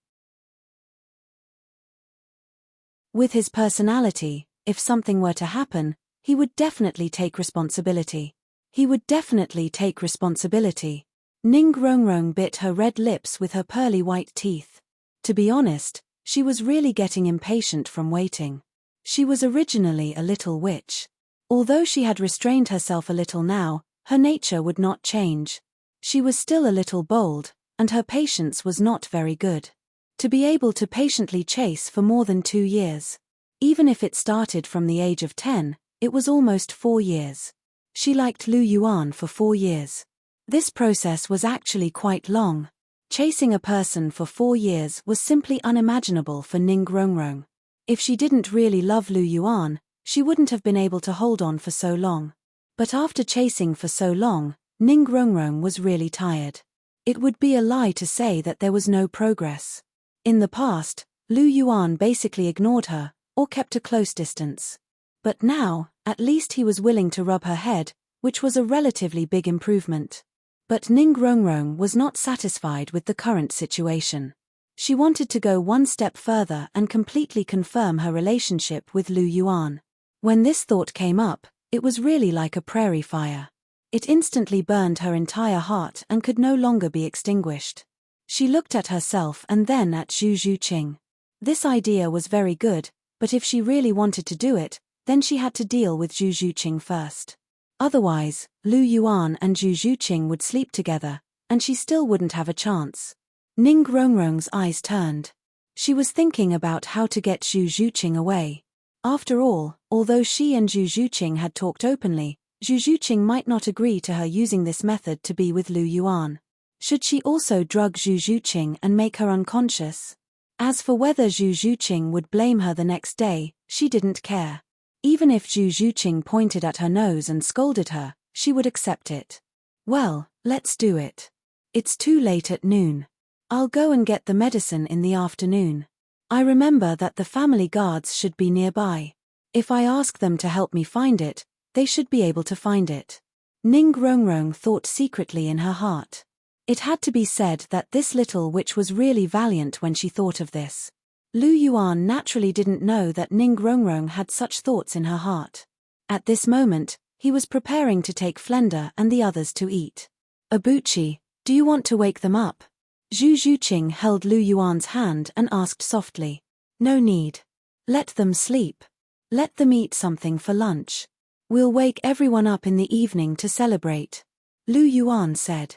With his personality, if something were to happen, he would definitely take responsibility. He would definitely take responsibility. Ningrongrong bit her red lips with her pearly white teeth. To be honest, she was really getting impatient from waiting. She was originally a little witch. Although she had restrained herself a little now, her nature would not change. She was still a little bold, and her patience was not very good. To be able to patiently chase for more than 2 years. Even if it started from the age of 10, it was almost 4 years. She liked Lu Yuan for 4 years. This process was actually quite long. Chasing a person for 4 years was simply unimaginable for Ningrongrong. If she didn't really love Lu Yuan, she wouldn't have been able to hold on for so long. But after chasing for so long, Ningrongrong was really tired. It would be a lie to say that there was no progress. In the past, Lu Yuan basically ignored her, or kept a close distance. But now, at least he was willing to rub her head, which was a relatively big improvement. But Ningrongrong was not satisfied with the current situation. She wanted to go one step further and completely confirm her relationship with Lu Yuan. When this thought came up, it was really like a prairie fire. It instantly burned her entire heart and could no longer be extinguished. She looked at herself and then at Zhu Zhuqing. This idea was very good, but if she really wanted to do it, then she had to deal with Zhu Zhuqing first. Otherwise, Lu Yuan and Zhu Zhuqing would sleep together, and she still wouldn't have a chance. Ningrongrong's eyes turned. She was thinking about how to get Zhu Zhuqing away. After all, although she and Zhu Zhuqing had talked openly, Zhu Zhuqing might not agree to her using this method to be with Lu Yuan. Should she also drug Zhu Zhuqing and make her unconscious? As for whether Zhu Zhuqing would blame her the next day, she didn't care. Even if Zhu Zhuqing pointed at her nose and scolded her, she would accept it. Well, let's do it. It's too late at noon. I'll go and get the medicine in the afternoon. I remember that the family guards should be nearby. If I ask them to help me find it, they should be able to find it. Ningrongrong thought secretly in her heart. It had to be said that this little witch was really valiant when she thought of this. Lu Yuan naturally didn't know that Ning Rongrong had such thoughts in her heart. At this moment, he was preparing to take Flender and the others to eat. Abuchi, do you want to wake them up? Zhu Zhuqing held Lu Yuan's hand and asked softly. No need. Let them sleep. Let them eat something for lunch. We'll wake everyone up in the evening to celebrate. Lu Yuan said.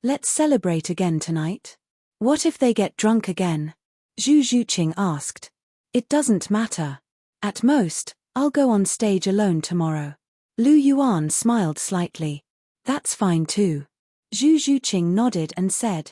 Let's celebrate again tonight. What if they get drunk again? Zhu Zhuqing asked. It doesn't matter. At most, I'll go on stage alone tomorrow. Lu Yuan smiled slightly. That's fine too. Zhu Zhuqing nodded and said.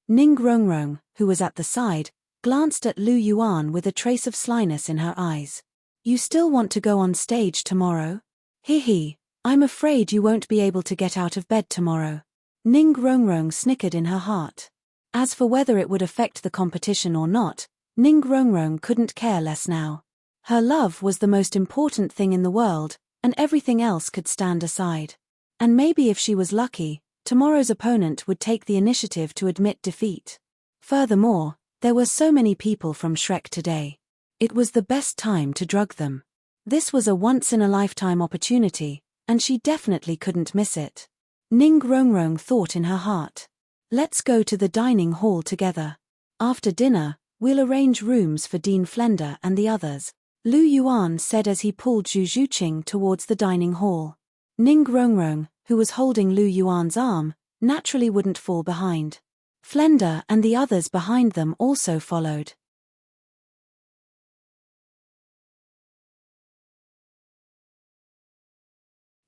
Ning Rongrong, who was at the side, glanced at Lu Yuan with a trace of slyness in her eyes. You still want to go on stage tomorrow? He, I'm afraid you won't be able to get out of bed tomorrow. Ning Rongrong snickered in her heart. As for whether it would affect the competition or not, Ning Rongrong couldn't care less now. Her love was the most important thing in the world, and everything else could stand aside. And maybe if she was lucky, tomorrow's opponent would take the initiative to admit defeat. Furthermore, there were so many people from Shrek today. It was the best time to drug them. This was a once-in-a-lifetime opportunity, and she definitely couldn't miss it. Ning Rongrong thought in her heart. Let's go to the dining hall together. After dinner, we'll arrange rooms for Dean Flender and the others, Lu Yuan said as he pulled Zhu Zhuqing towards the dining hall. Ning Rongrong, who was holding Lu Yuan's arm, naturally wouldn't fall behind. Flender and the others behind them also followed.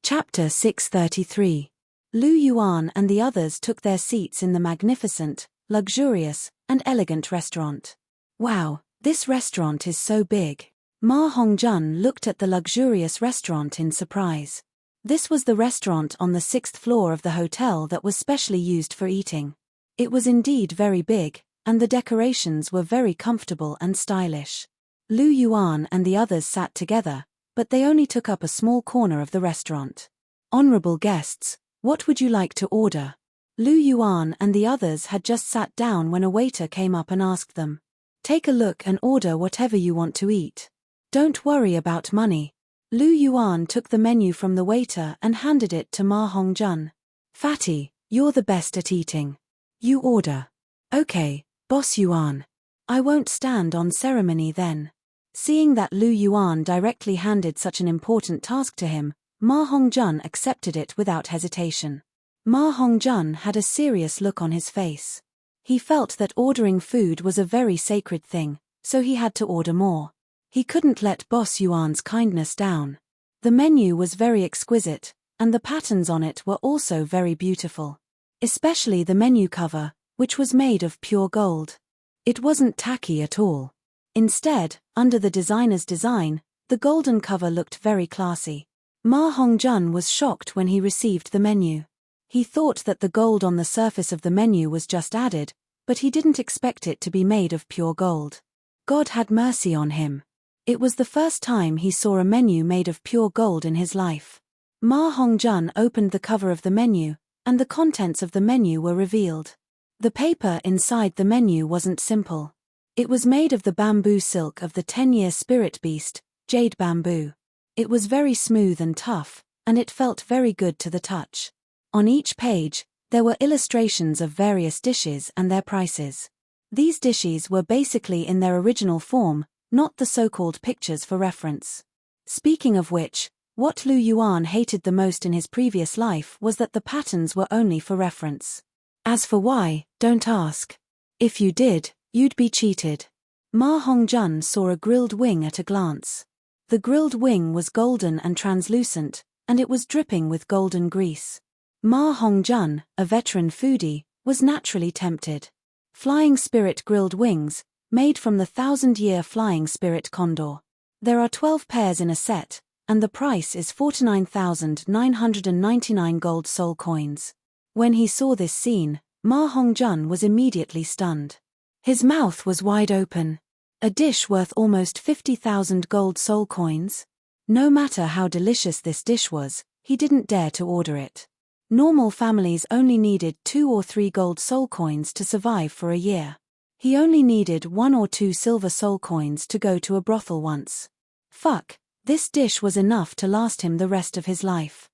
Chapter 633. Lu Yuan and the others took their seats in the magnificent, luxurious, and elegant restaurant. Wow, this restaurant is so big. Ma Hongjun looked at the luxurious restaurant in surprise. This was the restaurant on the 6th floor of the hotel that was specially used for eating. It was indeed very big, and the decorations were very comfortable and stylish. Lu Yuan and the others sat together, but they only took up a small corner of the restaurant. Honorable guests, what would you like to order? Lu Yuan and the others had just sat down when a waiter came up and asked them. Take a look and order whatever you want to eat. Don't worry about money. Lu Yuan took the menu from the waiter and handed it to Ma Hongjun. Fatty, you're the best at eating. You order. Okay, Boss Yuan. I won't stand on ceremony then. Seeing that Lu Yuan directly handed such an important task to him, Ma Hongjun accepted it without hesitation. Ma Hongjun had a serious look on his face. He felt that ordering food was a very sacred thing, so he had to order more. He couldn't let Boss Yuan's kindness down. The menu was very exquisite, and the patterns on it were also very beautiful. Especially the menu cover, which was made of pure gold. It wasn't tacky at all. Instead, under the designer's design, the golden cover looked very classy. Ma Hongjun was shocked when he received the menu. He thought that the gold on the surface of the menu was just added, but he didn't expect it to be made of pure gold. God had mercy on him. It was the first time he saw a menu made of pure gold in his life. Ma Hongjun opened the cover of the menu, and the contents of the menu were revealed. The paper inside the menu wasn't simple. It was made of the bamboo silk of the 10-year spirit beast, jade bamboo. It was very smooth and tough, and it felt very good to the touch. On each page, there were illustrations of various dishes and their prices. These dishes were basically in their original form, not the so-called pictures for reference. Speaking of which, what Lu Yuan hated the most in his previous life was that the patterns were only for reference. As for why, don't ask. If you did, you'd be cheated. Ma Hongjun saw a grilled wing at a glance. The grilled wing was golden and translucent, and it was dripping with golden grease. Ma Hongjun, a veteran foodie, was naturally tempted. Flying Spirit grilled wings, made from the 1000-year Flying Spirit condor. There are 12 pairs in a set, and the price is 49,999 gold soul coins. When he saw this scene, Ma Hongjun was immediately stunned. His mouth was wide open. A dish worth almost 50,000 gold soul coins? No matter how delicious this dish was, he didn't dare to order it. Normal families only needed 2 or 3 gold soul coins to survive for a year. He only needed 1 or 2 silver soul coins to go to a brothel once. Fuck, this dish was enough to last him the rest of his life.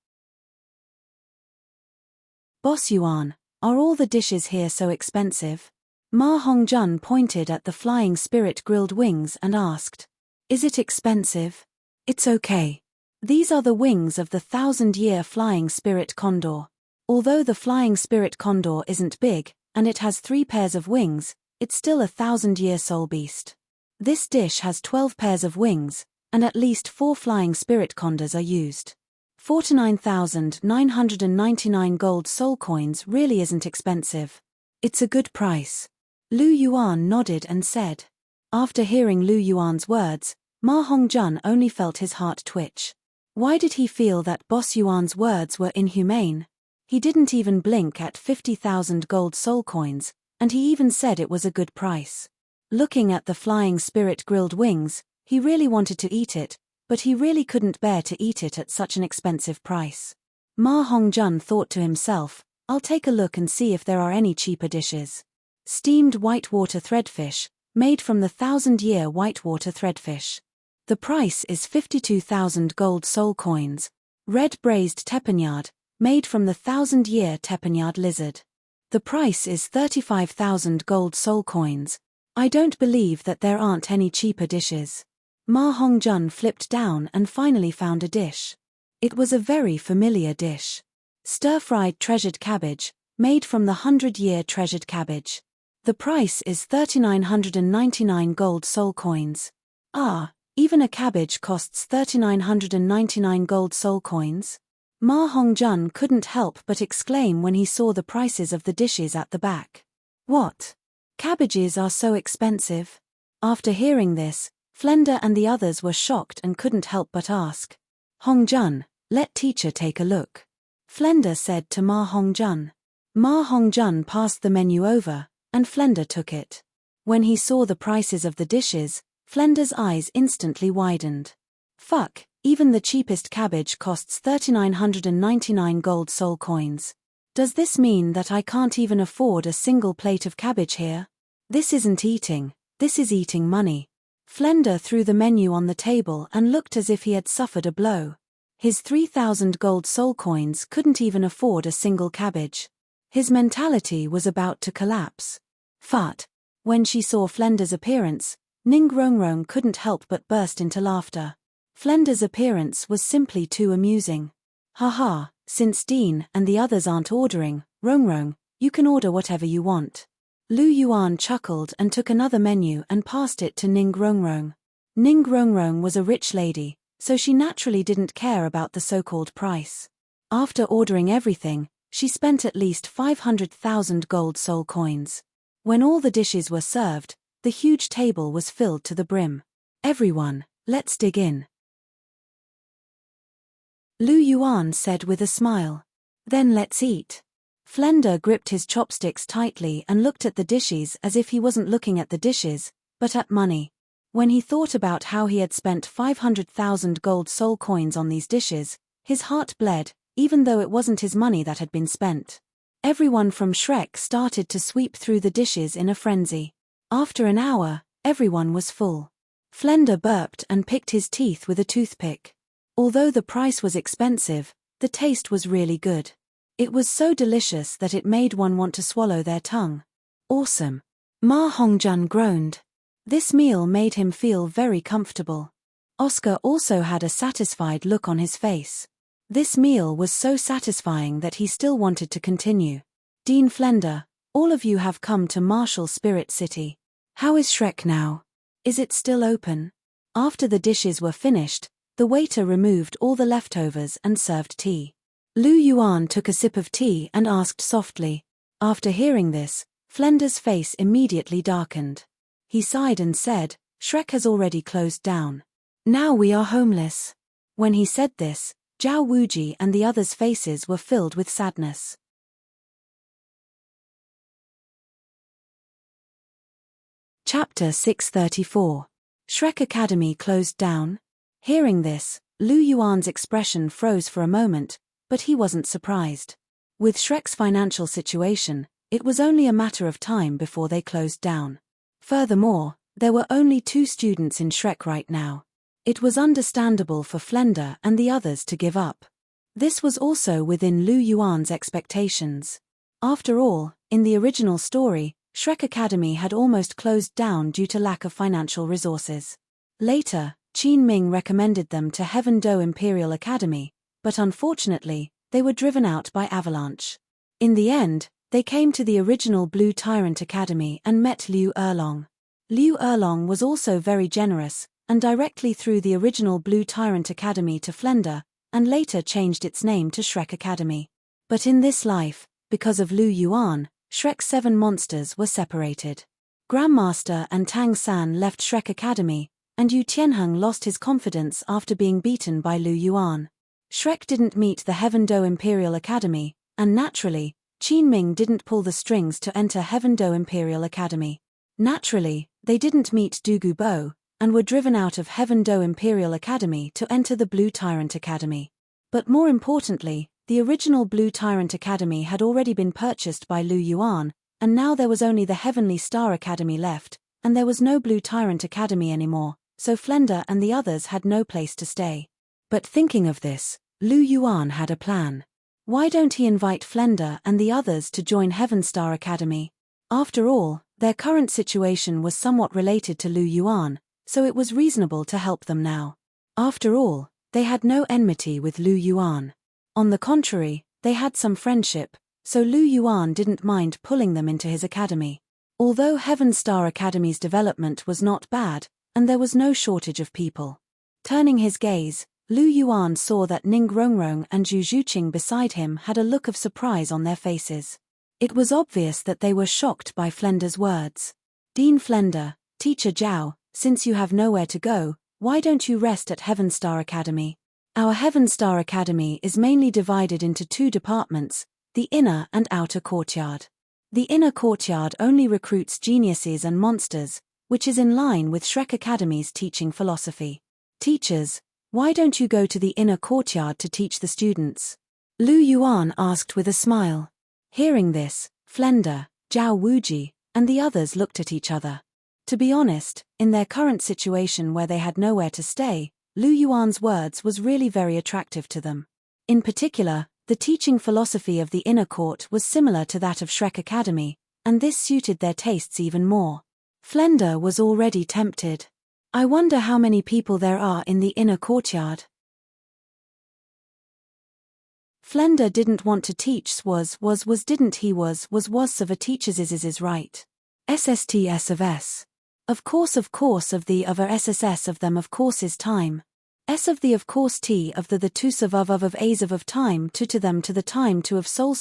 Boss Yuan, are all the dishes here so expensive? Ma Hongjun pointed at the flying spirit grilled wings and asked. Is it expensive? It's okay. These are the wings of the 1,000-year flying spirit condor. Although the flying spirit condor isn't big, and it has 3 pairs of wings, it's still a 1,000-year soul beast. This dish has 12 pairs of wings, and at least 4 flying spirit condors are used. 49,999 gold soul coins really isn't expensive. It's a good price. Lu Yuan nodded and said. After hearing Lu Yuan's words, Ma Hongjun only felt his heart twitch. Why did he feel that Boss Yuan's words were inhumane? He didn't even blink at 50,000 gold soul coins, and he even said it was a good price. Looking at the flying spirit grilled wings, he really wanted to eat it, but he really couldn't bear to eat it at such an expensive price. Ma Hongjun thought to himself, I'll take a look and see if there are any cheaper dishes. Steamed whitewater threadfish, made from the 1,000-year whitewater threadfish. The price is 52,000 gold soul coins. Red braised teppanyard, made from the 1,000-year teppanyard lizard. The price is 35,000 gold soul coins. I don't believe that there aren't any cheaper dishes. Ma Hongjun flipped down and finally found a dish. It was a very familiar dish. Stir-fried treasured cabbage, made from the 100-year treasured cabbage. The price is 3,999 gold soul coins. Ah, even a cabbage costs 3,999 gold soul coins? Ma Hongjun couldn't help but exclaim when he saw the prices of the dishes at the back. What? Cabbages are so expensive? After hearing this, Flender and the others were shocked and couldn't help but ask. Hongjun, let teacher take a look. Flender said to Ma Hongjun. Ma Hongjun passed the menu over, and Flender took it. When he saw the prices of the dishes, Flender's eyes instantly widened. Fuck, even the cheapest cabbage costs 3,999 gold soul coins. Does this mean that I can't even afford a single plate of cabbage here? This isn't eating, this is eating money. Flender threw the menu on the table and looked as if he had suffered a blow. His 3,000 gold soul coins couldn't even afford a single cabbage. His mentality was about to collapse. Fart. When she saw Flender's appearance, Ning Rongrong couldn't help but burst into laughter. Flender's appearance was simply too amusing. Haha, since Dean and the others aren't ordering, Rongrong, you can order whatever you want. Lu Yuan chuckled and took another menu and passed it to Ning Rongrong. Ning Rongrong was a rich lady, so she naturally didn't care about the so-called price. After ordering everything, she spent at least 500,000 gold soul coins. When all the dishes were served, the huge table was filled to the brim. Everyone, let's dig in. Lu Yuan said with a smile. Then let's eat. Flender gripped his chopsticks tightly and looked at the dishes as if he wasn't looking at the dishes, but at money. When he thought about how he had spent 500,000 gold soul coins on these dishes, his heart bled, even though it wasn't his money that had been spent. Everyone from Shrek started to sweep through the dishes in a frenzy. After an hour, everyone was full. Flender burped and picked his teeth with a toothpick. Although the price was expensive, the taste was really good. It was so delicious that it made one want to swallow their tongue. Awesome. Ma Hongjun groaned. This meal made him feel very comfortable. Oscar also had a satisfied look on his face. This meal was so satisfying that he still wanted to continue. Dean Flender, all of you have come to Martial Spirit City. How is Shrek now? Is it still open? After the dishes were finished, the waiter removed all the leftovers and served tea. Lu Yuan took a sip of tea and asked softly. After hearing this, Flender's face immediately darkened. He sighed and said, Shrek has already closed down. Now we are homeless. When he said this, Zhao Wuji and the others' faces were filled with sadness. Chapter 634. Shrek Academy closed down. Hearing this, Lu Yuan's expression froze for a moment, but he wasn't surprised. With Shrek's financial situation, it was only a matter of time before they closed down. Furthermore, there were only 2 students in Shrek right now. It was understandable for Flender and the others to give up. This was also within Lu Yuan's expectations. After all, in the original story, Shrek Academy had almost closed down due to lack of financial resources. Later, Qin Ming recommended them to Heaven Do Imperial Academy, but unfortunately, they were driven out by Avalanche. In the end, they came to the original Blue Tyrant Academy and met Liu Erlong. Liu Erlong was also very generous, and directly threw the original Blue Tyrant Academy to Flender, and later changed its name to Shrek Academy. But in this life, because of Lu Yuan, Shrek's 7 monsters were separated. Grandmaster and Tang San left Shrek Academy, and Yu Tianheng lost his confidence after being beaten by Lu Yuan. Shrek didn't meet the Heaven Do Imperial Academy, and naturally, Qin Ming didn't pull the strings to enter Heaven Do Imperial Academy. Naturally, they didn't meet Dugu Bo, and were driven out of Heaven Do Imperial Academy to enter the Blue Tyrant Academy. But more importantly, the original Blue Tyrant Academy had already been purchased by Lu Yuan, and now there was only the Heavenly Star Academy left, and there was no Blue Tyrant Academy anymore, so Flender and the others had no place to stay. But thinking of this, Lu Yuan had a plan. Why don't he invite Flender and the others to join Heaven Star Academy? After all, their current situation was somewhat related to Lu Yuan, so it was reasonable to help them now. After all, they had no enmity with Lu Yuan. On the contrary, they had some friendship, so Lu Yuan didn't mind pulling them into his academy. Although Heaven Star Academy's development was not bad, and there was no shortage of people. Turning his gaze, Lu Yuan saw that Ning Rongrong and Zhu Zhuqing beside him had a look of surprise on their faces. It was obvious that they were shocked by Flender's words. Dean Flender, Teacher Zhao, since you have nowhere to go, why don't you rest at Heaven Star Academy? Our Heaven Star Academy is mainly divided into 2 departments, the inner and outer courtyard. The inner courtyard only recruits geniuses and monsters, which is in line with Shrek Academy's teaching philosophy. Teachers, why don't you go to the inner courtyard to teach the students? Lu Yuan asked with a smile. Hearing this, Flender, Zhao Wuji, and the others looked at each other. To be honest, in their current situation where they had nowhere to stay, Lu Yuan's words was really very attractive to them. In particular, the teaching philosophy of the inner court was similar to that of Shrek Academy, and this suited their tastes even more. Flender was already tempted. I wonder how many people there are in the inner courtyard. Flender didn't want to teach was didn't he was of a teacher's is right. SSTS of S. Of course of the of a SSS of them of course is time. S of the of course T of the tus of A's of time to them to the time to of soul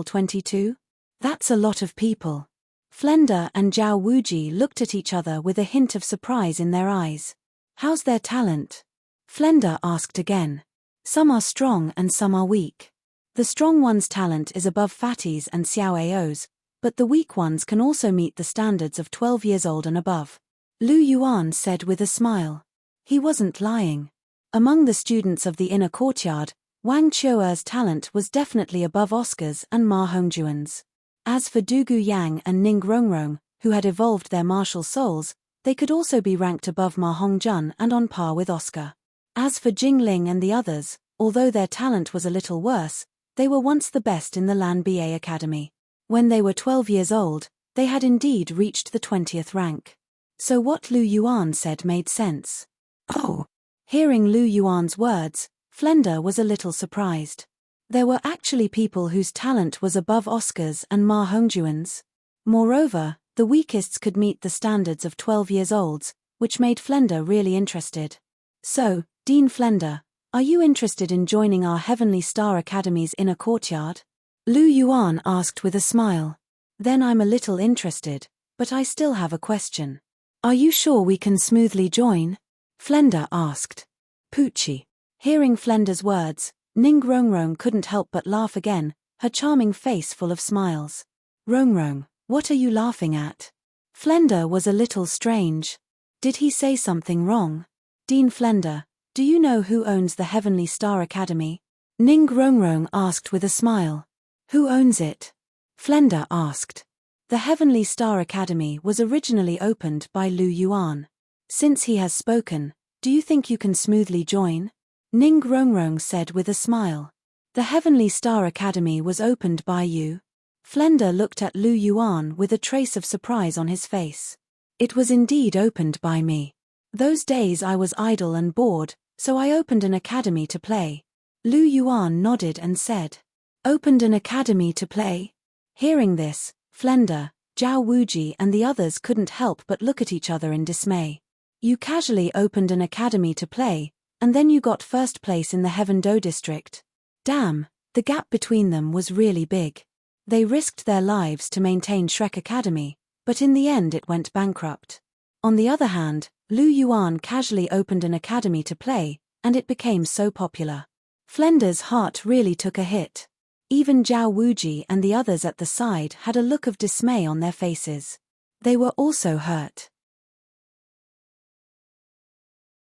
22? That's a lot of people. Flender and Zhao Wuji looked at each other with a hint of surprise in their eyes. How's their talent? Flender asked again. Some are strong and some are weak. The strong one's talent is above Fatty's and Xiao Ao's, but the weak ones can also meet the standards of 12 years old and above. Lu Yuan said with a smile. He wasn't lying. Among the students of the inner courtyard, Wang Qiuer's talent was definitely above Oscar's and Ma Hongjuan's. As for Dugu Yang and Ning Rongrong, who had evolved their martial souls, they could also be ranked above Ma Hongjun and on par with Oscar. As for Jingling and the others, although their talent was a little worse, they were once the best in the Lan BA Academy. When they were 12 years old, they had indeed reached the 20th rank. So what Lu Yuan said made sense. Oh! Hearing Lu Yuan's words, Flender was a little surprised. There were actually people whose talent was above Oscar's and Ma Hongjuan's. Moreover, the weakest could meet the standards of 12 years olds, which made Flender really interested. So, Dean Flender, are you interested in joining our Heavenly Star Academy's inner courtyard? Lu Yuan asked with a smile. Then I'm a little interested, but I still have a question. Are you sure we can smoothly join? Flender asked. Poochie. Hearing Flender's words, Ning Rongrong couldn't help but laugh again, her charming face full of smiles. Rongrong, what are you laughing at? Flender was a little strange. Did he say something wrong? Dean Flender, do you know who owns the Heavenly Star Academy? Ning Rongrong asked with a smile. Who owns it? Flender asked. The Heavenly Star Academy was originally opened by Lu Yuan. Since he has spoken, do you think you can smoothly join? Ning Rongrong said with a smile. The Heavenly Star Academy was opened by you? Flender looked at Lu Yuan with a trace of surprise on his face. It was indeed opened by me. Those days I was idle and bored, so I opened an academy to play. Lu Yuan nodded and said. Opened an academy to play? Hearing this, Flender, Zhao Wuji and the others couldn't help but look at each other in dismay. You casually opened an academy to play, and then you got first place in the Heaven Do district. Damn, the gap between them was really big. They risked their lives to maintain Shrek Academy, but in the end it went bankrupt. On the other hand, Lu Yuan casually opened an academy to play, and it became so popular. Flender's heart really took a hit. Even Zhao Wuji and the others at the side had a look of dismay on their faces. They were also hurt.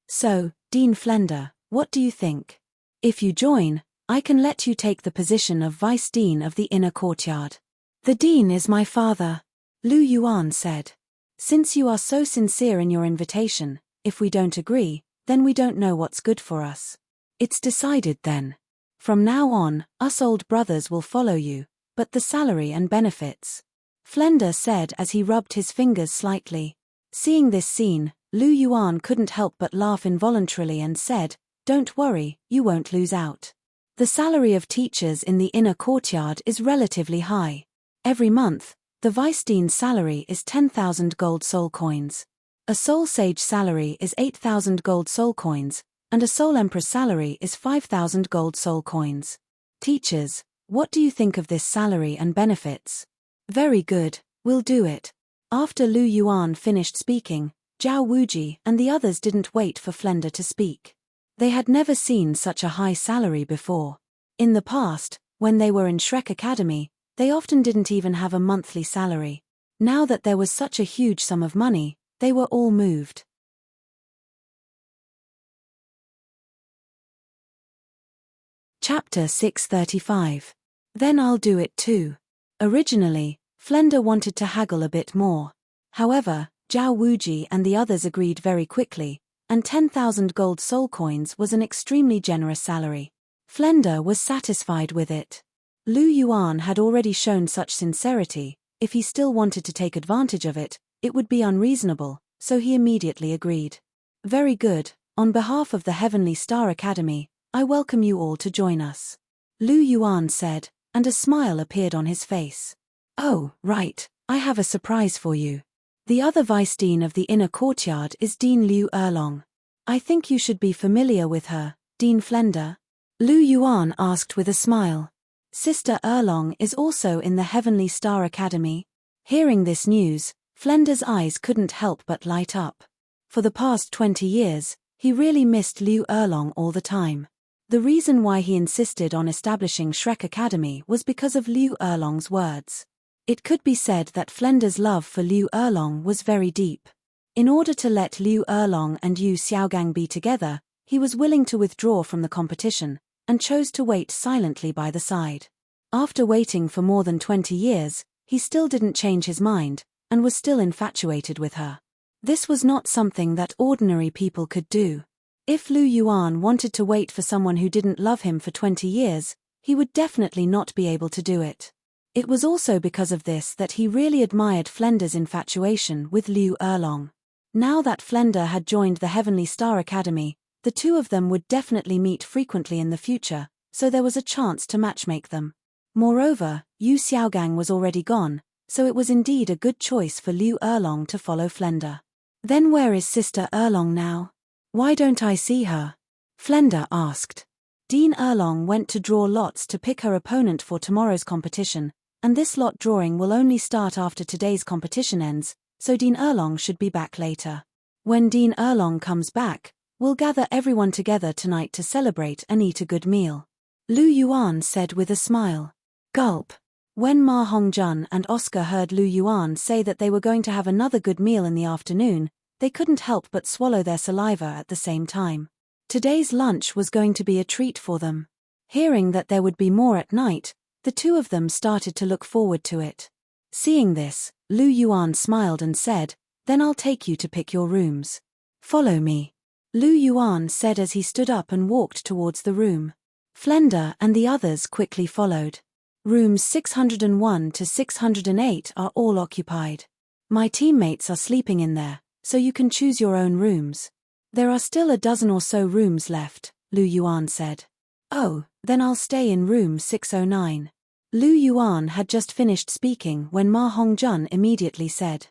So, Dean Flender, what do you think? If you join, I can let you take the position of Vice Dean of the Inner Courtyard. The Dean is my father, Lu Yuan said. Since you are so sincere in your invitation, if we don't agree, then we don't know what's good for us. It's decided then. From now on, us old brothers will follow you, but the salary and benefits. Flender said as he rubbed his fingers slightly. Seeing this scene, Lu Yuan couldn't help but laugh involuntarily and said, Don't worry, you won't lose out. The salary of teachers in the Inner Courtyard is relatively high. Every month, the Vice Dean's salary is 10,000 gold soul coins. A Soul Sage salary is 8,000 gold soul coins, and a Soul Emperor's salary is 5,000 gold soul coins. Teachers, what do you think of this salary and benefits? Very good, we'll do it. After Lu Yuan finished speaking, Zhao Wuji and the others didn't wait for Flender to speak. They had never seen such a high salary before. In the past, when they were in Shrek Academy, they often didn't even have a monthly salary. Now that there was such a huge sum of money, they were all moved. Chapter 635. Then I'll do it too. Originally, Flender wanted to haggle a bit more. However, Zhao Wuji and the others agreed very quickly, and 10,000 gold soul coins was an extremely generous salary. Flender was satisfied with it. Lu Yuan had already shown such sincerity, if he still wanted to take advantage of it, it would be unreasonable, so he immediately agreed. Very good, on behalf of the Heavenly Star Academy, I welcome you all to join us. Lu Yuan said, and a smile appeared on his face. Oh, right, I have a surprise for you. The other Vice Dean of the Inner Courtyard is Dean Liu Erlong. I think you should be familiar with her, Dean Flender. Lu Yuan asked with a smile. Sister Erlong is also in the Heavenly Star Academy. Hearing this news, Flender's eyes couldn't help but light up. For the past 20 years, he really missed Liu Erlong all the time. The reason why he insisted on establishing Shrek Academy was because of Liu Erlong's words. It could be said that Flender's love for Liu Erlong was very deep. In order to let Liu Erlong and Yu Xiaogang be together, he was willing to withdraw from the competition, and chose to wait silently by the side. After waiting for more than 20 years, he still didn't change his mind, and was still infatuated with her. This was not something that ordinary people could do. If Lu Yuan wanted to wait for someone who didn't love him for 20 years, he would definitely not be able to do it. It was also because of this that he really admired Flender's infatuation with Liu Erlong. Now that Flender had joined the Heavenly Star Academy, the two of them would definitely meet frequently in the future, so there was a chance to matchmake them. Moreover, Yu Xiaogang was already gone, so it was indeed a good choice for Liu Erlong to follow Flender. Then where is Sister Erlong now? Why don't I see her? Flender asked. Dean Erlong went to draw lots to pick her opponent for tomorrow's competition, and this lot drawing will only start after today's competition ends, so Dean Erlong should be back later. When Dean Erlong comes back, we'll gather everyone together tonight to celebrate and eat a good meal. Lu Yuan said with a smile. Gulp. When Ma Hongjun and Oscar heard Lu Yuan say that they were going to have another good meal in the afternoon, they couldn't help but swallow their saliva at the same time. Today's lunch was going to be a treat for them. Hearing that there would be more at night, The two of them started to look forward to it. Seeing this, Lu Yuan smiled and said, "Then I'll take you to pick your rooms. Follow me." Lu Yuan said as he stood up and walked towards the room. Flender and the others quickly followed. Rooms 601 to 608 are all occupied. My teammates are sleeping in there, so you can choose your own rooms. There are still a dozen or so rooms left, Lu Yuan said. Oh, then I'll stay in room 609. Lu Yuan had just finished speaking when Ma Hongjun immediately said,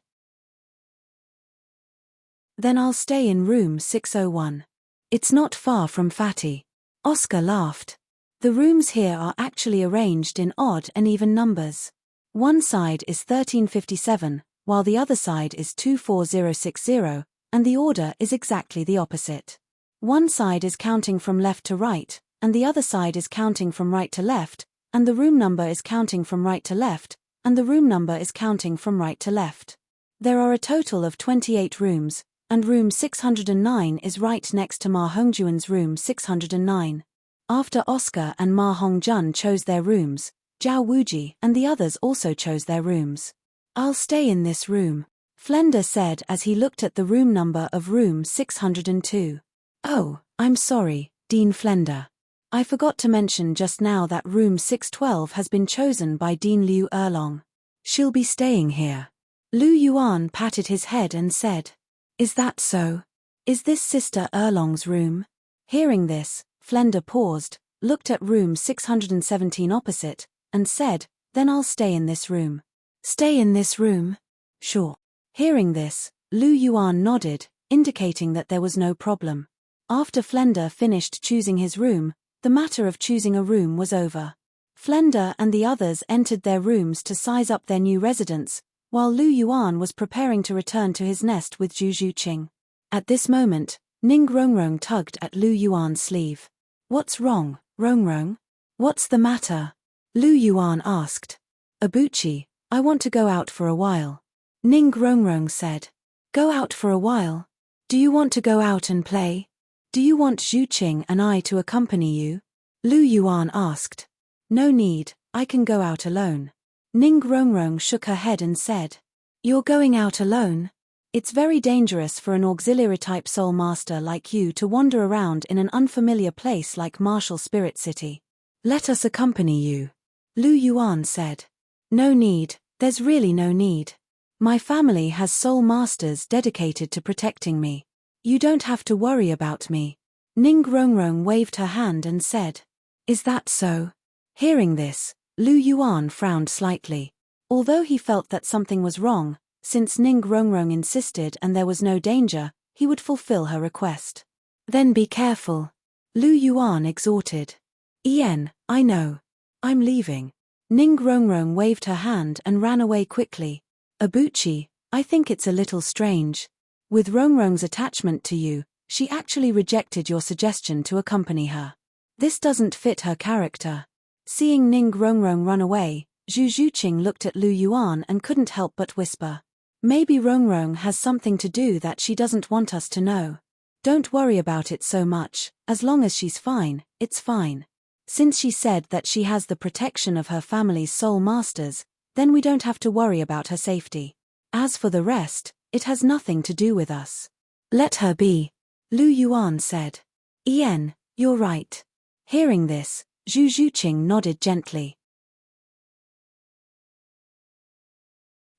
"Then I'll stay in room 601. It's not far from Fatty." Oscar laughed. The rooms here are actually arranged in odd and even numbers. One side is 1357, while the other side is 24060, and the order is exactly the opposite. One side is counting from left to right, and the other side is counting from right to left, and the room number is counting from right to left, and the room number is counting from right to left. There are a total of 28 rooms, and room 609 is right next to Ma Hongjuan's room 609. After Oscar and Ma Hongjun chose their rooms, Zhao Wuji and the others also chose their rooms. "I'll stay in this room," Flender said as he looked at the room number of room 602. "Oh, I'm sorry, Dean Flender. I forgot to mention just now that room 612 has been chosen by Dean Liu Erlong. She'll be staying here." Lu Yuan patted his head and said, "Is that so? Is this Sister Erlong's room?" Hearing this, Flender paused, looked at room 617 opposite, and said, "Then I'll stay in this room." "Stay in this room?" "Sure." Hearing this, Lu Yuan nodded, indicating that there was no problem. After Flender finished choosing his room, the matter of choosing a room was over. Flender and the others entered their rooms to size up their new residence, while Lu Yuan was preparing to return to his nest with Zhu Zhuqing. At this moment, Ning Rongrong tugged at Lu Yuan's sleeve. "What's wrong, Rongrong? What's the matter?" Lu Yuan asked. "Abuchi, I want to go out for a while." Ning Rongrong said. "Go out for a while? Do you want to go out and play? Do you want Zhuqing and I to accompany you?" Lu Yuan asked. "No need, I can go out alone." Ning Rongrong shook her head and said, "You're going out alone? It's very dangerous for an auxiliary-type soul master like you to wander around in an unfamiliar place like Martial Spirit City. Let us accompany you," Lu Yuan said. "No need, there's really no need. My family has soul masters dedicated to protecting me. You don't have to worry about me." Ning Rongrong waved her hand and said, "Is that so?" Hearing this, Lu Yuan frowned slightly. Although he felt that something was wrong, since Ning Rongrong insisted and there was no danger, he would fulfill her request. "Then be careful," Lu Yuan exhorted. "Ian, I know. I'm leaving." Ning Rongrong waved her hand and ran away quickly. "Abuchi, I think it's a little strange. With Rongrong's attachment to you, she actually rejected your suggestion to accompany her. This doesn't fit her character." Seeing Ning Rongrong run away, Zhu Zhuqing looked at Lu Yuan and couldn't help but whisper, "Maybe Rongrong has something to do that she doesn't want us to know. Don't worry about it so much, as long as she's fine, it's fine. Since she said that she has the protection of her family's soul masters, then we don't have to worry about her safety. As for the rest, it has nothing to do with us." "Let her be," Lu Yuan said. "Ian, you're right." Hearing this, Zhu Zhuqing nodded gently.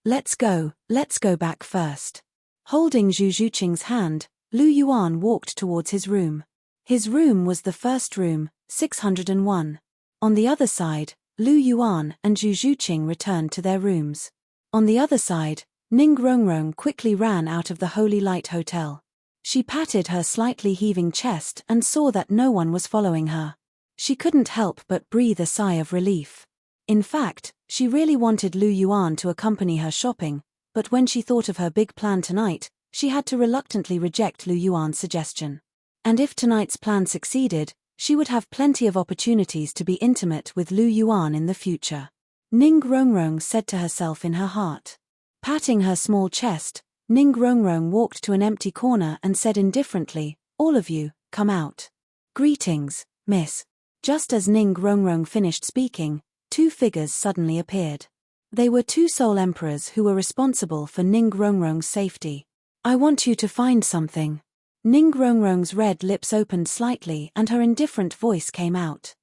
Let's go back first." Holding Zhu Zhuqing's hand, Lu Yuan walked towards his room. His room was the first room, 601. On the other side, Lu Yuan and Zhu Zhuqing returned to their rooms. On the other side, Ning Rongrong quickly ran out of the Holy Light Hotel. She patted her slightly heaving chest and saw that no one was following her. She couldn't help but breathe a sigh of relief. In fact, she really wanted Lu Yuan to accompany her shopping, but when she thought of her big plan tonight, she had to reluctantly reject Lu Yuan's suggestion. And if tonight's plan succeeded, she would have plenty of opportunities to be intimate with Lu Yuan in the future. Ning Rongrong said to herself in her heart. Patting her small chest, Ning Rongrong walked to an empty corner and said indifferently, "All of you, come out." "Greetings, miss." Just as Ning Rongrong finished speaking, two figures suddenly appeared. They were two soul emperors who were responsible for Ning Rongrong's safety. I want you to find something. Ning Rongrong's red lips opened slightly and her indifferent voice came out.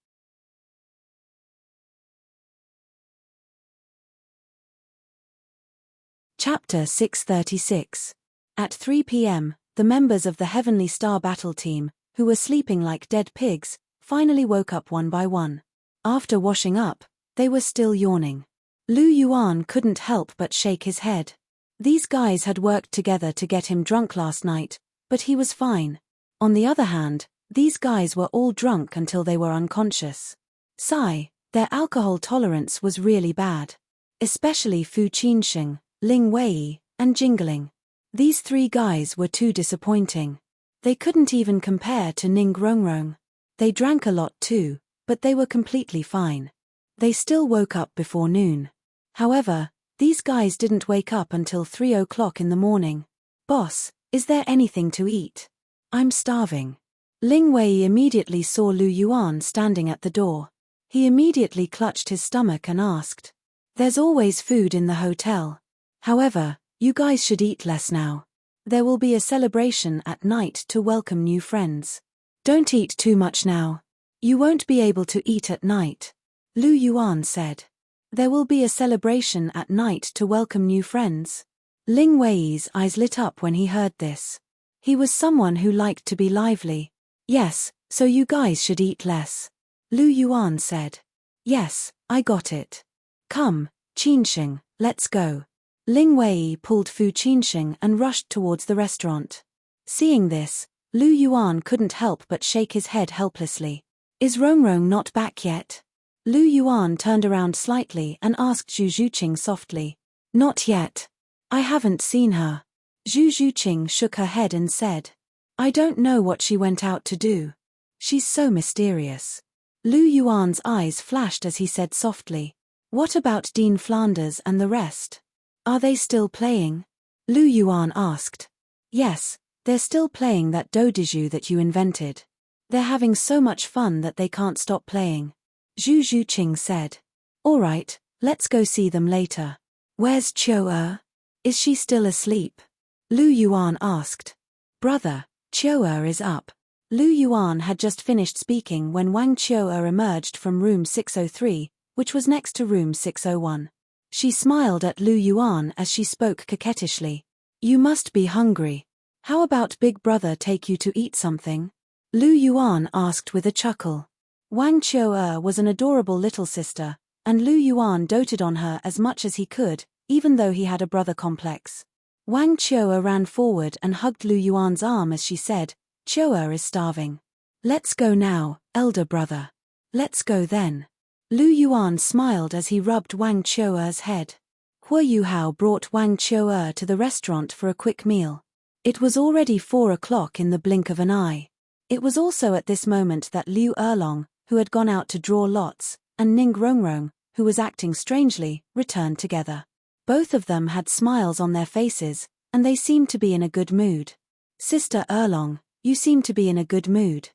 Chapter 636. At 3 p.m., the members of the Heavenly Star battle team, who were sleeping like dead pigs, finally woke up one by one. After washing up, they were still yawning. Lu Yuan couldn't help but shake his head. These guys had worked together to get him drunk last night, but he was fine. On the other hand, these guys were all drunk until they were unconscious. Sigh, their alcohol tolerance was really bad. Especially Fu Qinsheng, Ling Wei, and Jingling. These three guys were too disappointing. They couldn't even compare to Ning Rongrong. They drank a lot too, but they were completely fine. They still woke up before noon. However, these guys didn't wake up until 3 o'clock in the morning. Boss, is there anything to eat? I'm starving. Ling Wei immediately saw Lu Yuan standing at the door. He immediately clutched his stomach and asked. There's always food in the hotel. However, you guys should eat less now. There will be a celebration at night to welcome new friends. Don't eat too much now. You won't be able to eat at night. Lu Yuan said. There will be a celebration at night to welcome new friends. Ling Wei's eyes lit up when he heard this. He was someone who liked to be lively. Yes, so you guys should eat less. Lu Yuan said. Yes, I got it. Come, Qinsheng, let's go. Ling Wei pulled Fu Qinsheng and rushed towards the restaurant. Seeing this, Lu Yuan couldn't help but shake his head helplessly. Is Rongrong not back yet? Lu Yuan turned around slightly and asked Zhu Zhuqing softly. Not yet. I haven't seen her. Zhu Zhuqing shook her head and said. I don't know what she went out to do. She's so mysterious. Lu Yuan's eyes flashed as he said softly. What about Dean Flanders and the rest? Are they still playing? Lu Yuan asked. Yes, they're still playing that doujiju that you invented. They're having so much fun that they can't stop playing. Zhu Zhuqing said. All right, let's go see them later. Where's Qiu-er? Is she still asleep? Lu Yuan asked. Brother, Qiu-er is up. Lu Yuan had just finished speaking when Wang Qiu-er emerged from room 603, which was next to room 601. She smiled at Lu Yuan as she spoke coquettishly. You must be hungry. How about Big Brother take you to eat something? Lu Yuan asked with a chuckle. Wang Qiu-er was an adorable little sister, and Lu Yuan doted on her as much as he could, even though he had a brother complex. Wang Qiu-er ran forward and hugged Lu Yuan's arm as she said, Qiu-er is starving. Let's go now, elder brother. Let's go then. Lu Yuan smiled as he rubbed Wang Qiu-er's head. Hua Yuhao brought Wang Qiu-er to the restaurant for a quick meal. It was already 4 o'clock in the blink of an eye. It was also at this moment that Liu Erlong, who had gone out to draw lots, and Ning Rongrong, who was acting strangely, returned together. Both of them had smiles on their faces, and they seemed to be in a good mood. Sister Erlong, you seem to be in a good mood.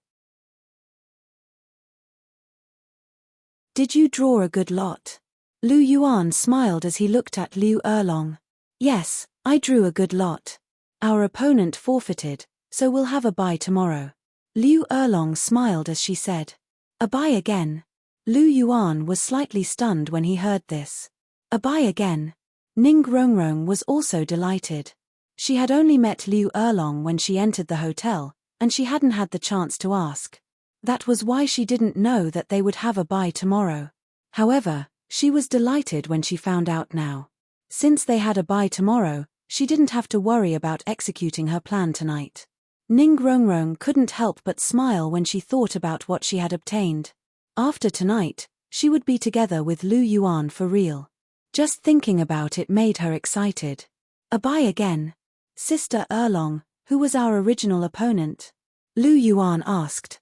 Did you draw a good lot? Lu Yuan smiled as he looked at Liu Erlong. Yes, I drew a good lot. Our opponent forfeited, so we'll have a bye tomorrow. Liu Erlong smiled as she said. A bye again? Lu Yuan was slightly stunned when he heard this. A bye again? Ning Rongrong was also delighted. She had only met Liu Erlong when she entered the hotel, and she hadn't had the chance to ask. That was why she didn't know that they would have a bye tomorrow. However, she was delighted when she found out now. Since they had a bye tomorrow, she didn't have to worry about executing her plan tonight. Ning Rongrong couldn't help but smile when she thought about what she had obtained. After tonight, she would be together with Lu Yuan for real. Just thinking about it made her excited. A bye again? Sister Erlong, who was our original opponent? Lu Yuan asked.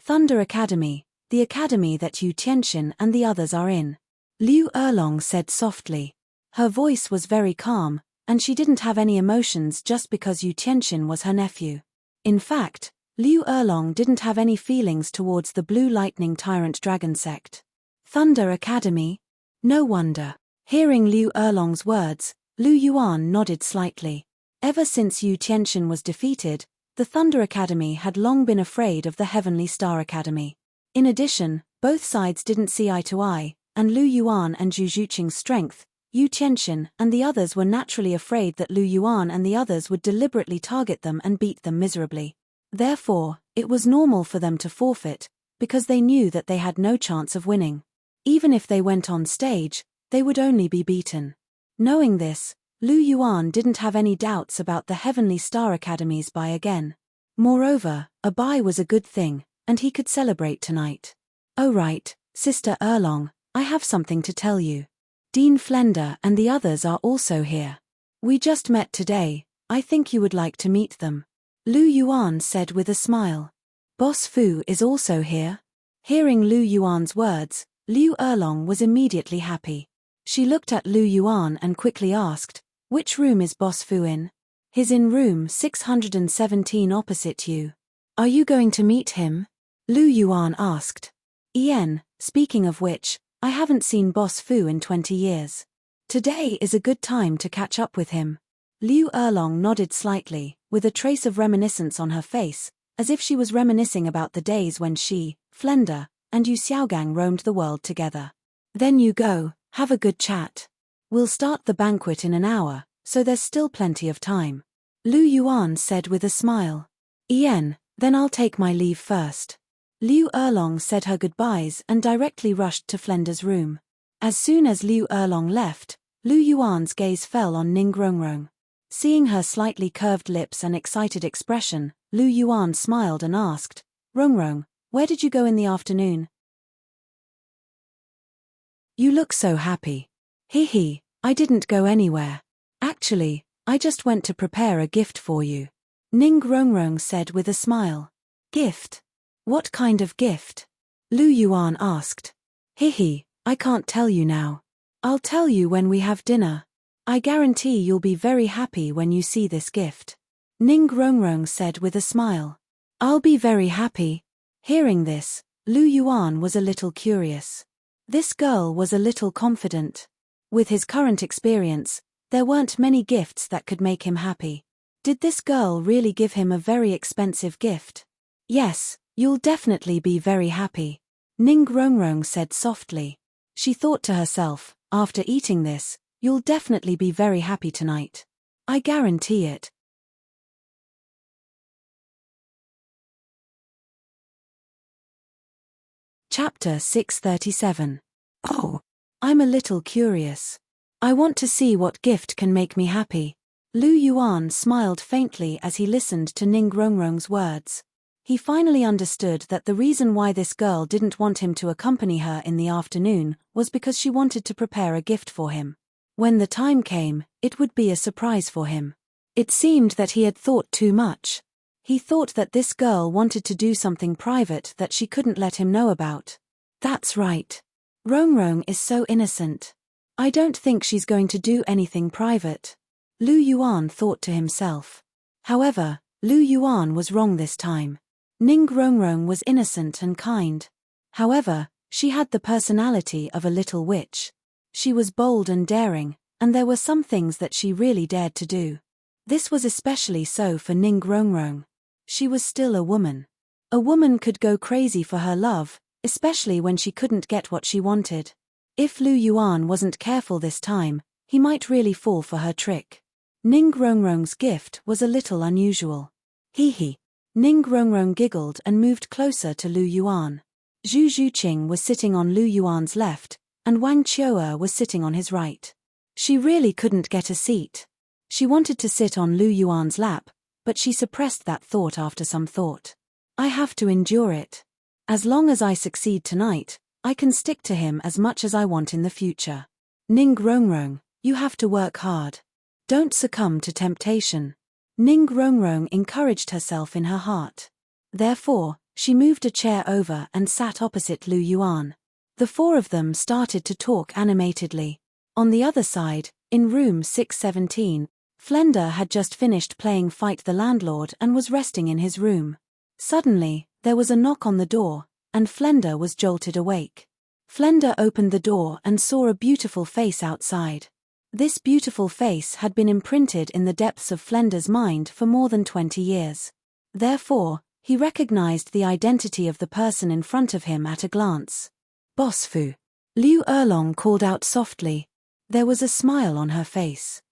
Thunder Academy, the academy that Yu Tianxin and the others are in. Liu Erlong said softly. Her voice was very calm, and she didn't have any emotions just because Yu Tianxin was her nephew. In fact, Liu Erlong didn't have any feelings towards the Blue Lightning Tyrant Dragon sect. Thunder Academy? No wonder. Hearing Liu Erlong's words, Lu Yuan nodded slightly. Ever since Yu Tianxian was defeated, the Thunder Academy had long been afraid of the Heavenly Star Academy. In addition, both sides didn't see eye to eye, and Lu Yuan and Zhu Zhuqing's strength, Yu Tianxian and the others were naturally afraid that Lu Yuan and the others would deliberately target them and beat them miserably. Therefore, it was normal for them to forfeit, because they knew that they had no chance of winning. Even if they went on stage, they would only be beaten. Knowing this, Lu Yuan didn't have any doubts about the Heavenly Star Academy's buy again. Moreover, a buy was a good thing, and he could celebrate tonight. Oh right, Sister Erlong, I have something to tell you. Dean Flender and the others are also here. We just met today, I think you would like to meet them. Lu Yuan said with a smile. Boss Fu is also here? Hearing Lu Yuan's words, Liu Erlong was immediately happy. She looked at Lu Yuan and quickly asked, which room is Boss Fu in? He's in room 617 opposite you. Are you going to meet him? Lu Yuan asked. Ian, speaking of which, I haven't seen Boss Fu in 20 years. Today is a good time to catch up with him. Liu Erlong nodded slightly, with a trace of reminiscence on her face, as if she was reminiscing about the days when she, Flender, and Yu Xiaogang roamed the world together. Then you go, have a good chat. We'll start the banquet in an hour, so there's still plenty of time. Lu Yuan said with a smile. Ian, then I'll take my leave first. Liu Erlong said her goodbyes and directly rushed to Flender's room. As soon as Liu Erlong left, Lu Yuan's gaze fell on Ning Rongrong. Seeing her slightly curved lips and excited expression, Lu Yuan smiled and asked, Rongrong, where did you go in the afternoon? You look so happy. Hee, I didn't go anywhere. Actually, I just went to prepare a gift for you. Ning Rongrong said with a smile. Gift? What kind of gift? Lu Yuan asked. Hee, I can't tell you now. I'll tell you when we have dinner. I guarantee you'll be very happy when you see this gift. Ning Rongrong said with a smile. I'll be very happy. Hearing this, Lu Yuan was a little curious. This girl was a little confident. With his current experience, there weren't many gifts that could make him happy. Did this girl really give him a very expensive gift? Yes, you'll definitely be very happy. Ning Rongrong said softly. She thought to herself, after eating this, you'll definitely be very happy tonight. I guarantee it. Chapter 637. Oh, I'm a little curious. I want to see what gift can make me happy. Lu Yuan smiled faintly as he listened to Ning Rongrong's words. He finally understood that the reason why this girl didn't want him to accompany her in the afternoon was because she wanted to prepare a gift for him. When the time came, it would be a surprise for him. It seemed that he had thought too much. He thought that this girl wanted to do something private that she couldn't let him know about. That's right. Rongrong is so innocent. I don't think she's going to do anything private. Lu Yuan thought to himself. However, Lu Yuan was wrong this time. Ning Rongrong was innocent and kind. However, she had the personality of a little witch. She was bold and daring, and there were some things that she really dared to do. This was especially so for Ning Rongrong. She was still a woman. A woman could go crazy for her love, especially when she couldn't get what she wanted. If Lu Yuan wasn't careful this time, he might really fall for her trick. Ning Rongrong's gift was a little unusual. Hee. Ning Rongrong giggled and moved closer to Lu Yuan. Zhu Zhuqing was sitting on Lu Yuan's left, and Wang Qiu'er was sitting on his right. She really couldn't get a seat. She wanted to sit on Lu Yuan's lap, but she suppressed that thought after some thought. I have to endure it. As long as I succeed tonight, I can stick to him as much as I want in the future. Ning Rongrong, you have to work hard. Don't succumb to temptation. Ning Rongrong encouraged herself in her heart. Therefore, she moved a chair over and sat opposite Lu Yuan. The four of them started to talk animatedly. On the other side, in room 617, Flender had just finished playing Fight the Landlord and was resting in his room. Suddenly, there was a knock on the door, and Flender was jolted awake. Flender opened the door and saw a beautiful face outside. This beautiful face had been imprinted in the depths of Flender's mind for more than 20 years. Therefore, he recognized the identity of the person in front of him at a glance. Boss Fu. Liu Erlong called out softly. There was a smile on her face.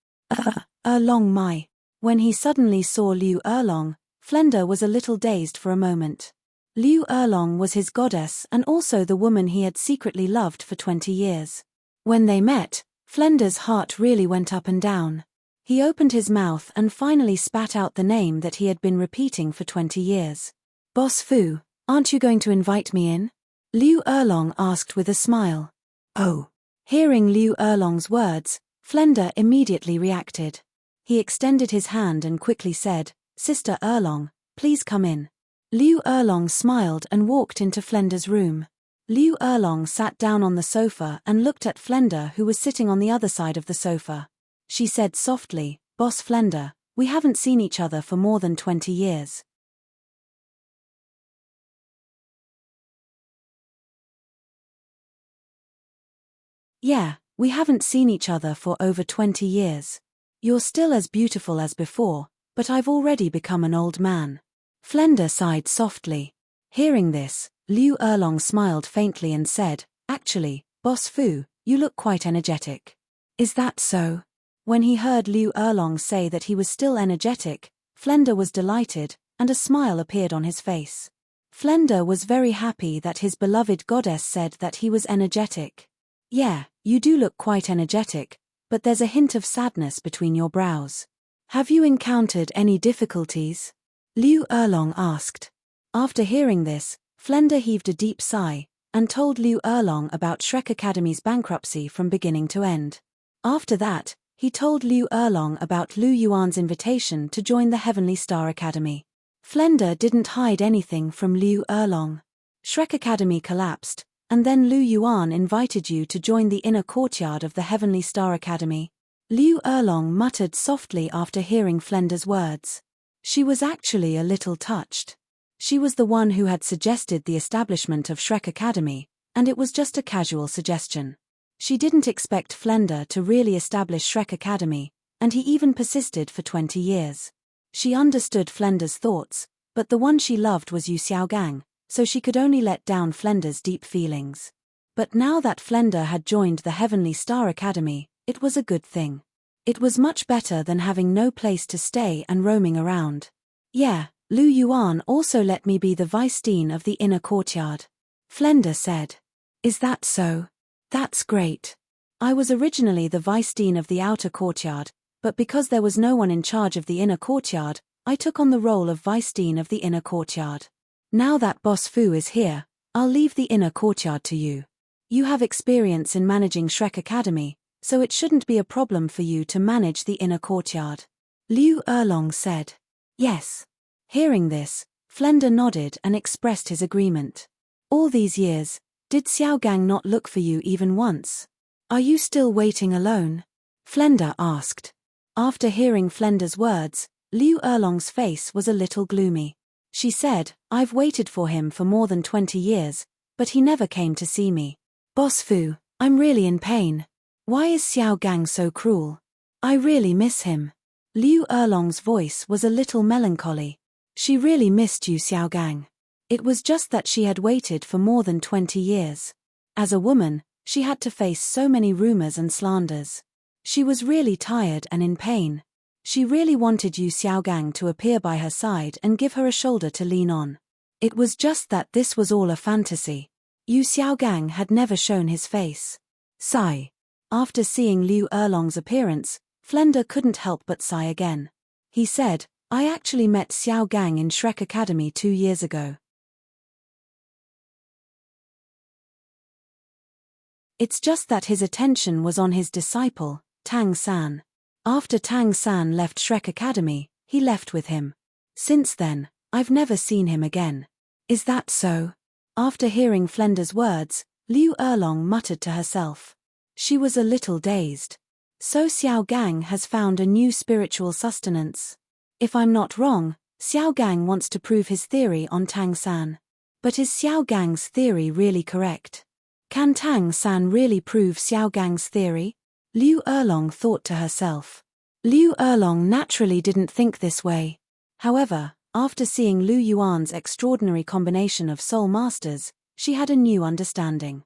Erlong Mai. When he suddenly saw Liu Erlong, Flender was a little dazed for a moment. Liu Erlong was his goddess and also the woman he had secretly loved for 20 years. When they met, Flender's heart really went up and down. He opened his mouth and finally spat out the name that he had been repeating for 20 years. Boss Fu, aren't you going to invite me in? Liu Erlong asked with a smile. Oh. Hearing Liu Erlong's words, Flender immediately reacted. He extended his hand and quickly said, Sister Erlong, please come in. Liu Erlong smiled and walked into Flender's room. Liu Erlong sat down on the sofa and looked at Flender, who was sitting on the other side of the sofa. She said softly, Boss Flender, we haven't seen each other for more than 20 years. Yeah, we haven't seen each other for over 20 years. You're still as beautiful as before, but I've already become an old man. Flender sighed softly. Hearing this, Liu Erlong smiled faintly and said, Actually, Boss Fu, you look quite energetic. Is that so? When he heard Liu Erlong say that he was still energetic, Flender was delighted, and a smile appeared on his face. Flender was very happy that his beloved goddess said that he was energetic. Yeah, you do look quite energetic, but there's a hint of sadness between your brows. Have you encountered any difficulties? Liu Erlong asked. After hearing this, Flender heaved a deep sigh, and told Liu Erlong about Shrek Academy's bankruptcy from beginning to end. After that, he told Liu Erlong about Lu Yuan's invitation to join the Heavenly Star Academy. Flender didn't hide anything from Liu Erlong. Shrek Academy collapsed, and then Lu Yuan invited you to join the inner courtyard of the Heavenly Star Academy. Liu Erlong muttered softly after hearing Flender's words. She was actually a little touched. She was the one who had suggested the establishment of Shrek Academy, and it was just a casual suggestion. She didn't expect Flender to really establish Shrek Academy, and he even persisted for 20 years. She understood Flender's thoughts, but the one she loved was Yu Xiaogang, so she could only let down Flender's deep feelings. But now that Flender had joined the Heavenly Star Academy, it was a good thing. It was much better than having no place to stay and roaming around. Yeah, Lu Yuan also let me be the vice dean of the inner courtyard. Flender said. Is that so? That's great. I was originally the vice dean of the outer courtyard, but because there was no one in charge of the inner courtyard, I took on the role of vice dean of the inner courtyard. Now that Boss Fu is here, I'll leave the inner courtyard to you. You have experience in managing Shrek Academy, so it shouldn't be a problem for you to manage the inner courtyard. Liu Erlong said. Yes. Hearing this, Flender nodded and expressed his agreement. All these years, did Xiaogang not look for you even once? Are you still waiting alone? Flender asked. After hearing Flender's words, Liu Erlong's face was a little gloomy. She said, I've waited for him for more than 20 years, but he never came to see me. Boss Fu, I'm really in pain. Why is Xiaogang so cruel? I really miss him. Liu Erlong's voice was a little melancholy. She really missed Yu Xiaogang. It was just that she had waited for more than 20 years. As a woman, she had to face so many rumors and slanders. She was really tired and in pain. She really wanted Yu Xiaogang to appear by her side and give her a shoulder to lean on. It was just that this was all a fantasy. Yu Xiaogang had never shown his face. Sigh. After seeing Liu Erlong's appearance, Flender couldn't help but sigh again. He said, I actually met Xiaogang in Shrek Academy 2 years ago. It's just that his attention was on his disciple, Tang San. After Tang San left Shrek Academy, he left with him. Since then, I've never seen him again. Is that so? After hearing Flender's words, Liu Erlong muttered to herself. She was a little dazed. So Xiaogang has found a new spiritual sustenance. If I'm not wrong, Xiaogang wants to prove his theory on Tang San. But is Xiaogang's theory really correct? Can Tang San really prove Xiao Gang's theory? Liu Erlong thought to herself. Liu Erlong naturally didn't think this way. However, after seeing Lu Yuan's extraordinary combination of soul masters, she had a new understanding.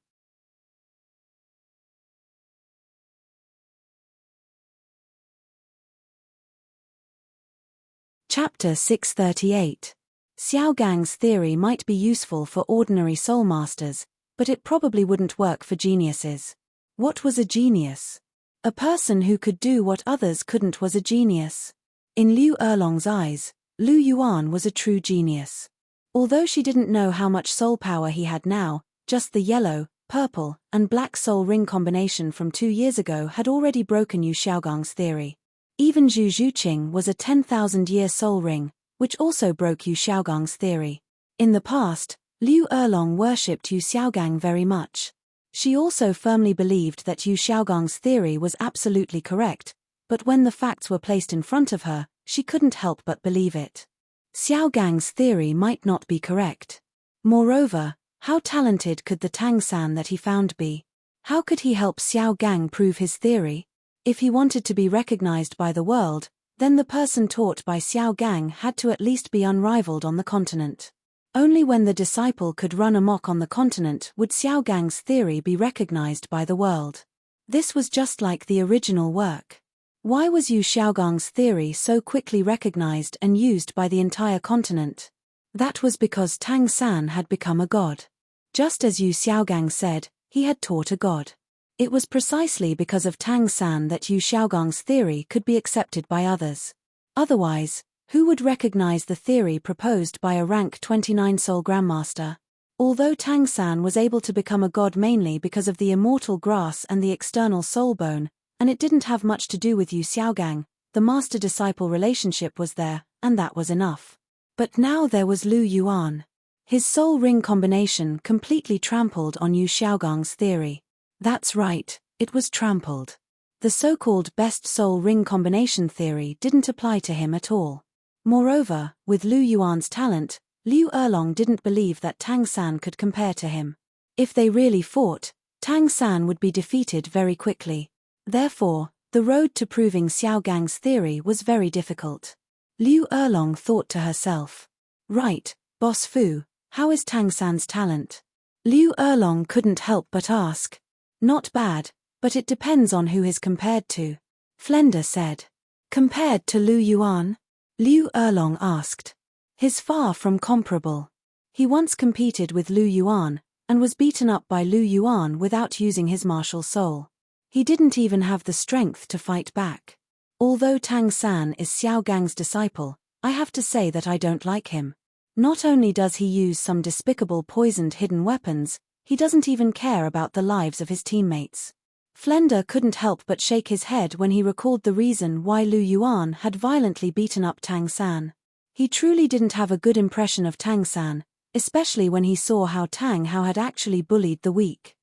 Chapter 638. Xiao Gang's theory might be useful for ordinary soul masters, but it probably wouldn't work for geniuses. What was a genius? A person who could do what others couldn't was a genius. In Liu Erlong's eyes, Lu Yuan was a true genius. Although she didn't know how much soul power he had now, just the yellow, purple, and black soul ring combination from 2 years ago had already broken Yu Xiaogang's theory. Even Zhu Zhuqing was a 10,000-year soul ring, which also broke Yu Xiaogang's theory. In the past, Liu Erlong worshipped Yu Xiaogang very much. She also firmly believed that Yu Xiaogang's theory was absolutely correct, but when the facts were placed in front of her, she couldn't help but believe it. Xiao Gang's theory might not be correct. Moreover, how talented could the Tang San that he found be? How could he help Xiao Gang prove his theory? If he wanted to be recognized by the world, then the person taught by Xiao Gang had to at least be unrivaled on the continent. Only when the disciple could run amok on the continent would Xiao Gang's theory be recognized by the world. This was just like the original work. Why was Yu Xiaogang's theory so quickly recognized and used by the entire continent? That was because Tang San had become a god. Just as Yu Xiaogang said, he had taught a god. It was precisely because of Tang San that Yu Xiaogang's theory could be accepted by others. Otherwise, who would recognize the theory proposed by a rank 29 soul grandmaster? Although Tang San was able to become a god mainly because of the immortal grass and the external soul bone, and it didn't have much to do with Yu Xiaogang, the master-disciple relationship was there, and that was enough. But now there was Lu Yuan. His soul ring combination completely trampled on Yu Xiaogang's theory. That's right, it was trampled. The so-called best soul ring combination theory didn't apply to him at all. Moreover, with Lu Yuan's talent, Liu Erlong didn't believe that Tang San could compare to him. If they really fought, Tang San would be defeated very quickly. Therefore, the road to proving Xiao Gang's theory was very difficult. Liu Erlong thought to herself. Right, Boss Fu, how is Tang San's talent? Liu Erlong couldn't help but ask. Not bad, but it depends on who he's compared to. Flender said. Compared to Lu Yuan? Liu Erlong asked. He's far from comparable. He once competed with Lu Yuan, and was beaten up by Lu Yuan without using his martial soul. He didn't even have the strength to fight back. Although Tang San is Xiao Gang's disciple, I have to say that I don't like him. Not only does he use some despicable poisoned hidden weapons, he doesn't even care about the lives of his teammates. Flender couldn't help but shake his head when he recalled the reason why Lu Yuan had violently beaten up Tang San. He truly didn't have a good impression of Tang San, especially when he saw how Tang Hao had actually bullied the weak.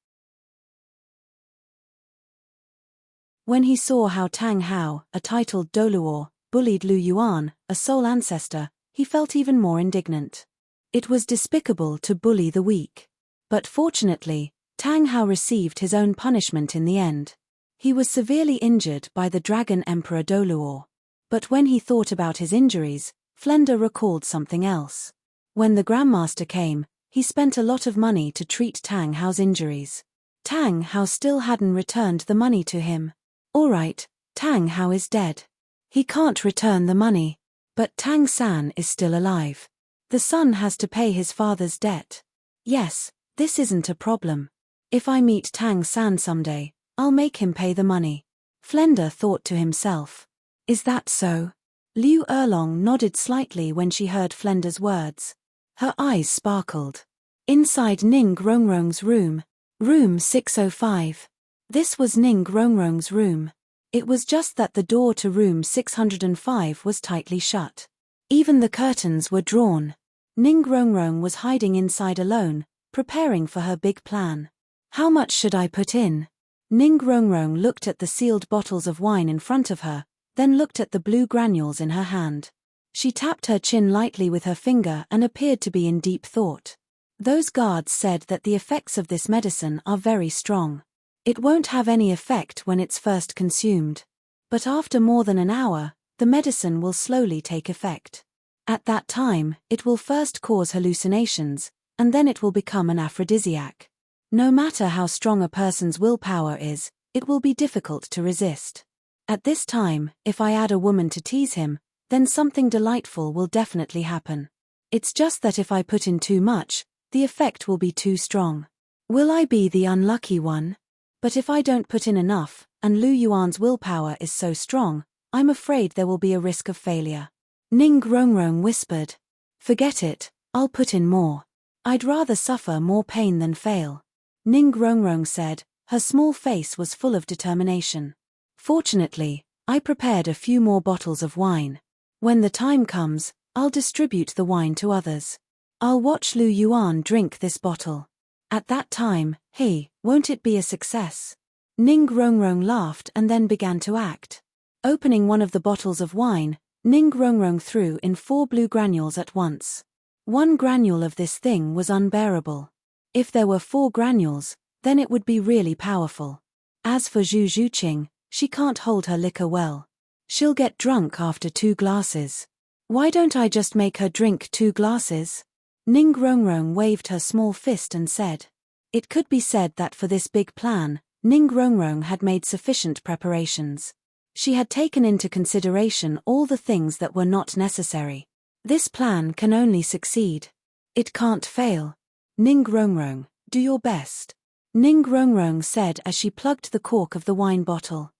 When he saw how Tang Hao, a titled Douluo, bullied Lu Yuan, a soul ancestor, he felt even more indignant. It was despicable to bully the weak. But fortunately, Tang Hao received his own punishment in the end. He was severely injured by the Dragon Emperor Douluo. But when he thought about his injuries, Flender recalled something else. When the Grandmaster came, he spent a lot of money to treat Tang Hao's injuries. Tang Hao still hadn't returned the money to him. Alright, Tang Hao is dead. He can't return the money. But Tang San is still alive. The son has to pay his father's debt. Yes, this isn't a problem. If I meet Tang San someday, I'll make him pay the money. Flender thought to himself. Is that so? Liu Erlong nodded slightly when she heard Flender's words. Her eyes sparkled. Inside Ning Rongrong's room. Room 605. This was Ning Rongrong's room. It was just that the door to room 605 was tightly shut. Even the curtains were drawn. Ning Rongrong was hiding inside alone, preparing for her big plan. How much should I put in? Ning Rongrong looked at the sealed bottles of wine in front of her, then looked at the blue granules in her hand. She tapped her chin lightly with her finger and appeared to be in deep thought. Those guards said that the effects of this medicine are very strong. It won't have any effect when it's first consumed. But after more than an hour, the medicine will slowly take effect. At that time, it will first cause hallucinations, and then it will become an aphrodisiac. No matter how strong a person's willpower is, it will be difficult to resist. At this time, if I add a woman to tease him, then something delightful will definitely happen. It's just that if I put in too much, the effect will be too strong. Will I be the unlucky one? But if I don't put in enough, and Lu Yuan's willpower is so strong, I'm afraid there will be a risk of failure. Ning Rongrong whispered. Forget it, I'll put in more. I'd rather suffer more pain than fail. Ning Rongrong said, her small face was full of determination. Fortunately, I prepared a few more bottles of wine. When the time comes, I'll distribute the wine to others. I'll watch Lu Yuan drink this bottle. At that time, hey, won't it be a success? Ning Rongrong laughed and then began to act. Opening one of the bottles of wine, Ning Rongrong threw in 4 blue granules at once. 1 granule of this thing was unbearable. If there were 4 granules, then it would be really powerful. As for Zhu Zhuqing, she can't hold her liquor well. She'll get drunk after 2 glasses. Why don't I just make her drink 2 glasses? Ning Rongrong waved her small fist and said. It could be said that for this big plan, Ning Rongrong had made sufficient preparations. She had taken into consideration all the things that were not necessary. This plan can only succeed. It can't fail. Ning Rongrong, do your best. Ning Rongrong said as she plugged the cork of the wine bottle.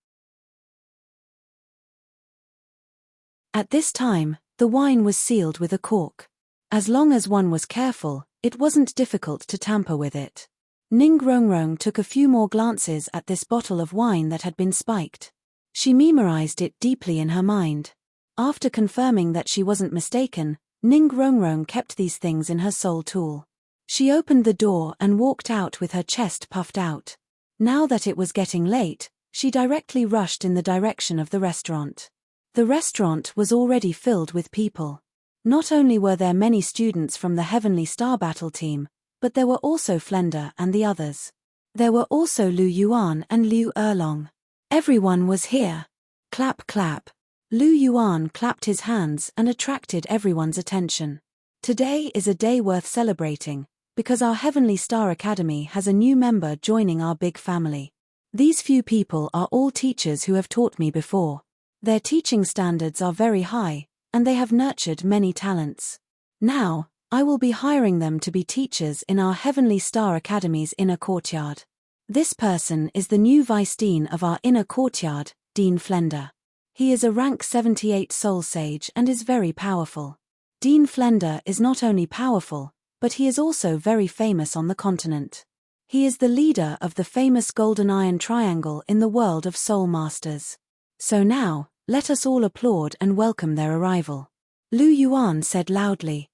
At this time, the wine was sealed with a cork. As long as one was careful, it wasn't difficult to tamper with it. Ning Rongrong took a few more glances at this bottle of wine that had been spiked. She memorized it deeply in her mind. After confirming that she wasn't mistaken, Ning Rongrong kept these things in her soul tool. She opened the door and walked out with her chest puffed out. Now that it was getting late, she directly rushed in the direction of the restaurant. The restaurant was already filled with people. Not only were there many students from the Heavenly Star Battle team, but there were also Flender and the others. There were also Lu Yuan and Liu Erlong. Everyone was here. Clap clap. Lu Yuan clapped his hands and attracted everyone's attention. Today is a day worth celebrating, because our Heavenly Star Academy has a new member joining our big family. These few people are all teachers who have taught me before. Their teaching standards are very high, and they have nurtured many talents. Now, I will be hiring them to be teachers in our Heavenly Star Academy's inner courtyard. This person is the new Vice Dean of our inner courtyard, Dean Flender. He is a rank 78 Soul Sage and is very powerful. Dean Flender is not only powerful, but he is also very famous on the continent. He is the leader of the famous Golden Iron Triangle in the world of Soul Masters. So now, let us all applaud and welcome their arrival. Lu Yuan said loudly.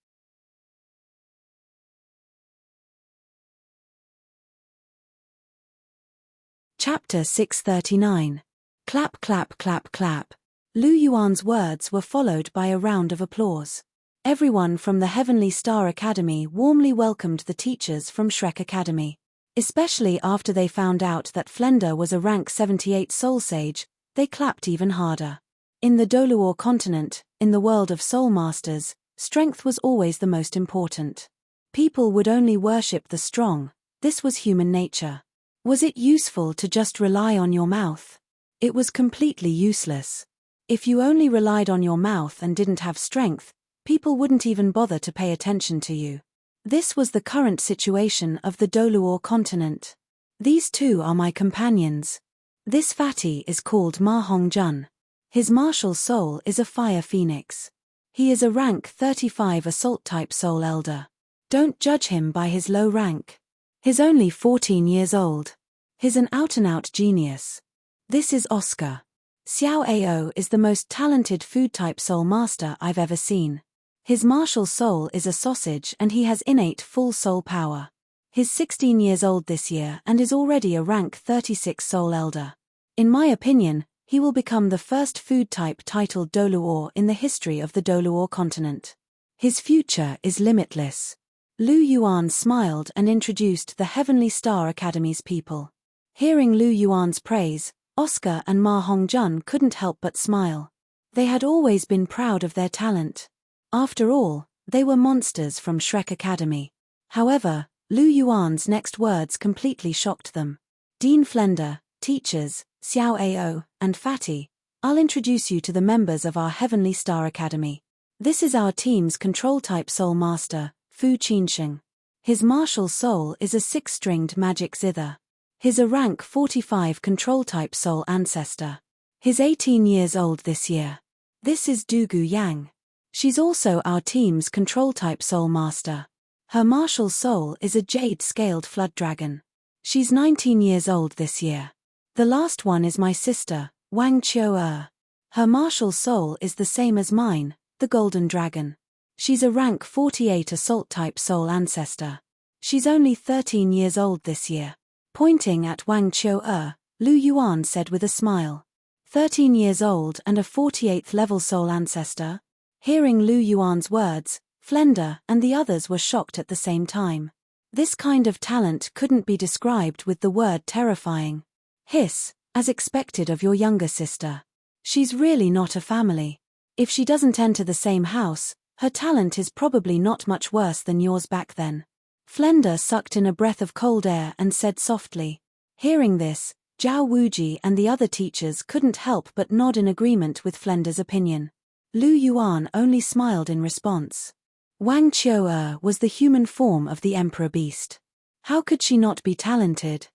Chapter 639. Clap clap clap clap. Lu Yuan's words were followed by a round of applause. Everyone from the Heavenly Star Academy warmly welcomed the teachers from Shrek Academy. Especially after they found out that Flender was a rank 78 Soul Sage, they clapped even harder. In the Douluo continent, in the world of Soul Masters, strength was always the most important. People would only worship the strong. This was human nature. Was it useful to just rely on your mouth? It was completely useless. If you only relied on your mouth and didn't have strength, people wouldn't even bother to pay attention to you. This was the current situation of the Douluo continent. These two are my companions. This fatty is called Ma Hongjun. His martial soul is a fire phoenix. He is a rank 35 assault-type soul elder. Don't judge him by his low rank. He's only 14 years old. He's an out-and-out genius. This is Oscar. Xiao Ao is the most talented food-type soul master I've ever seen. His martial soul is a sausage and he has innate full soul power. He's 16 years old this year and is already a rank 36 soul elder. In my opinion, he will become the first food-type titled Douluo in the history of the Douluo continent. His future is limitless. Lu Yuan smiled and introduced the Heavenly Star Academy's people. Hearing Lu Yuan's praise, Oscar and Ma Hongjun couldn't help but smile. They had always been proud of their talent. After all, they were monsters from Shrek Academy. However, Lu Yuan's next words completely shocked them. Dean Flender, teachers, Xiao Ao, and Fatty, I'll introduce you to the members of our Heavenly Star Academy. This is our team's control-type soul master, Fu Qinsheng. His martial soul is a 6-stringed magic zither. He's a rank 45 control-type soul ancestor. He's 18 years old this year. This is Dugu Yang. She's also our team's control-type soul master. Her martial soul is a jade-scaled flood dragon. She's 19 years old this year. The last one is my sister, Wang Qiu. Her martial soul is the same as mine, the golden dragon. She's a rank 48 assault-type soul ancestor. She's only 13 years old this year. Pointing at Wang Qiu, Lu Yuan said with a smile. 13 years old and a 48th level soul ancestor? Hearing Lu Yuan's words, Flender and the others were shocked at the same time. This kind of talent couldn't be described with the word terrifying. Hiss, as expected of your younger sister. She's really not a family. If she doesn't enter the same house, her talent is probably not much worse than yours back then. Flender sucked in a breath of cold air and said softly. Hearing this, Zhao Wuji and the other teachers couldn't help but nod in agreement with Flender's opinion. Lu Yuan only smiled in response. Wang Qiu was the human form of the Emperor Beast. How could she not be talented?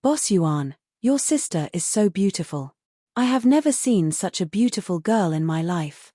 Boss Yuan, your sister is so beautiful. I have never seen such a beautiful girl in my life.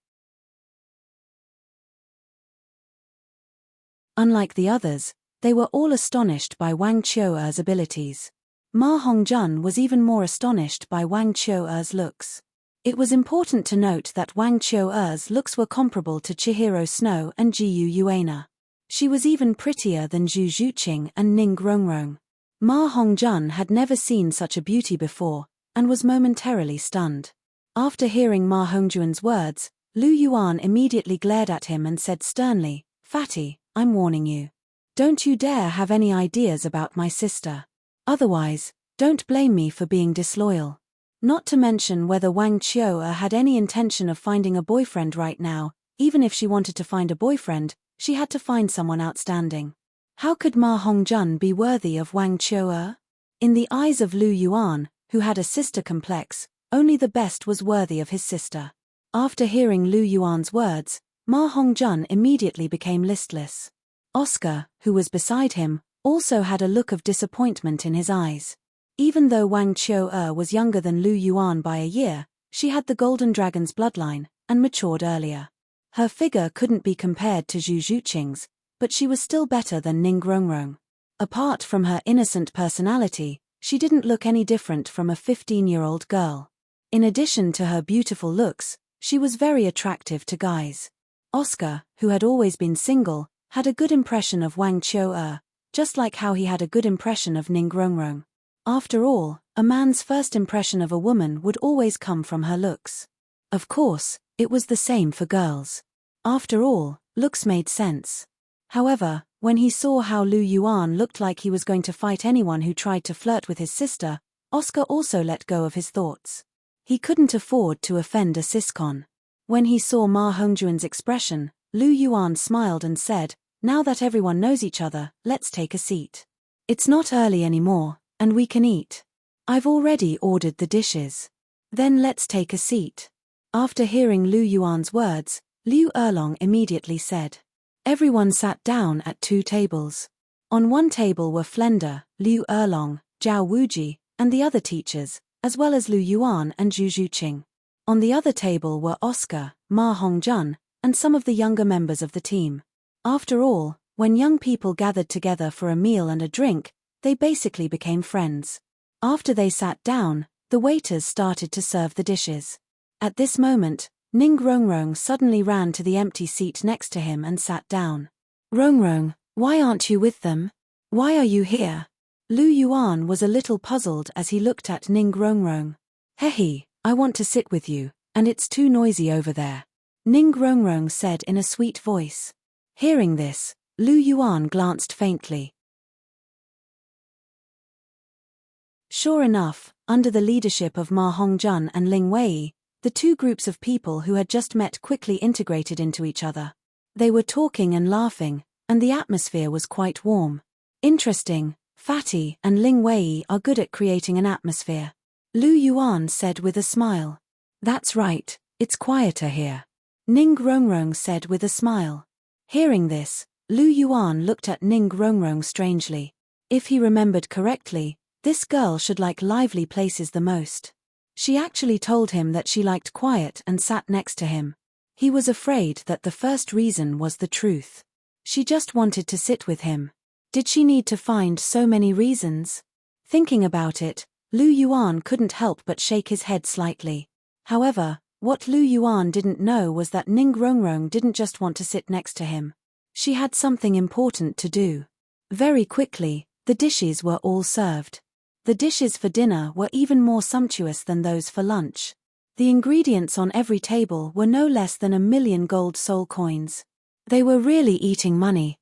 Unlike the others, they were all astonished by Wang Qiu's abilities. Ma Hongjun was even more astonished by Wang Qiu's looks. It was important to note that Wang Qiu's looks were comparable to Chihiro Snow and Jiyu Yuana. She was even prettier than Zhu Zhuqing and Ning Rongrong. Ma Hongjun had never seen such a beauty before, and was momentarily stunned. After hearing Ma Hongjuan's words, Lu Yuan immediately glared at him and said sternly, Fatty, I'm warning you. Don't you dare have any ideas about my sister. Otherwise, don't blame me for being disloyal. Not to mention whether Wang Qiu had any intention of finding a boyfriend right now. Even if she wanted to find a boyfriend, she had to find someone outstanding. How could Ma Hongjun be worthy of Wang Qiu? In the eyes of Lu Yuan, who had a sister complex, only the best was worthy of his sister. After hearing Lu Yuan's words, Ma Hongjun immediately became listless. Oscar, who was beside him, also had a look of disappointment in his eyes. Even though Wang Qiu was younger than Lu Yuan by a year, she had the Golden Dragon's bloodline, and matured earlier. Her figure couldn't be compared to Zhu Zhuqing's, but she was still better than Ning Rongrong. Apart from her innocent personality, she didn't look any different from a 15-year-old girl. In addition to her beautiful looks, she was very attractive to guys. Oscar, who had always been single, had a good impression of Wang Qiu, just like how he had a good impression of Ning Rongrong. After all, a man's first impression of a woman would always come from her looks. Of course, it was the same for girls. After all, looks made sense. However, when he saw how Lu Yuan looked like he was going to fight anyone who tried to flirt with his sister, Oscar also let go of his thoughts. He couldn't afford to offend a siscon. When he saw Ma Hongjuan's expression, Lu Yuan smiled and said, Now that everyone knows each other, let's take a seat. It's not early anymore, and we can eat. I've already ordered the dishes. Then let's take a seat. After hearing Lu Yuan's words, Liu Erlong immediately said. Everyone sat down at 2 tables. On one table were Flender, Liu Erlong, Zhao Wuji, and the other teachers, as well as Lu Yuan and Zhu Zhuqing. On the other table were Oscar, Ma Hongjun, and some of the younger members of the team. After all, when young people gathered together for a meal and a drink, they basically became friends. After they sat down, the waiters started to serve the dishes. At this moment, Ning Rongrong suddenly ran to the empty seat next to him and sat down. Rongrong, why aren't you with them? Why are you here? Lu Yuan was a little puzzled as he looked at Ning Rongrong. Hehe, I want to sit with you, and it's too noisy over there. Ning Rongrong said in a sweet voice. Hearing this, Lu Yuan glanced faintly. Sure enough, under the leadership of Ma Hongjun and Ling Wei, the two groups of people who had just met quickly integrated into each other. They were talking and laughing, and the atmosphere was quite warm. Interesting, Fatty and Ling Wei are good at creating an atmosphere. Lu Yuan said with a smile. That's right, it's quieter here. Ning Rongrong said with a smile. Hearing this, Lu Yuan looked at Ning Rongrong strangely. If he remembered correctly, this girl should like lively places the most. She actually told him that she liked quiet and sat next to him. He was afraid that the first reason was the truth. She just wanted to sit with him. Did she need to find so many reasons? Thinking about it, Lu Yuan couldn't help but shake his head slightly. However, what Lu Yuan didn't know was that Ning Rongrong didn't just want to sit next to him. She had something important to do. Very quickly, the dishes were all served. The dishes for dinner were even more sumptuous than those for lunch. The ingredients on every table were no less than 1,000,000 gold soul coins. They were really eating money.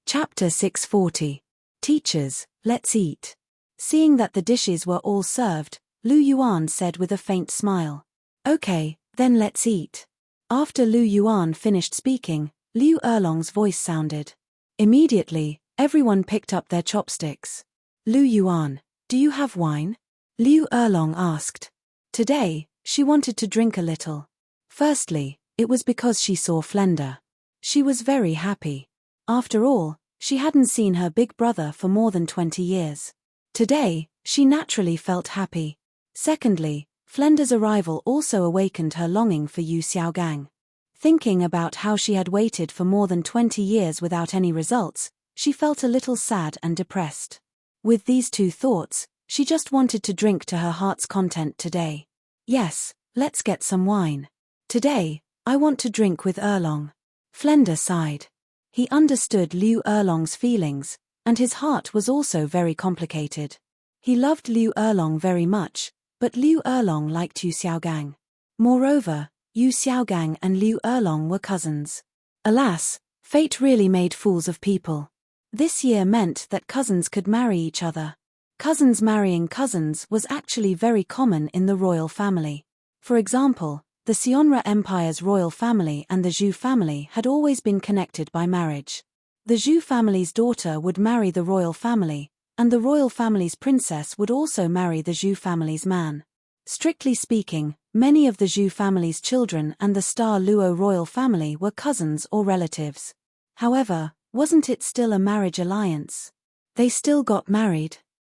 Chapter 640. Teachers, let's eat. Seeing that the dishes were all served, Lu Yuan said with a faint smile. Okay, then let's eat. After Lu Yuan finished speaking, Liu Erlong's voice sounded. Immediately, everyone picked up their chopsticks. Lu Yuan, do you have wine? Liu Erlong asked. Today, she wanted to drink a little. Firstly, it was because she saw Flender. She was very happy. After all, she hadn't seen her big brother for more than 20 years. Today, she naturally felt happy. Secondly, Flender's arrival also awakened her longing for Yu Xiaogang. Thinking about how she had waited for more than 20 years without any results, she felt a little sad and depressed. With these two thoughts, she just wanted to drink to her heart's content today. Yes, let's get some wine. Today, I want to drink with Erlong. Flender sighed. He understood Liu Erlong's feelings, and his heart was also very complicated. He loved Liu Erlong very much, but Liu Erlong liked Yu Xiaogang. Moreover, Yu Xiaogang and Liu Erlong were cousins. Alas, fate really made fools of people. This year meant that cousins could marry each other. Cousins marrying cousins was actually very common in the royal family. For example, the Sionra Empire's royal family and the Zhou family had always been connected by marriage. The Zhou family's daughter would marry the royal family, and the royal family's princess would also marry the Zhou family's man. Strictly speaking, many of the Zhou family's children and the Star Luo royal family were cousins or relatives. However, wasn't it still a marriage alliance? They still got married.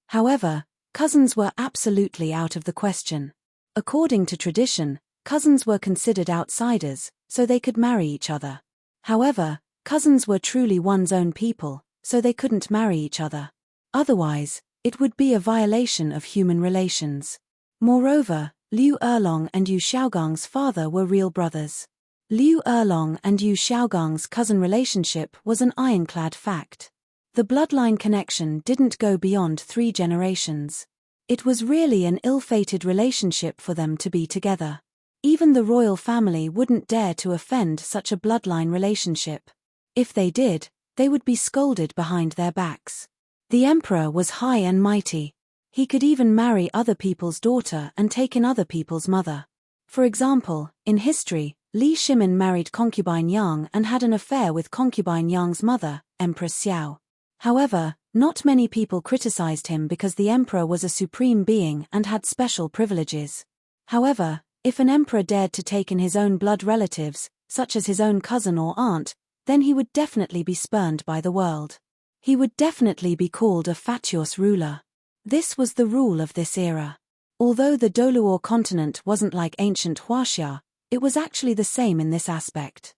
However, cousins were absolutely out of the question. According to tradition, cousins were considered outsiders, so they could marry each other. However, cousins were truly one's own people, so they couldn't marry each other. Otherwise, it would be a violation of human relations. Moreover, Liu Erlong and Yu Xiaogang's father were real brothers. Liu Erlong and Yu Xiaogang's cousin relationship was an ironclad fact. The bloodline connection didn't go beyond 3 generations. It was really an ill-fated relationship for them to be together. Even the royal family wouldn't dare to offend such a bloodline relationship. If they did, they would be scolded behind their backs. The emperor was high and mighty. He could even marry other people's daughter and take in other people's mother. For example, in history, Li Shimin married concubine Yang and had an affair with concubine Yang's mother, Empress Xiao. However, not many people criticized him because the emperor was a supreme being and had special privileges. However, if an emperor dared to take in his own blood relatives, such as his own cousin or aunt, then he would definitely be spurned by the world. He would definitely be called a fatuous ruler. This was the rule of this era. Although the Douluo continent wasn't like ancient Huaxia, it was actually the same in this aspect.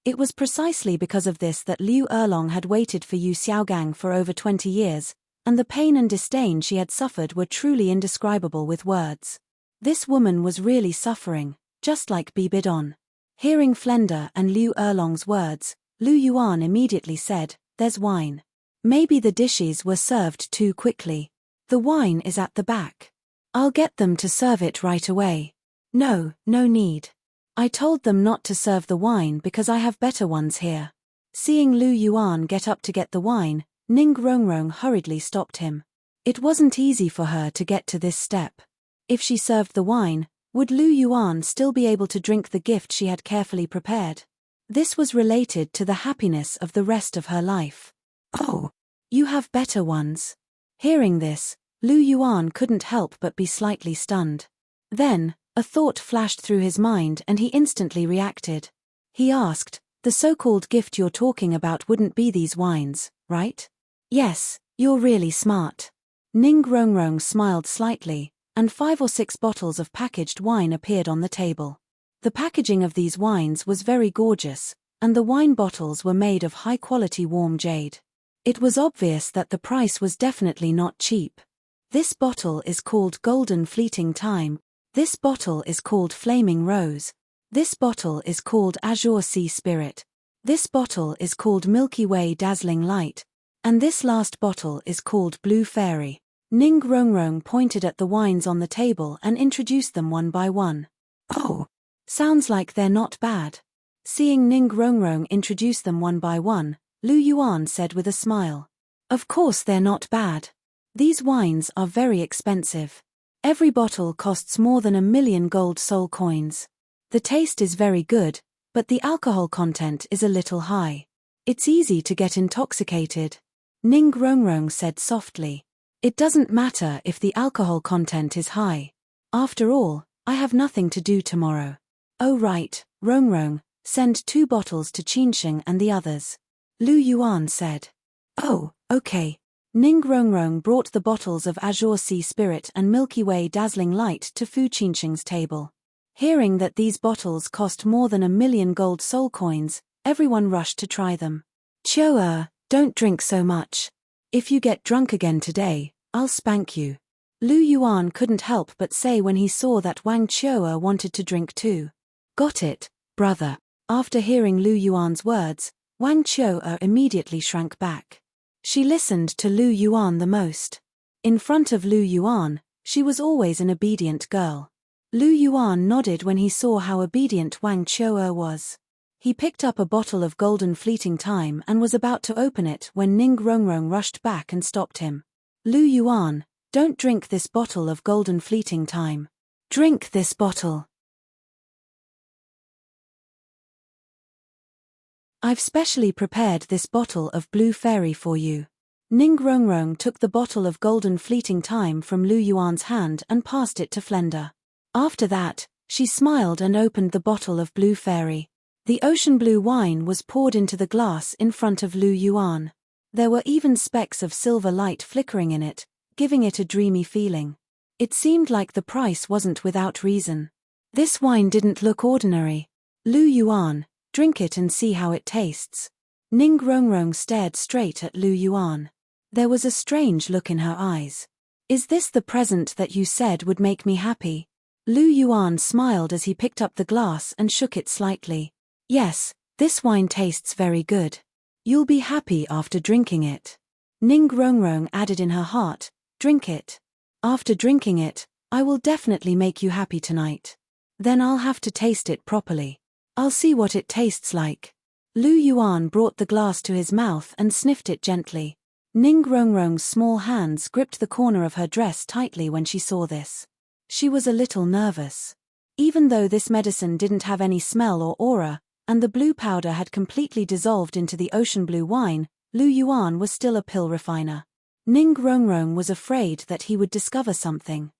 It was precisely because of this that Liu Erlong had waited for Yu Xiaogang for over 20 years, and the pain and disdain she had suffered were truly indescribable with words. This woman was really suffering, just like Bibidon. Hearing Flender and Liu Erlong's words, Lu Yuan immediately said, "There's wine." Maybe the dishes were served too quickly. The wine is at the back. I'll get them to serve it right away. No, no need. I told them not to serve the wine because I have better ones here. Seeing Lu Yuan get up to get the wine, Ning Rongrong hurriedly stopped him. It wasn't easy for her to get to this step. If she served the wine, would Lu Yuan still be able to drink the gift she had carefully prepared? This was related to the happiness of the rest of her life. Oh, you have better ones. Hearing this, Lu Yuan couldn't help but be slightly stunned. Then, a thought flashed through his mind and he instantly reacted. He asked, the so-called gift you're talking about wouldn't be these wines, right? Yes, you're really smart. Ning Rongrong smiled slightly, and 5 or 6 bottles of packaged wine appeared on the table. The packaging of these wines was very gorgeous, and the wine bottles were made of high-quality warm jade. It was obvious that the price was definitely not cheap. This bottle is called Golden Fleeting Time. This bottle is called Flaming Rose. This bottle is called Azure Sea Spirit. This bottle is called Milky Way Dazzling Light. And this last bottle is called Blue Fairy. Ning Rongrong pointed at the wines on the table and introduced them one by one. Oh, sounds like they're not bad. Seeing Ning Rongrong introduce them one by one, Lu Yuan said with a smile. Of course they're not bad. These wines are very expensive. Every bottle costs more than 1 million gold soul coins. The taste is very good, but the alcohol content is a little high. It's easy to get intoxicated. Ning Rongrong said softly. It doesn't matter if the alcohol content is high. After all, I have nothing to do tomorrow. Oh right, Rongrong, send 2 bottles to Qinsheng and the others. Lu Yuan said. Oh, okay. Ning Rongrong brought the bottles of Azure Sea Spirit and Milky Way Dazzling Light to Fu Qinsheng's table. Hearing that these bottles cost more than 1 million gold soul coins, everyone rushed to try them. Chio'er, don't drink so much. If you get drunk again today, I'll spank you. Lu Yuan couldn't help but say when he saw that Wang Chio'er wanted to drink too. Got it, brother. After hearing Lu Yuan's words, Wang Chio'er immediately shrank back. She listened to Lu Yuan the most. In front of Lu Yuan, she was always an obedient girl. Lu Yuan nodded when he saw how obedient Wang Chio'er was. He picked up a bottle of Golden Fleeting Time and was about to open it when Ning Rongrong rushed back and stopped him. Lu Yuan, don't drink this bottle of Golden Fleeting Time. Drink this bottle. I've specially prepared this bottle of Blue Fairy for you. Ning Rongrong took the bottle of Golden Fleeting Time from Lu Yuan's hand and passed it to Flenda. After that, she smiled and opened the bottle of Blue Fairy. The ocean blue wine was poured into the glass in front of Lu Yuan. There were even specks of silver light flickering in it, giving it a dreamy feeling. It seemed like the price wasn't without reason. This wine didn't look ordinary. Lu Yuan, drink it and see how it tastes. Ning Rongrong stared straight at Lu Yuan. There was a strange look in her eyes. Is this the present that you said would make me happy? Lu Yuan smiled as he picked up the glass and shook it slightly. Yes, this wine tastes very good. You'll be happy after drinking it. Ning Rongrong added in her heart, drink it. After drinking it, I will definitely make you happy tonight. Then I'll have to taste it properly. I'll see what it tastes like. Lu Yuan brought the glass to his mouth and sniffed it gently. Ning Rongrong's small hands gripped the corner of her dress tightly when she saw this. She was a little nervous. Even though this medicine didn't have any smell or aura, and the blue powder had completely dissolved into the ocean blue wine, Lu Yuan was still a pill refiner. Ning Rongrong was afraid that he would discover something.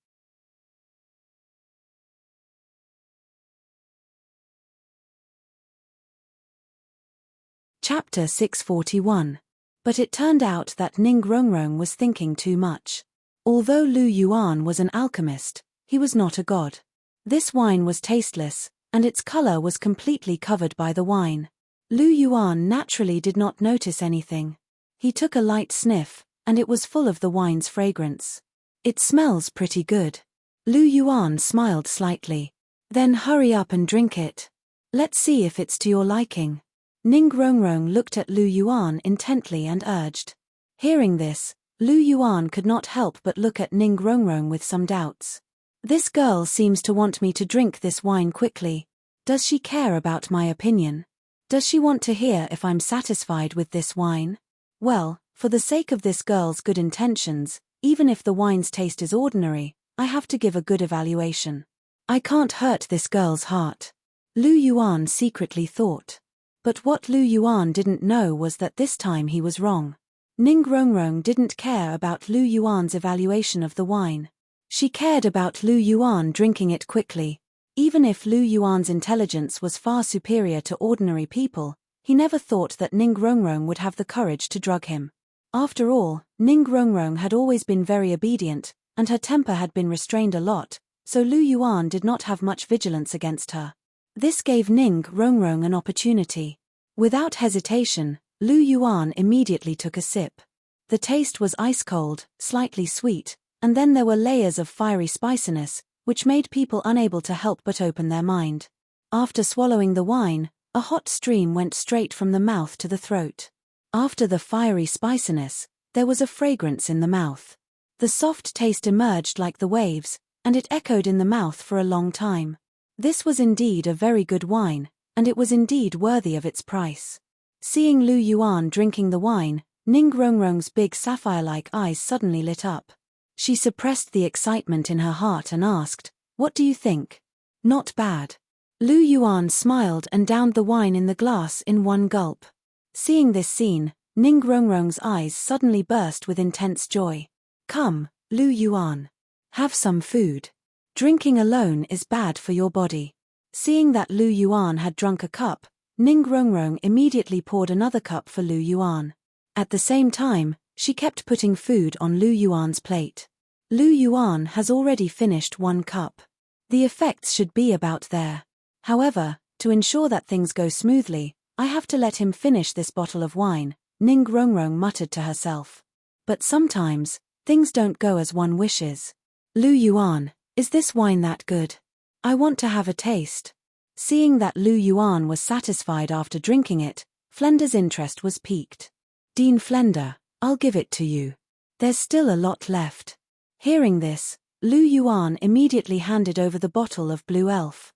Chapter 641. But it turned out that Ning Rongrong was thinking too much. Although Lu Yuan was an alchemist, he was not a god. This wine was tasteless, and its color was completely covered by the wine. Lu Yuan naturally did not notice anything. He took a light sniff, and it was full of the wine's fragrance. It smells pretty good. Lu Yuan smiled slightly. Then hurry up and drink it. Let's see if it's to your liking. Ning Rongrong looked at Lu Yuan intently and urged. Hearing this, Lu Yuan could not help but look at Ning Rongrong with some doubts. This girl seems to want me to drink this wine quickly. Does she care about my opinion? Does she want to hear if I'm satisfied with this wine? Well, for the sake of this girl's good intentions, even if the wine's taste is ordinary, I have to give a good evaluation. I can't hurt this girl's heart. Lu Yuan secretly thought. But what Lu Yuan didn't know was that this time he was wrong. Ning Rongrong didn't care about Lu Yuan's evaluation of the wine. She cared about Lu Yuan drinking it quickly. Even if Lu Yuan's intelligence was far superior to ordinary people, he never thought that Ning Rongrong would have the courage to drug him. After all, Ning Rongrong had always been very obedient, and her temper had been restrained a lot, so Lu Yuan did not have much vigilance against her. This gave Ning Rongrong an opportunity. Without hesitation, Lu Yuan immediately took a sip. The taste was ice-cold, slightly sweet, and then there were layers of fiery spiciness, which made people unable to help but open their mind. After swallowing the wine, a hot stream went straight from the mouth to the throat. After the fiery spiciness, there was a fragrance in the mouth. The soft taste emerged like the waves, and it echoed in the mouth for a long time. This was indeed a very good wine, and it was indeed worthy of its price. Seeing Lu Yuan drinking the wine, Ning Rongrong's big sapphire-like eyes suddenly lit up. She suppressed the excitement in her heart and asked, "What do you think?" "Not bad." Lu Yuan smiled and downed the wine in the glass in one gulp. Seeing this scene, Ning Rongrong's eyes suddenly burst with intense joy. "Come, Lu Yuan. Have some food. Drinking alone is bad for your body." Seeing that Lu Yuan had drunk a cup, Ning Rongrong immediately poured another cup for Lu Yuan. At the same time, she kept putting food on Lu Yuan's plate. Lu Yuan has already finished one cup. The effects should be about there. However, to ensure that things go smoothly, I have to let him finish this bottle of wine, Ning Rongrong muttered to herself. But sometimes, things don't go as one wishes. "Lu Yuan, is this wine that good? I want to have a taste." Seeing that Lu Yuan was satisfied after drinking it, Flender's interest was piqued. "Dean Flender, I'll give it to you. There's still a lot left." Hearing this, Lu Yuan immediately handed over the bottle of Blue Elf.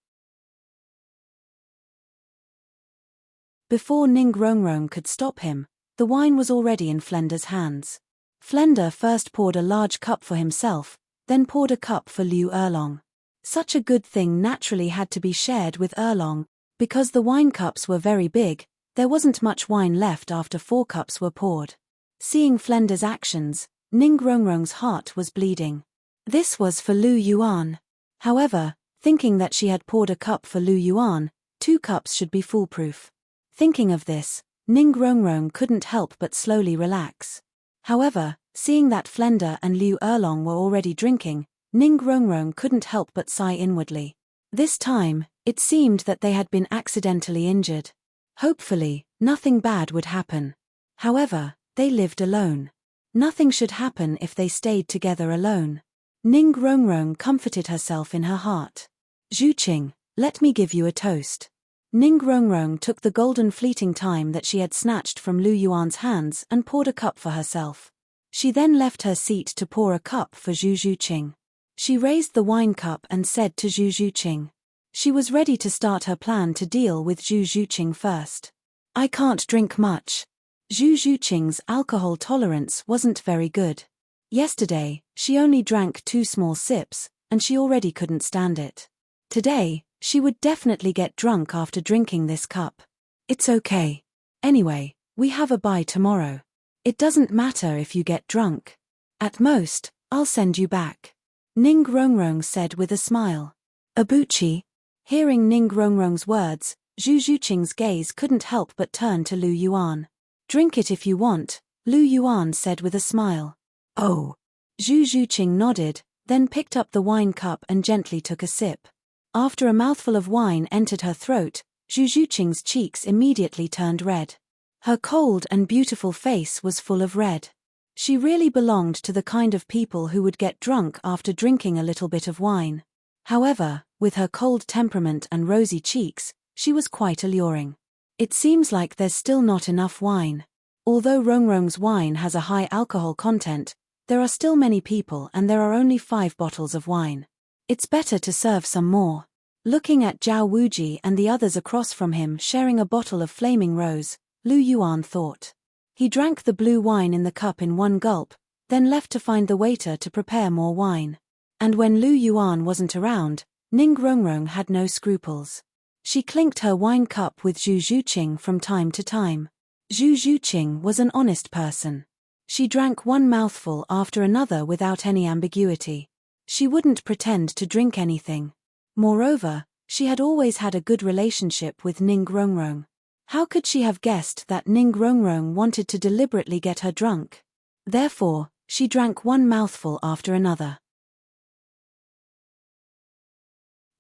Before Ning Rongrong could stop him, the wine was already in Flender's hands. Flender first poured a large cup for himself, then poured a cup for Liu Erlong. Such a good thing naturally had to be shared with Erlong. Because the wine cups were very big, there wasn't much wine left after 4 cups were poured. Seeing Flender's actions, Ning Rongrong's heart was bleeding. This was for Lu Yuan. However, thinking that she had poured a cup for Lu Yuan, 2 cups should be foolproof. Thinking of this, Ning Rongrong couldn't help but slowly relax. However, seeing that Flender and Liu Erlong were already drinking, Ning Rongrong couldn't help but sigh inwardly. This time, it seemed that they had been accidentally injured. Hopefully, nothing bad would happen. However, they lived alone. Nothing should happen if they stayed together alone. Ning Rongrong comforted herself in her heart. "Zhuqing, let me give you a toast." Ning Rongrong took the golden fleeting time that she had snatched from Lu Yuan's hands and poured a cup for herself. She then left her seat to pour a cup for Zhuqing. She raised the wine cup and said to Zhuqing. She was ready to start her plan to deal with Zhuqing first. "I can't drink much." Zhuqing's alcohol tolerance wasn't very good. Yesterday, she only drank 2 small sips, and she already couldn't stand it. Today, she would definitely get drunk after drinking this cup. "It's okay. Anyway, we have a bye tomorrow. It doesn't matter if you get drunk. At most, I'll send you back," Ning Rongrong said with a smile. "Abuchi." Hearing Ning Rongrong's words, Zhuqing's gaze couldn't help but turn to Lu Yuan. "Drink it if you want," Lu Yuan said with a smile. "Oh." Zhuqing nodded, then picked up the wine cup and gently took a sip. After a mouthful of wine entered her throat, Zhuqing's cheeks immediately turned red. Her cold and beautiful face was full of red. She really belonged to the kind of people who would get drunk after drinking a little bit of wine. However, with her cold temperament and rosy cheeks, she was quite alluring. "It seems like there's still not enough wine. Although Rongrong's wine has a high alcohol content, there are still many people and there are only 5 bottles of wine. It's better to serve some more. Looking at Zhao Wuji and the others across from him sharing a bottle of flaming rose, Lu Yuan thought. He drank the blue wine in the cup in one gulp, then left to find the waiter to prepare more wine. And when Lu Yuan wasn't around, Ning Rongrong had no scruples. She clinked her wine cup with Zhu Zhuqing from time to time. Zhu Zhuqing was an honest person. She drank one mouthful after another without any ambiguity. She wouldn't pretend to drink anything. Moreover, she had always had a good relationship with Ning Rongrong. How could she have guessed that Ning Rongrong wanted to deliberately get her drunk? Therefore, she drank one mouthful after another.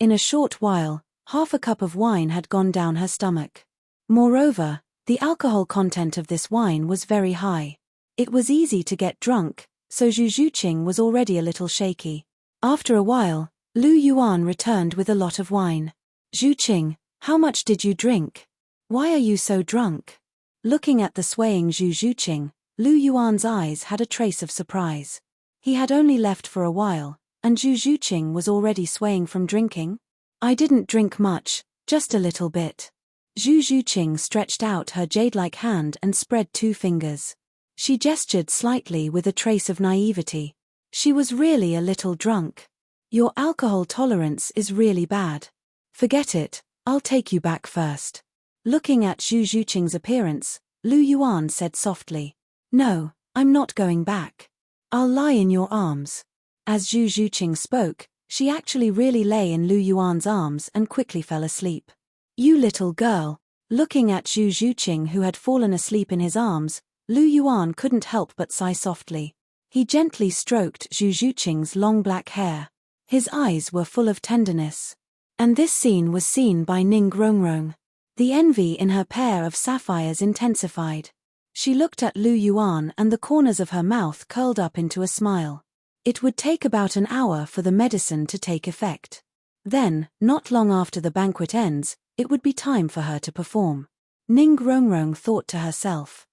In a short while, half a cup of wine had gone down her stomach. Moreover, the alcohol content of this wine was very high. It was easy to get drunk, so Zhu Zhuqing was already a little shaky. After a while, Lu Yuan returned with a lot of wine. Zhuqing, how much did you drink? Why are you so drunk? Looking at the swaying Zhu Zhuqing, Lu Yuan's eyes had a trace of surprise. He had only left for a while, and Zhu Zhuqing was already swaying from drinking? I didn't drink much, just a little bit. Zhu Zhuqing stretched out her jade-like hand and spread 2 fingers. She gestured slightly with a trace of naivety. She was really a little drunk. Your alcohol tolerance is really bad. Forget it, I'll take you back first. Looking at Zhu Zhuqing's appearance, Lu Yuan said softly. No, I'm not going back. I'll lie in your arms. As Zhu Zhuqing spoke, she actually really lay in Lu Yuan's arms and quickly fell asleep. You little girl. Looking at Zhu Zhuqing who had fallen asleep in his arms, Lu Yuan couldn't help but sigh softly. He gently stroked Zhu Zhuqing's long black hair. His eyes were full of tenderness. And this scene was seen by Ning Rongrong. The envy in her pair of sapphires intensified. She looked at Lu Yuan and the corners of her mouth curled up into a smile. It would take about an hour for the medicine to take effect. Then, not long after the banquet ends, it would be time for her to perform. Ning Rongrong thought to herself.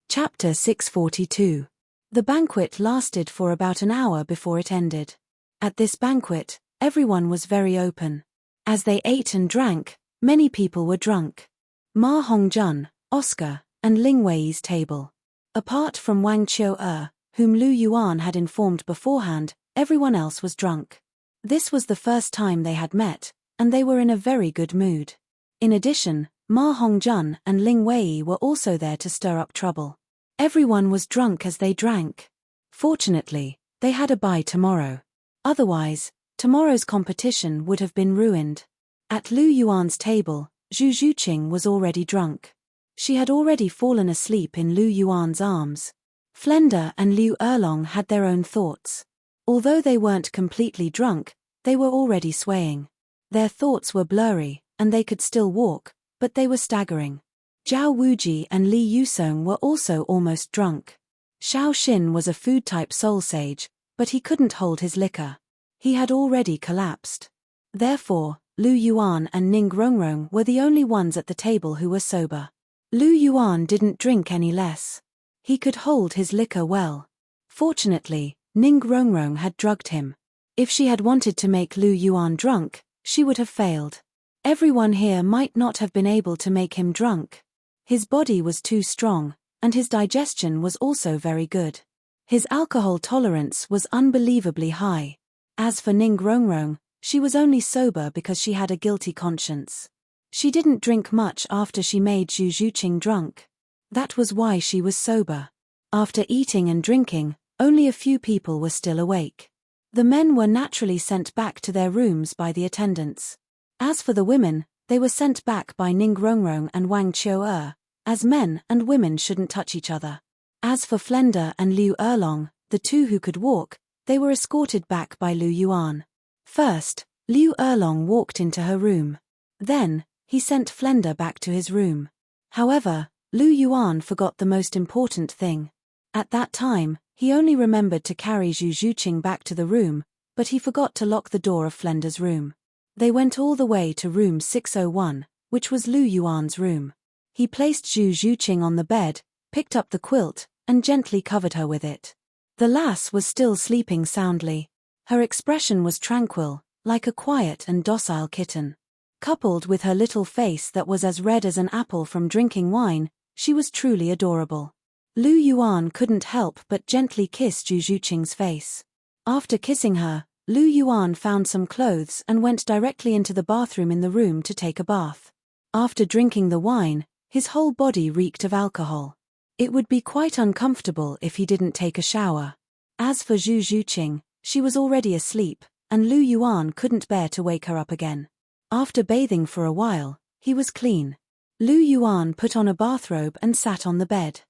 Chapter 642. The banquet lasted for about an hour before it ended. At this banquet, everyone was very open. As they ate and drank, many people were drunk. Ma Hongjun, Oscar, and Ling Wei's table. Apart from Wang Qiu, whom Lu Yuan had informed beforehand, everyone else was drunk. This was the first time they had met, and they were in a very good mood. In addition, Ma Hongjun and Ling Wei were also there to stir up trouble. Everyone was drunk as they drank. Fortunately, they had a bye tomorrow. Otherwise, tomorrow's competition would have been ruined. At Lu Yuan's table, Zhu Zhuqing was already drunk. She had already fallen asleep in Lu Yuan's arms. Flender and Liu Erlong had their own thoughts. Although they weren't completely drunk, they were already swaying. Their thoughts were blurry, and they could still walk, but they were staggering. Zhao Wuji and Li Yusong were also almost drunk. Xiao Xin was a food-type soul sage, but he couldn't hold his liquor. He had already collapsed. Therefore, Lu Yuan and Ning Rongrong were the only ones at the table who were sober. Lu Yuan didn't drink any less. He could hold his liquor well. Fortunately, Ning Rongrong had drugged him. If she had wanted to make Lu Yuan drunk, she would have failed. Everyone here might not have been able to make him drunk. His body was too strong, and his digestion was also very good. His alcohol tolerance was unbelievably high. As for Ning Rongrong, she was only sober because she had a guilty conscience. She didn't drink much after she made Zhu Zhuqing drunk. That was why she was sober. After eating and drinking, only a few people were still awake. The men were naturally sent back to their rooms by the attendants. As for the women, they were sent back by Ning Rongrong and Wang Qiu, as men and women shouldn't touch each other. As for Flender and Liu Erlong, the two who could walk, they were escorted back by Lu Yuan. First, Liu Erlong walked into her room. Then, he sent Flender back to his room. However, Lu Yuan forgot the most important thing. At that time, he only remembered to carry Zhu Zhuqing back to the room, but he forgot to lock the door of Flender's room. They went all the way to room 601, which was Lu Yuan's room. He placed Zhu Zhuqing on the bed, picked up the quilt, and gently covered her with it. The lass was still sleeping soundly. Her expression was tranquil, like a quiet and docile kitten. Coupled with her little face that was as red as an apple from drinking wine, she was truly adorable. Lu Yuan couldn't help but gently kiss Zhu Zhuqing's face. After kissing her, Lu Yuan found some clothes and went directly into the bathroom in the room to take a bath. After drinking the wine, his whole body reeked of alcohol. It would be quite uncomfortable if he didn't take a shower. As for Zhu Zhuqing, she was already asleep, and Lu Yuan couldn't bear to wake her up again. After bathing for a while, he was clean. Lu Yuan put on a bathrobe and sat on the bed.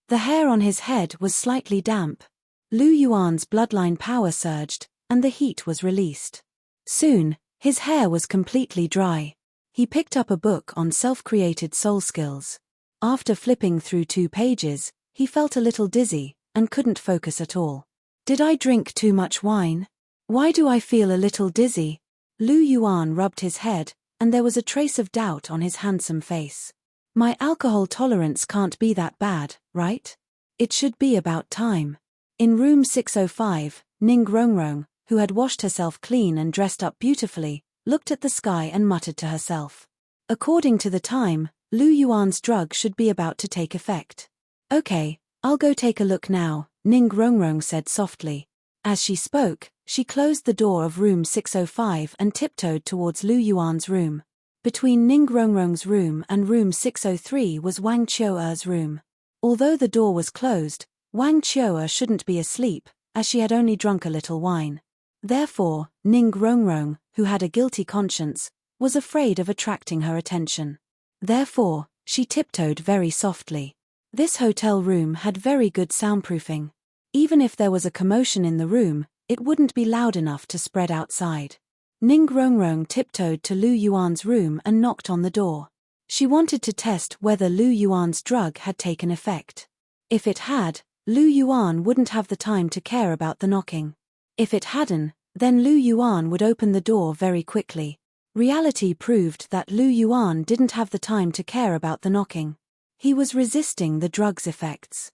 The hair on his head was slightly damp. Lu Yuan's bloodline power surged, and the heat was released. Soon, his hair was completely dry. He picked up a book on self-created soul skills. After flipping through 2 pages, he felt a little dizzy, and couldn't focus at all. Did I drink too much wine? Why do I feel a little dizzy? Lu Yuan rubbed his head, and there was a trace of doubt on his handsome face. My alcohol tolerance can't be that bad, right? It should be about time. In room 605, Ning Rongrong, who had washed herself clean and dressed up beautifully, looked at the sky and muttered to herself. According to the time, Lu Yuan's drug should be about to take effect. Okay, I'll go take a look now, Ning Rongrong said softly. As she spoke, she closed the door of room 605 and tiptoed towards Lu Yuan's room. Between Ning Rongrong's room and room 603 was Wang Qiuer's room. Although the door was closed, Wang Qiuer shouldn't be asleep, as she had only drunk a little wine. Therefore, Ning Rongrong, who had a guilty conscience, was afraid of attracting her attention. Therefore, she tiptoed very softly. This hotel room had very good soundproofing. Even if there was a commotion in the room, it wouldn't be loud enough to spread outside. Ning Rongrong tiptoed to Lu Yuan's room and knocked on the door. She wanted to test whether Lu Yuan's drug had taken effect. If it had, Lu Yuan wouldn't have the time to care about the knocking. If it hadn't, then Lu Yuan would open the door very quickly. Reality proved that Lu Yuan didn't have the time to care about the knocking. He was resisting the drug's effects.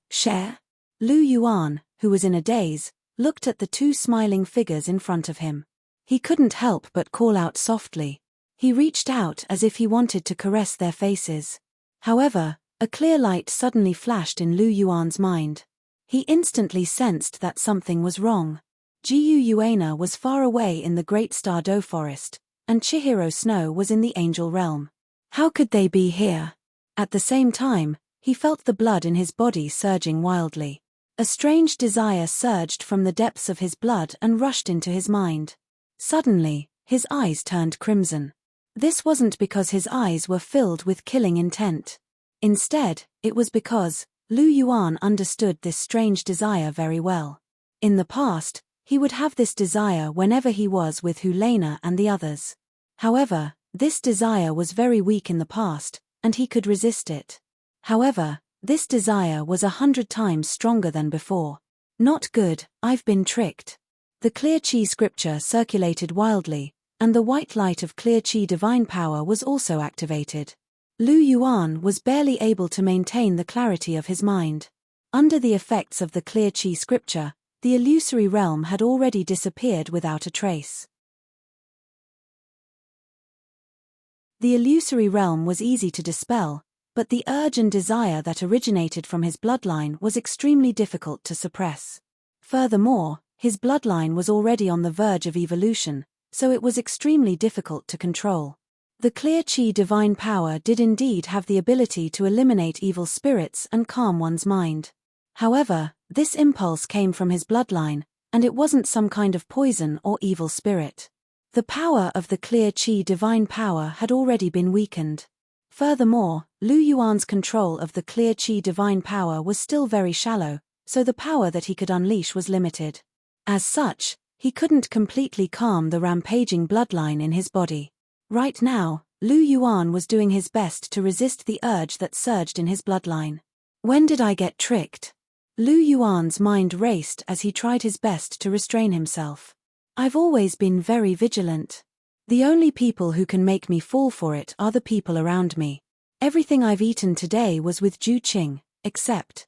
Share? Lu Yuan, who was in a daze, looked at the 2 smiling figures in front of him. He couldn't help but call out softly. He reached out as if he wanted to caress their faces. However, a clear light suddenly flashed in Lu Yuan's mind. He instantly sensed that something was wrong. Jiyu Yuana was far away in the Great Star Do Forest, and Chihiro Snow was in the Angel Realm. How could they be here? At the same time, he felt the blood in his body surging wildly. A strange desire surged from the depths of his blood and rushed into his mind. Suddenly, his eyes turned crimson. This wasn't because his eyes were filled with killing intent. Instead, it was because Lu Yuan understood this strange desire very well. In the past, he would have this desire whenever he was with Helena and the others. However, this desire was very weak in the past, and he could resist it. However, this desire was 100 times stronger than before. Not good, I've been tricked. The clear chi scripture circulated wildly, and the white light of clear chi divine power was also activated. Lu Yuan was barely able to maintain the clarity of his mind. Under the effects of the clear chi scripture, the illusory realm had already disappeared without a trace. The illusory realm was easy to dispel, but the urge and desire that originated from his bloodline was extremely difficult to suppress. Furthermore, his bloodline was already on the verge of evolution, so it was extremely difficult to control. The clear chi divine power did indeed have the ability to eliminate evil spirits and calm one's mind. However, this impulse came from his bloodline, and it wasn't some kind of poison or evil spirit. The power of the clear chi divine power had already been weakened. Furthermore, Lu Yuan's control of the clear chi divine power was still very shallow, so the power that he could unleash was limited. As such, he couldn't completely calm the rampaging bloodline in his body. Right now, Lu Yuan was doing his best to resist the urge that surged in his bloodline. When did I get tricked? Lu Yuan's mind raced as he tried his best to restrain himself. I've always been very vigilant. The only people who can make me fall for it are the people around me. Everything I've eaten today was with Ju Qing, except.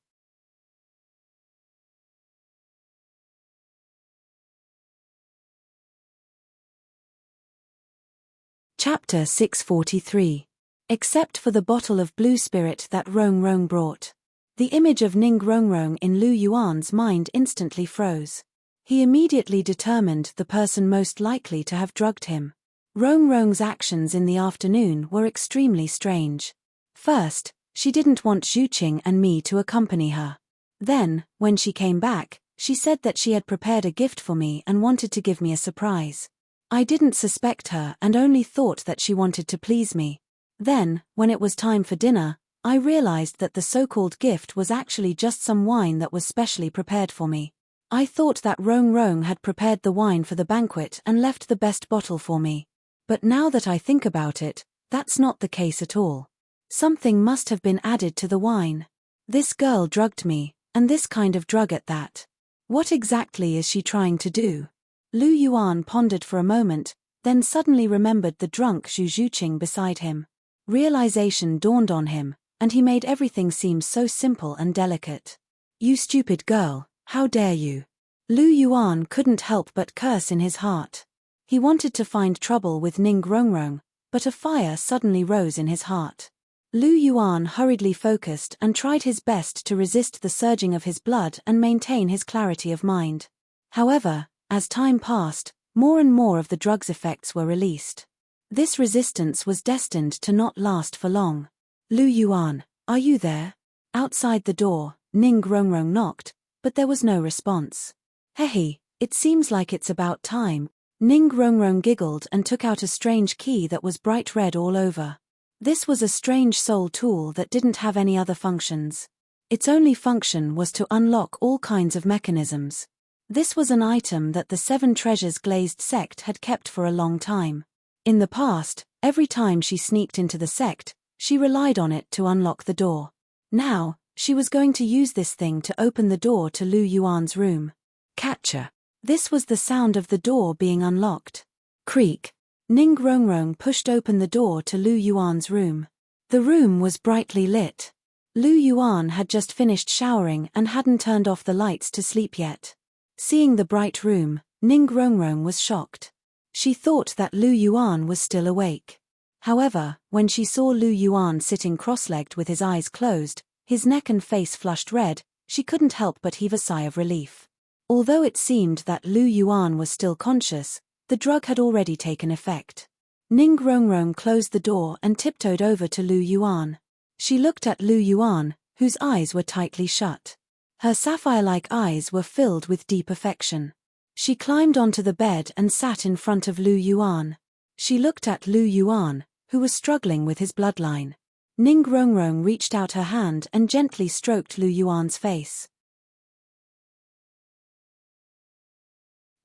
Chapter 643. Except for the bottle of blue spirit that Rong Rong brought. The image of Ning Rongrong in Lu Yuan's mind instantly froze. He immediately determined the person most likely to have drugged him. Rongrong's actions in the afternoon were extremely strange. First, she didn't want Ju Qing and me to accompany her. Then, when she came back, she said that she had prepared a gift for me and wanted to give me a surprise. I didn't suspect her and only thought that she wanted to please me. Then, when it was time for dinner, I realized that the so-called gift was actually just some wine that was specially prepared for me. I thought that Rong Rong had prepared the wine for the banquet and left the best bottle for me. But now that I think about it, that's not the case at all. Something must have been added to the wine. This girl drugged me, and this kind of drug at that. What exactly is she trying to do? Lu Yuan pondered for a moment, then suddenly remembered the drunk Ju Qing beside him. Realization dawned on him, and he made everything seem so simple and delicate. You stupid girl, how dare you? Lu Yuan couldn't help but curse in his heart. He wanted to find trouble with Ning Rongrong, but a fire suddenly rose in his heart. Lu Yuan hurriedly focused and tried his best to resist the surging of his blood and maintain his clarity of mind. However, as time passed, more and more of the drug's effects were released. This resistance was destined to not last for long. Lu Yuan, are you there? Outside the door, Ning Rongrong knocked, but there was no response. Hehe, it seems like it's about time. Ning Rongrong giggled and took out a strange key that was bright red all over. This was a strange soul tool that didn't have any other functions. Its only function was to unlock all kinds of mechanisms. This was an item that the Seven Treasures glazed sect had kept for a long time. In the past, every time she sneaked into the sect, she relied on it to unlock the door. Now, she was going to use this thing to open the door to Lu Yuan's room. Catcher. This was the sound of the door being unlocked. Creak. Ning Rongrong pushed open the door to Lu Yuan's room. The room was brightly lit. Lu Yuan had just finished showering and hadn't turned off the lights to sleep yet. Seeing the bright room, Ning Rongrong was shocked. She thought that Lu Yuan was still awake. However, when she saw Lu Yuan sitting cross-legged with his eyes closed, his neck and face flushed red, she couldn't help but heave a sigh of relief. Although it seemed that Lu Yuan was still conscious, the drug had already taken effect. Ning Rongrong closed the door and tiptoed over to Lu Yuan. She looked at Lu Yuan, whose eyes were tightly shut. Her sapphire-like eyes were filled with deep affection. She climbed onto the bed and sat in front of Lu Yuan. She looked at Lu Yuan, who was struggling with his bloodline. Ning Rongrong reached out her hand and gently stroked Lu Yuan's face.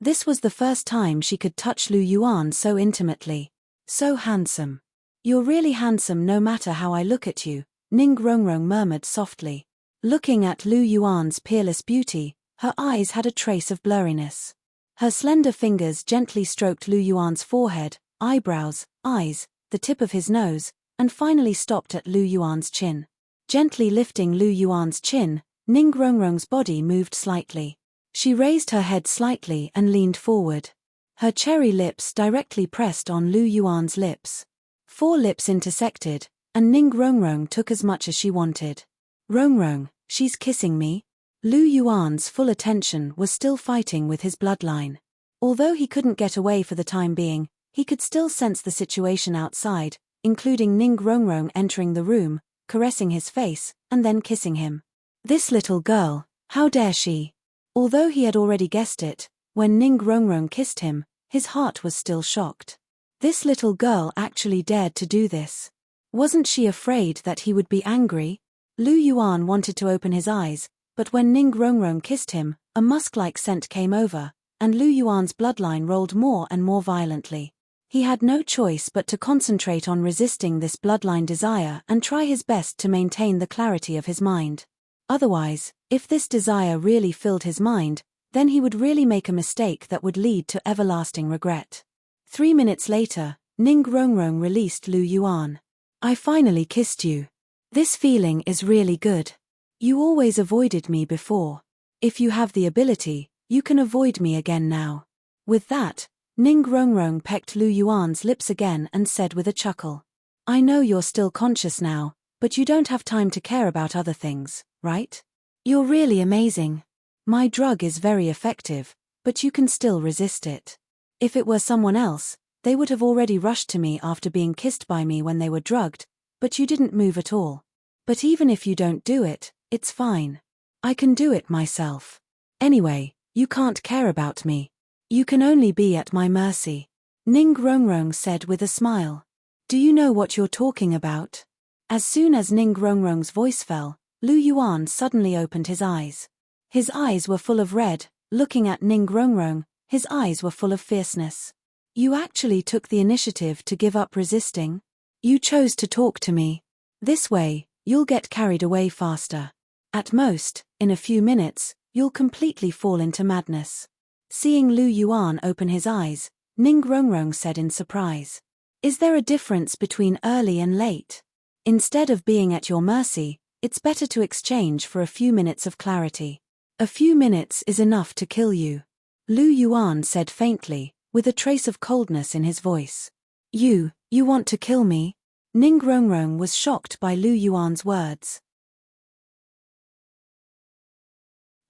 This was the first time she could touch Lu Yuan so intimately. So handsome. You're really handsome no matter how I look at you, Ning Rongrong murmured softly. Looking at Lu Yuan's peerless beauty, her eyes had a trace of blurriness. Her slender fingers gently stroked Lu Yuan's forehead, eyebrows, eyes, the tip of his nose, and finally stopped at Lu Yuan's chin. Gently lifting Lu Yuan's chin, Ning Rongrong's body moved slightly. She raised her head slightly and leaned forward. Her cherry lips directly pressed on Lu Yuan's lips. 4 lips intersected, and Ning Rongrong took as much as she wanted. Rongrong, she's kissing me? Lu Yuan's full attention was still fighting with his bloodline. Although he couldn't get away for the time being, he could still sense the situation outside, including Ning Rongrong entering the room, caressing his face, and then kissing him. This little girl, how dare she? Although he had already guessed it, when Ning Rongrong kissed him, his heart was still shocked. This little girl actually dared to do this. Wasn't she afraid that he would be angry? Lu Yuan wanted to open his eyes, but when Ning Rongrong kissed him, a musk-like scent came over, and Lu Yuan's bloodline rolled more and more violently. He had no choice but to concentrate on resisting this bloodline desire and try his best to maintain the clarity of his mind. Otherwise, if this desire really filled his mind, then he would really make a mistake that would lead to everlasting regret. 3 minutes later, Ning Rongrong released Lu Yuan. I finally kissed you. This feeling is really good. You always avoided me before. If you have the ability, you can avoid me again now. With that, Ning Rongrong pecked Lu Yuan's lips again and said with a chuckle. I know you're still conscious now, but you don't have time to care about other things, right? You're really amazing. My drug is very effective, but you can still resist it. If it were someone else, they would have already rushed to me after being kissed by me when they were drugged, but you didn't move at all. But even if you don't do it, it's fine. I can do it myself. Anyway, you can't care about me. You can only be at my mercy. Ning Rongrong said with a smile. Do you know what you're talking about? As soon as Ning Rongrong's voice fell, Lu Yuan suddenly opened his eyes. His eyes were full of red. Looking at Ning Rongrong, his eyes were full of fierceness. You actually took the initiative to give up resisting? You chose to talk to me. This way, you'll get carried away faster. At most, in a few minutes, you'll completely fall into madness. Seeing Lu Yuan open his eyes, Ning Rongrong said in surprise. Is there a difference between early and late? Instead of being at your mercy, it's better to exchange for a few minutes of clarity. A few minutes is enough to kill you. Lu Yuan said faintly, with a trace of coldness in his voice. You want to kill me? Ning Rongrong was shocked by Lu Yuan's words.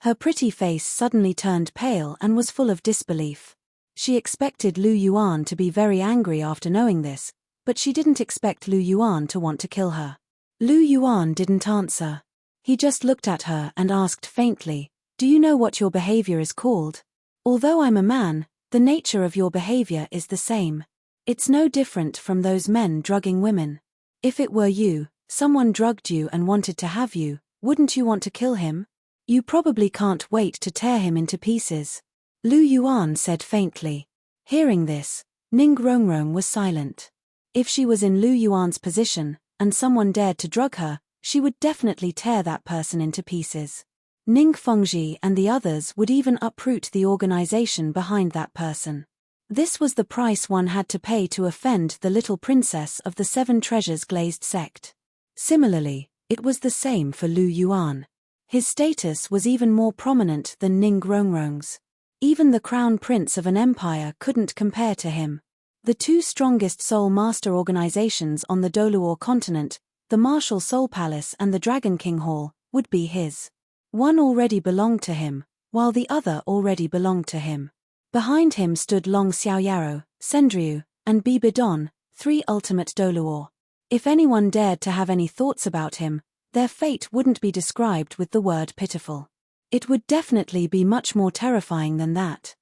Her pretty face suddenly turned pale and was full of disbelief. She expected Lu Yuan to be very angry after knowing this, but she didn't expect Lu Yuan to want to kill her. Lu Yuan didn't answer. He just looked at her and asked faintly, do you know what your behavior is called? Although I'm a man, the nature of your behavior is the same. It's no different from those men drugging women. If it were you, someone drugged you and wanted to have you, wouldn't you want to kill him? You probably can't wait to tear him into pieces. Lu Yuan said faintly. Hearing this, Ning Rongrong was silent. If she was in Lu Yuan's position, and someone dared to drug her, she would definitely tear that person into pieces. Ning Fengji and the others would even uproot the organization behind that person. This was the price one had to pay to offend the little princess of the 7 Treasures glazed sect. Similarly, it was the same for Lu Yuan. His status was even more prominent than Ning Rongrong's. Even the crown prince of an empire couldn't compare to him. The 2 strongest Soul Master organizations on the Douluo continent, the Martial Soul Palace and the Dragon King Hall, would be his. One already belonged to him, while the other already belonged to him. Behind him stood Long Xiaoyaro, Sendriu, and Bibidon, 3 ultimate Douluo. If anyone dared to have any thoughts about him, their fate wouldn't be described with the word pitiful. It would definitely be much more terrifying than that.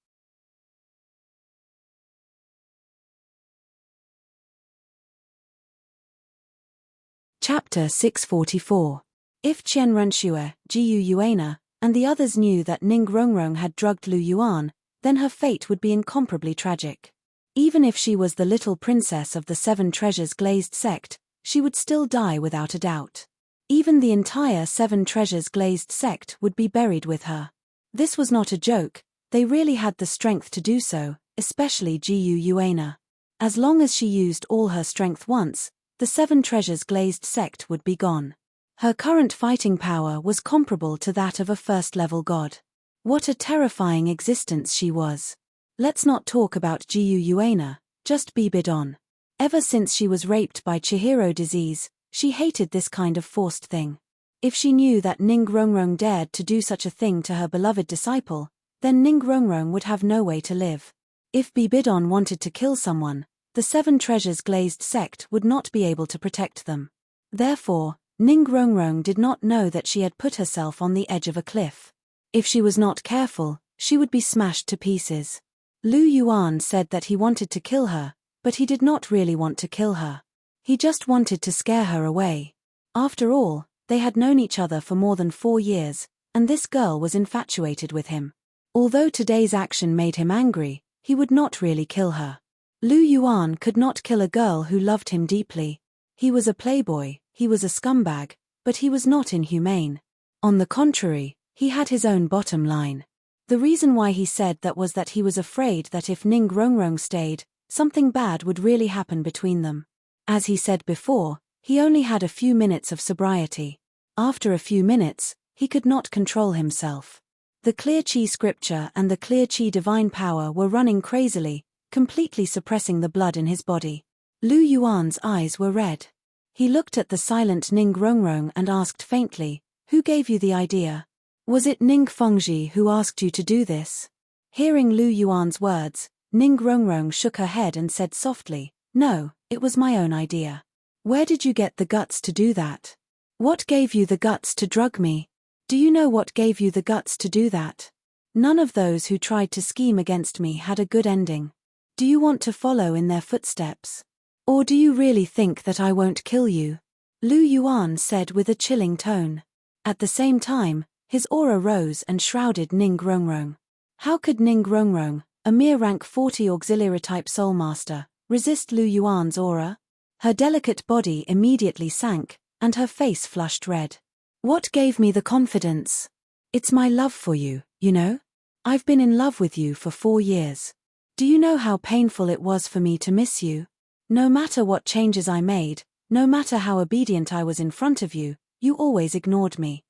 Chapter 644. If Qian Renxue, Jiu Yuana, and the others knew that Ning Rongrong had drugged Lu Yuan, then her fate would be incomparably tragic. Even if she was the little princess of the 7 Treasures glazed sect, she would still die without a doubt. Even the entire 7 Treasures glazed sect would be buried with her. This was not a joke, they really had the strength to do so, especially Jiu Yuana. As long as she used all her strength once, the 7 Treasures glazed sect would be gone. Her current fighting power was comparable to that of a first-level god. What a terrifying existence she was. Let's not talk about Jiu Yuana, just Bibidon. Ever since she was raped by Chihiro disease, she hated this kind of forced thing. If she knew that Ning Rongrong dared to do such a thing to her beloved disciple, then Ning Rongrong would have no way to live. If Bibidon wanted to kill someone, the 7 Treasures glazed sect would not be able to protect them. Therefore, Ning Rongrong did not know that she had put herself on the edge of a cliff. If she was not careful, she would be smashed to pieces. Lu Yuan said that he wanted to kill her, but he did not really want to kill her. He just wanted to scare her away. After all, they had known each other for more than 4 years, and this girl was infatuated with him. Although today's action made him angry, he would not really kill her. Lu Yuan could not kill a girl who loved him deeply. He was a playboy, he was a scumbag, but he was not inhumane. On the contrary, he had his own bottom line. The reason why he said that was that he was afraid that if Ning Rongrong stayed, something bad would really happen between them. As he said before, he only had a few minutes of sobriety. After a few minutes, he could not control himself. The clear chi scripture and the clear chi divine power were running crazily, completely suppressing the blood in his body. Lu Yuan's eyes were red. He looked at the silent Ning Rongrong and asked faintly, "Who gave you the idea? Was it Ning Fengji who asked you to do this?" Hearing Lu Yuan's words, Ning Rongrong shook her head and said softly, "No, it was my own idea." "Where did you get the guts to do that? What gave you the guts to drug me? Do you know what gave you the guts to do that? None of those who tried to scheme against me had a good ending. Do you want to follow in their footsteps? Or do you really think that I won't kill you?" Lu Yuan said with a chilling tone. At the same time, his aura rose and shrouded Ning Rongrong. How could Ning Rongrong, a mere rank 40 auxiliary type soul master, resist Lu Yuan's aura? Her delicate body immediately sank, and her face flushed red. "What gave me the confidence? It's my love for you, you know? I've been in love with you for 4 years. Do you know how painful it was for me to miss you? No matter what changes I made, no matter how obedient I was in front of you, you always ignored me.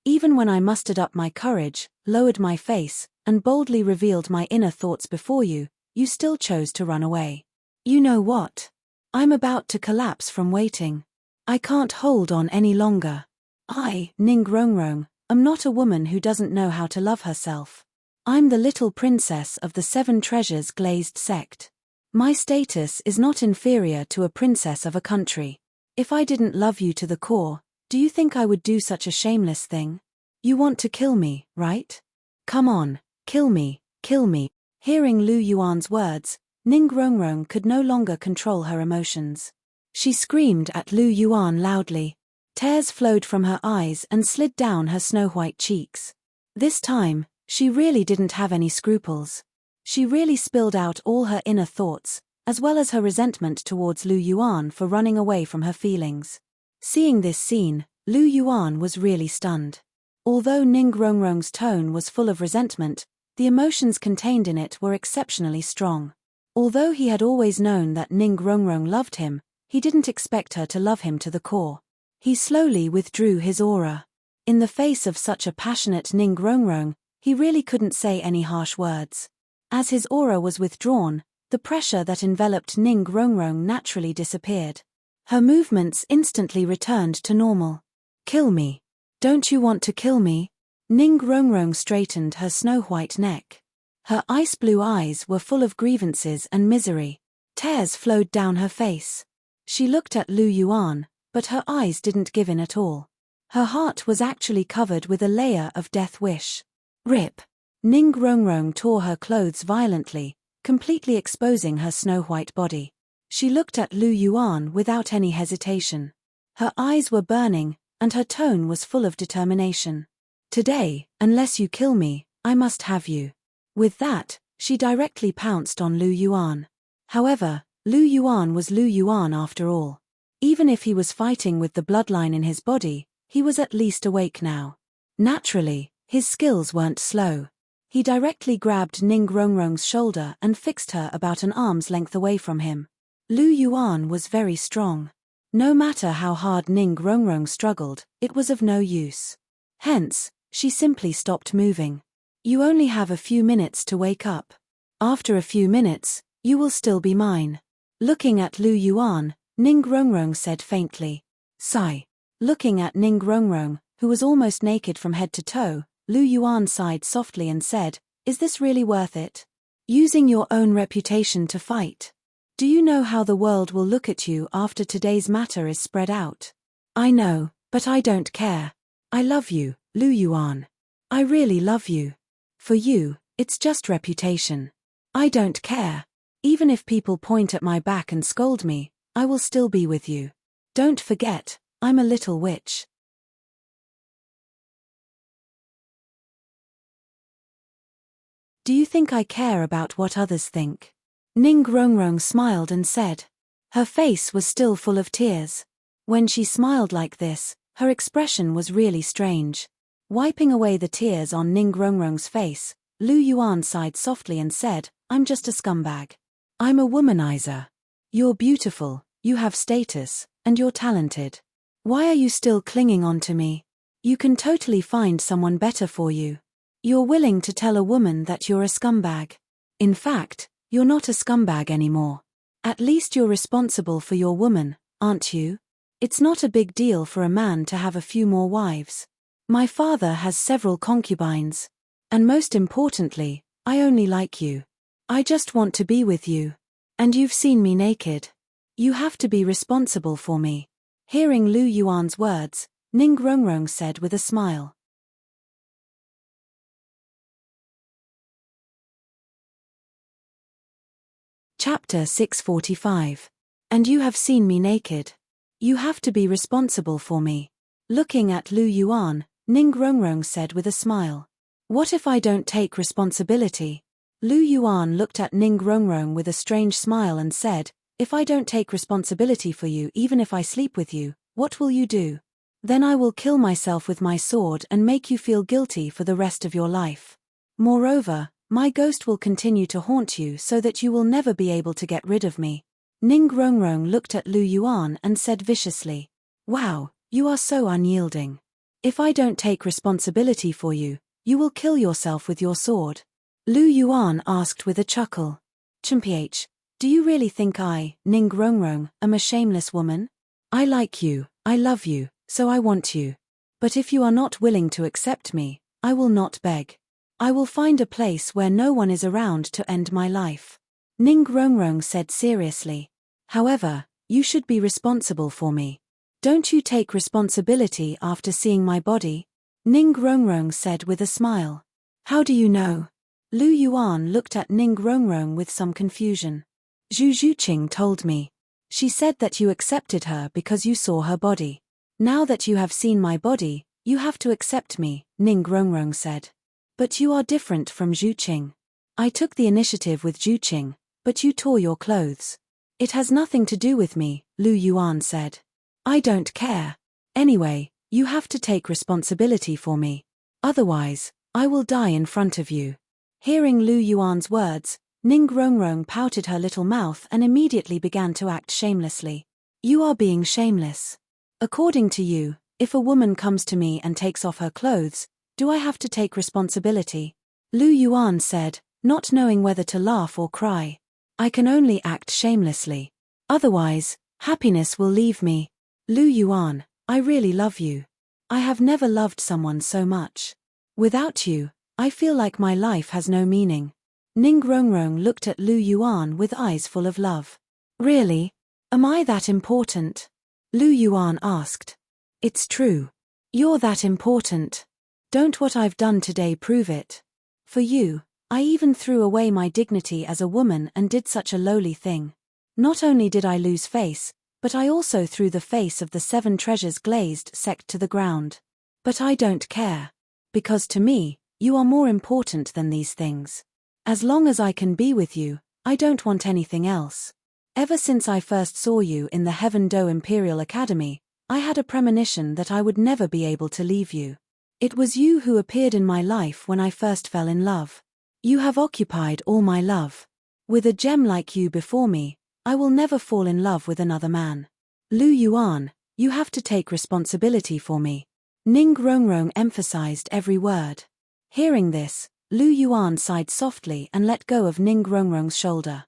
Even when I mustered up my courage, lowered my face, and boldly revealed my inner thoughts before you, you still chose to run away. You know what? I'm about to collapse from waiting. I can't hold on any longer. I, Ning Rongrong, am not a woman who doesn't know how to love herself. I'm the little princess of the 7 treasures glazed sect. My status is not inferior to a princess of a country. If I didn't love you to the core, do you think I would do such a shameless thing? You want to kill me, right? Come on, kill me, kill me." Hearing Lu Yuan's words, Ning Rongrong could no longer control her emotions. She screamed at Lu Yuan loudly. Tears flowed from her eyes and slid down her snow-white cheeks. This time, she really didn't have any scruples. She really spilled out all her inner thoughts, as well as her resentment towards Lu Yuan for running away from her feelings. Seeing this scene, Lu Yuan was really stunned. Although Ning Rongrong's tone was full of resentment, the emotions contained in it were exceptionally strong. Although he had always known that Ning Rongrong loved him, he didn't expect her to love him to the core. He slowly withdrew his aura. In the face of such a passionate Ning Rongrong, he really couldn't say any harsh words. As his aura was withdrawn, the pressure that enveloped Ning Rongrong naturally disappeared. Her movements instantly returned to normal. "Kill me. Don't you want to kill me?" Ning Rongrong straightened her snow-white neck. Her ice-blue eyes were full of grievances and misery. Tears flowed down her face. She looked at Lu Yuan, but her eyes didn't give in at all. Her heart was actually covered with a layer of death wish. Rip! Ning Rongrong tore her clothes violently, completely exposing her snow-white body. She looked at Lu Yuan without any hesitation. Her eyes were burning, and her tone was full of determination. "Today, unless you kill me, I must have you." With that, she directly pounced on Lu Yuan. However, Lu Yuan was Lu Yuan after all. Even if he was fighting with the bloodline in his body, he was at least awake now. Naturally, his skills weren't slow. He directly grabbed Ning Rongrong's shoulder and fixed her about an arm's length away from him. Lu Yuan was very strong. No matter how hard Ning Rongrong struggled, it was of no use. Hence, she simply stopped moving. "You only have a few minutes to wake up. After a few minutes, you will still be mine." Looking at Lu Yuan, Ning Rongrong said faintly, "Sigh." Looking at Ning Rongrong, who was almost naked from head to toe, Lu Yuan sighed softly and said, "Is this really worth it? Using your own reputation to fight? Do you know how the world will look at you after today's matter is spread out?" "I know, but I don't care. I love you, Lu Yuan. I really love you. For you, it's just reputation. I don't care. Even if people point at my back and scold me, I will still be with you. Don't forget, I'm a little witch." "Do you think I care about what others think?" Ning Rongrong smiled and said. Her face was still full of tears. When she smiled like this, her expression was really strange. Wiping away the tears on Ning Rongrong's face, Lu Yuan sighed softly and said, "I'm just a scumbag. I'm a womanizer. You're beautiful, you have status, and you're talented. Why are you still clinging on to me? You can totally find someone better for you. You're willing to tell a woman that you're a scumbag. In fact, you're not a scumbag anymore. At least you're responsible for your woman, aren't you? It's not a big deal for a man to have a few more wives. My father has several concubines. And most importantly, I only like you. I just want to be with you. And you've seen me naked. You have to be responsible for me." Hearing Lu Yuan's words, Ning Rongrong said with a smile. Chapter 645. And you have seen me naked. You have to be responsible for me. Looking at Lu Yuan, Ning Rongrong said with a smile. What if I don't take responsibility? Lu Yuan looked at Ning Rongrong with a strange smile and said, "If I don't take responsibility for you, even if I sleep with you, what will you do? Then I will kill myself with my sword and make you feel guilty for the rest of your life. Moreover, my ghost will continue to haunt you so that you will never be able to get rid of me." Ning Rongrong looked at Lu Yuan and said viciously, "Wow, you are so unyielding. If I don't take responsibility for you, you will kill yourself with your sword." Lu Yuan asked with a chuckle, "Chimph, do you really think I, Ning Rongrong, am a shameless woman? I like you, I love you, so I want you. But if you are not willing to accept me, I will not beg. I will find a place where no one is around to end my life." Ning Rongrong said seriously. "However, you should be responsible for me. Don't you take responsibility after seeing my body?" Ning Rongrong said with a smile. "How do you know?" Lu Yuan looked at Ning Rongrong with some confusion. "Zhu Zhuqing told me. She said that you accepted her because you saw her body. Now that you have seen my body, you have to accept me," Ning Rongrong said. "But you are different from Zhuqing. I took the initiative with Zhuqing, but you tore your clothes." "It has nothing to do with me," Lu Yuan said. "I don't care. Anyway, you have to take responsibility for me. Otherwise, I will die in front of you." Hearing Lu Yuan's words, Ning Rongrong pouted her little mouth and immediately began to act shamelessly. "You are being shameless. According to you, if a woman comes to me and takes off her clothes, do I have to take responsibility?" Lu Yuan said, not knowing whether to laugh or cry. "I can only act shamelessly. Otherwise, happiness will leave me. Lu Yuan, I really love you. I have never loved someone so much. Without you, I feel like my life has no meaning." Ning Rongrong looked at Lu Yuan with eyes full of love. "Really? Am I that important?" Lu Yuan asked. "It's true. You're that important. Don't what I've done today prove it? For you, I even threw away my dignity as a woman and did such a lowly thing. Not only did I lose face, but I also threw the face of the 7 treasures glazed sect to the ground. But I don't care. Because to me, you are more important than these things. As long as I can be with you, I don't want anything else. Ever since I first saw you in the Heaven Do Imperial Academy, I had a premonition that I would never be able to leave you. It was you who appeared in my life when I first fell in love. You have occupied all my love. With a gem like you before me, I will never fall in love with another man. Lu Yuan, you have to take responsibility for me." Ning Rongrong emphasized every word. Hearing this, Lu Yuan sighed softly and let go of Ning Rongrong's shoulder.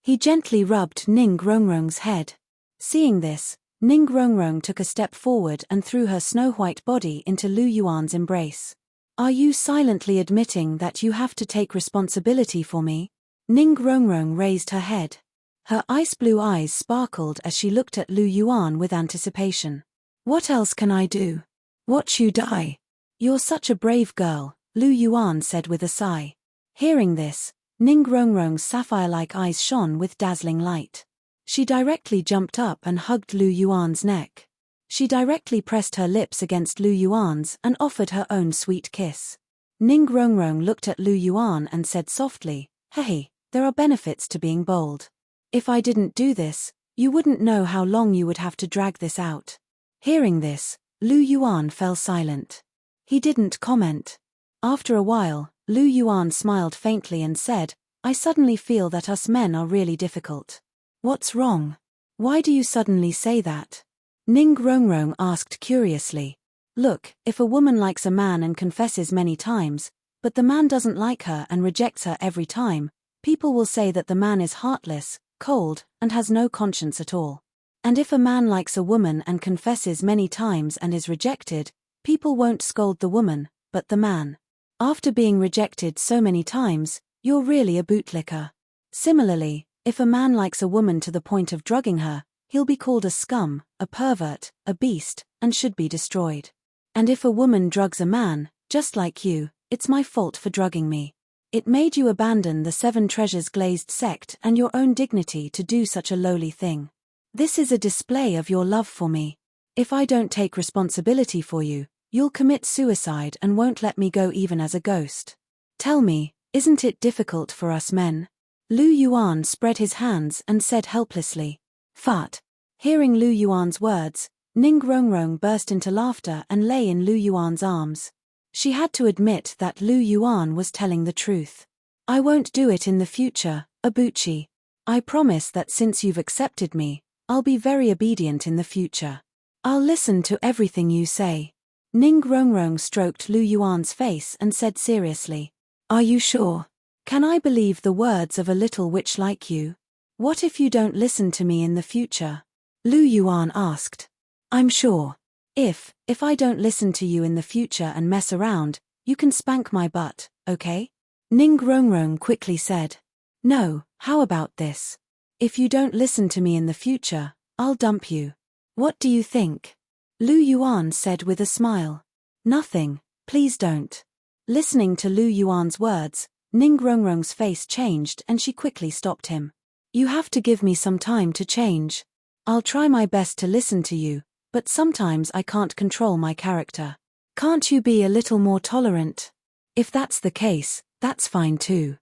He gently rubbed Ning Rongrong's head. Seeing this, Ning Rongrong took a step forward and threw her snow-white body into Lu Yuan's embrace. "Are you silently admitting that you have to take responsibility for me?" Ning Rongrong raised her head. Her ice-blue eyes sparkled as she looked at Lu Yuan with anticipation. "What else can I do? Watch you die." "You're such a brave girl," Lu Yuan said with a sigh. Hearing this, Ning Rongrong's sapphire-like eyes shone with dazzling light. She directly jumped up and hugged Lu Yuan's neck. She directly pressed her lips against Lu Yuan's and offered her own sweet kiss. Ning Rongrong looked at Lu Yuan and said softly, "Hey, there are benefits to being bold. If I didn't do this, you wouldn't know how long you would have to drag this out. Hearing this, Lu Yuan fell silent. He didn't comment. After a while, Lu Yuan smiled faintly and said, I suddenly feel that us men are really difficult. What's wrong? Why do you suddenly say that? Ning Rongrong asked curiously. Look, if a woman likes a man and confesses many times, but the man doesn't like her and rejects her every time, people will say that the man is heartless, cold, and has no conscience at all. And if a man likes a woman and confesses many times and is rejected, people won't scold the woman, but the man. After being rejected so many times, you're really a bootlicker. Similarly, if a man likes a woman to the point of drugging her, he'll be called a scum, a pervert, a beast, and should be destroyed. And if a woman drugs a man, just like you, it's my fault for drugging me. It made you abandon the 7 treasures glazed sect and your own dignity to do such a lowly thing. This is a display of your love for me. If I don't take responsibility for you, you'll commit suicide and won't let me go even as a ghost. Tell me, isn't it difficult for us men? Lu Yuan spread his hands and said helplessly. Fart. Hearing Lu Yuan's words, Ning Rongrong burst into laughter and lay in Lu Yuan's arms. She had to admit that Lu Yuan was telling the truth. I won't do it in the future, Abuchi. I promise that since you've accepted me, I'll be very obedient in the future. I'll listen to everything you say. Ning Rongrong stroked Lu Yuan's face and said seriously. Are you sure? Can I believe the words of a little witch like you? What if you don't listen to me in the future? Lu Yuan asked. I'm sure. If I don't listen to you in the future and mess around, you can spank my butt, okay? Ning Rongrong quickly said. No, how about this? If you don't listen to me in the future, I'll dump you. What do you think? Lu Yuan said with a smile. Nothing, please don't. Listening to Lu Yuan's words, Ning Rongrong's face changed and she quickly stopped him. You have to give me some time to change. I'll try my best to listen to you, but sometimes I can't control my character. Can't you be a little more tolerant? If that's the case, that's fine too.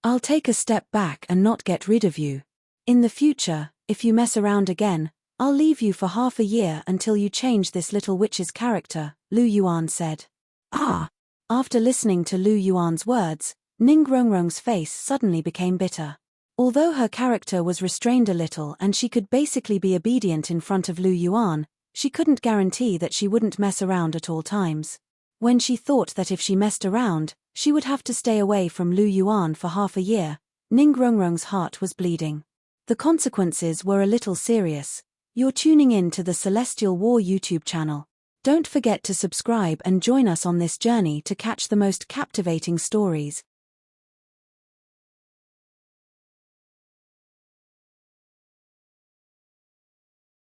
I'll take a step back and not get rid of you. In the future, if you mess around again, I'll leave you for half a year until you change this little witch's character, Lu Yuan said. Ah! After listening to Lu Yuan's words, Ning Rongrong's face suddenly became bitter. Although her character was restrained a little and she could basically be obedient in front of Lu Yuan, she couldn't guarantee that she wouldn't mess around at all times. When she thought that if she messed around, she would have to stay away from Lu Yuan for half a year, Ning Rongrong's heart was bleeding. The consequences were a little serious. You're tuning in to the Celestial War YouTube channel. Don't forget to subscribe and join us on this journey to catch the most captivating stories.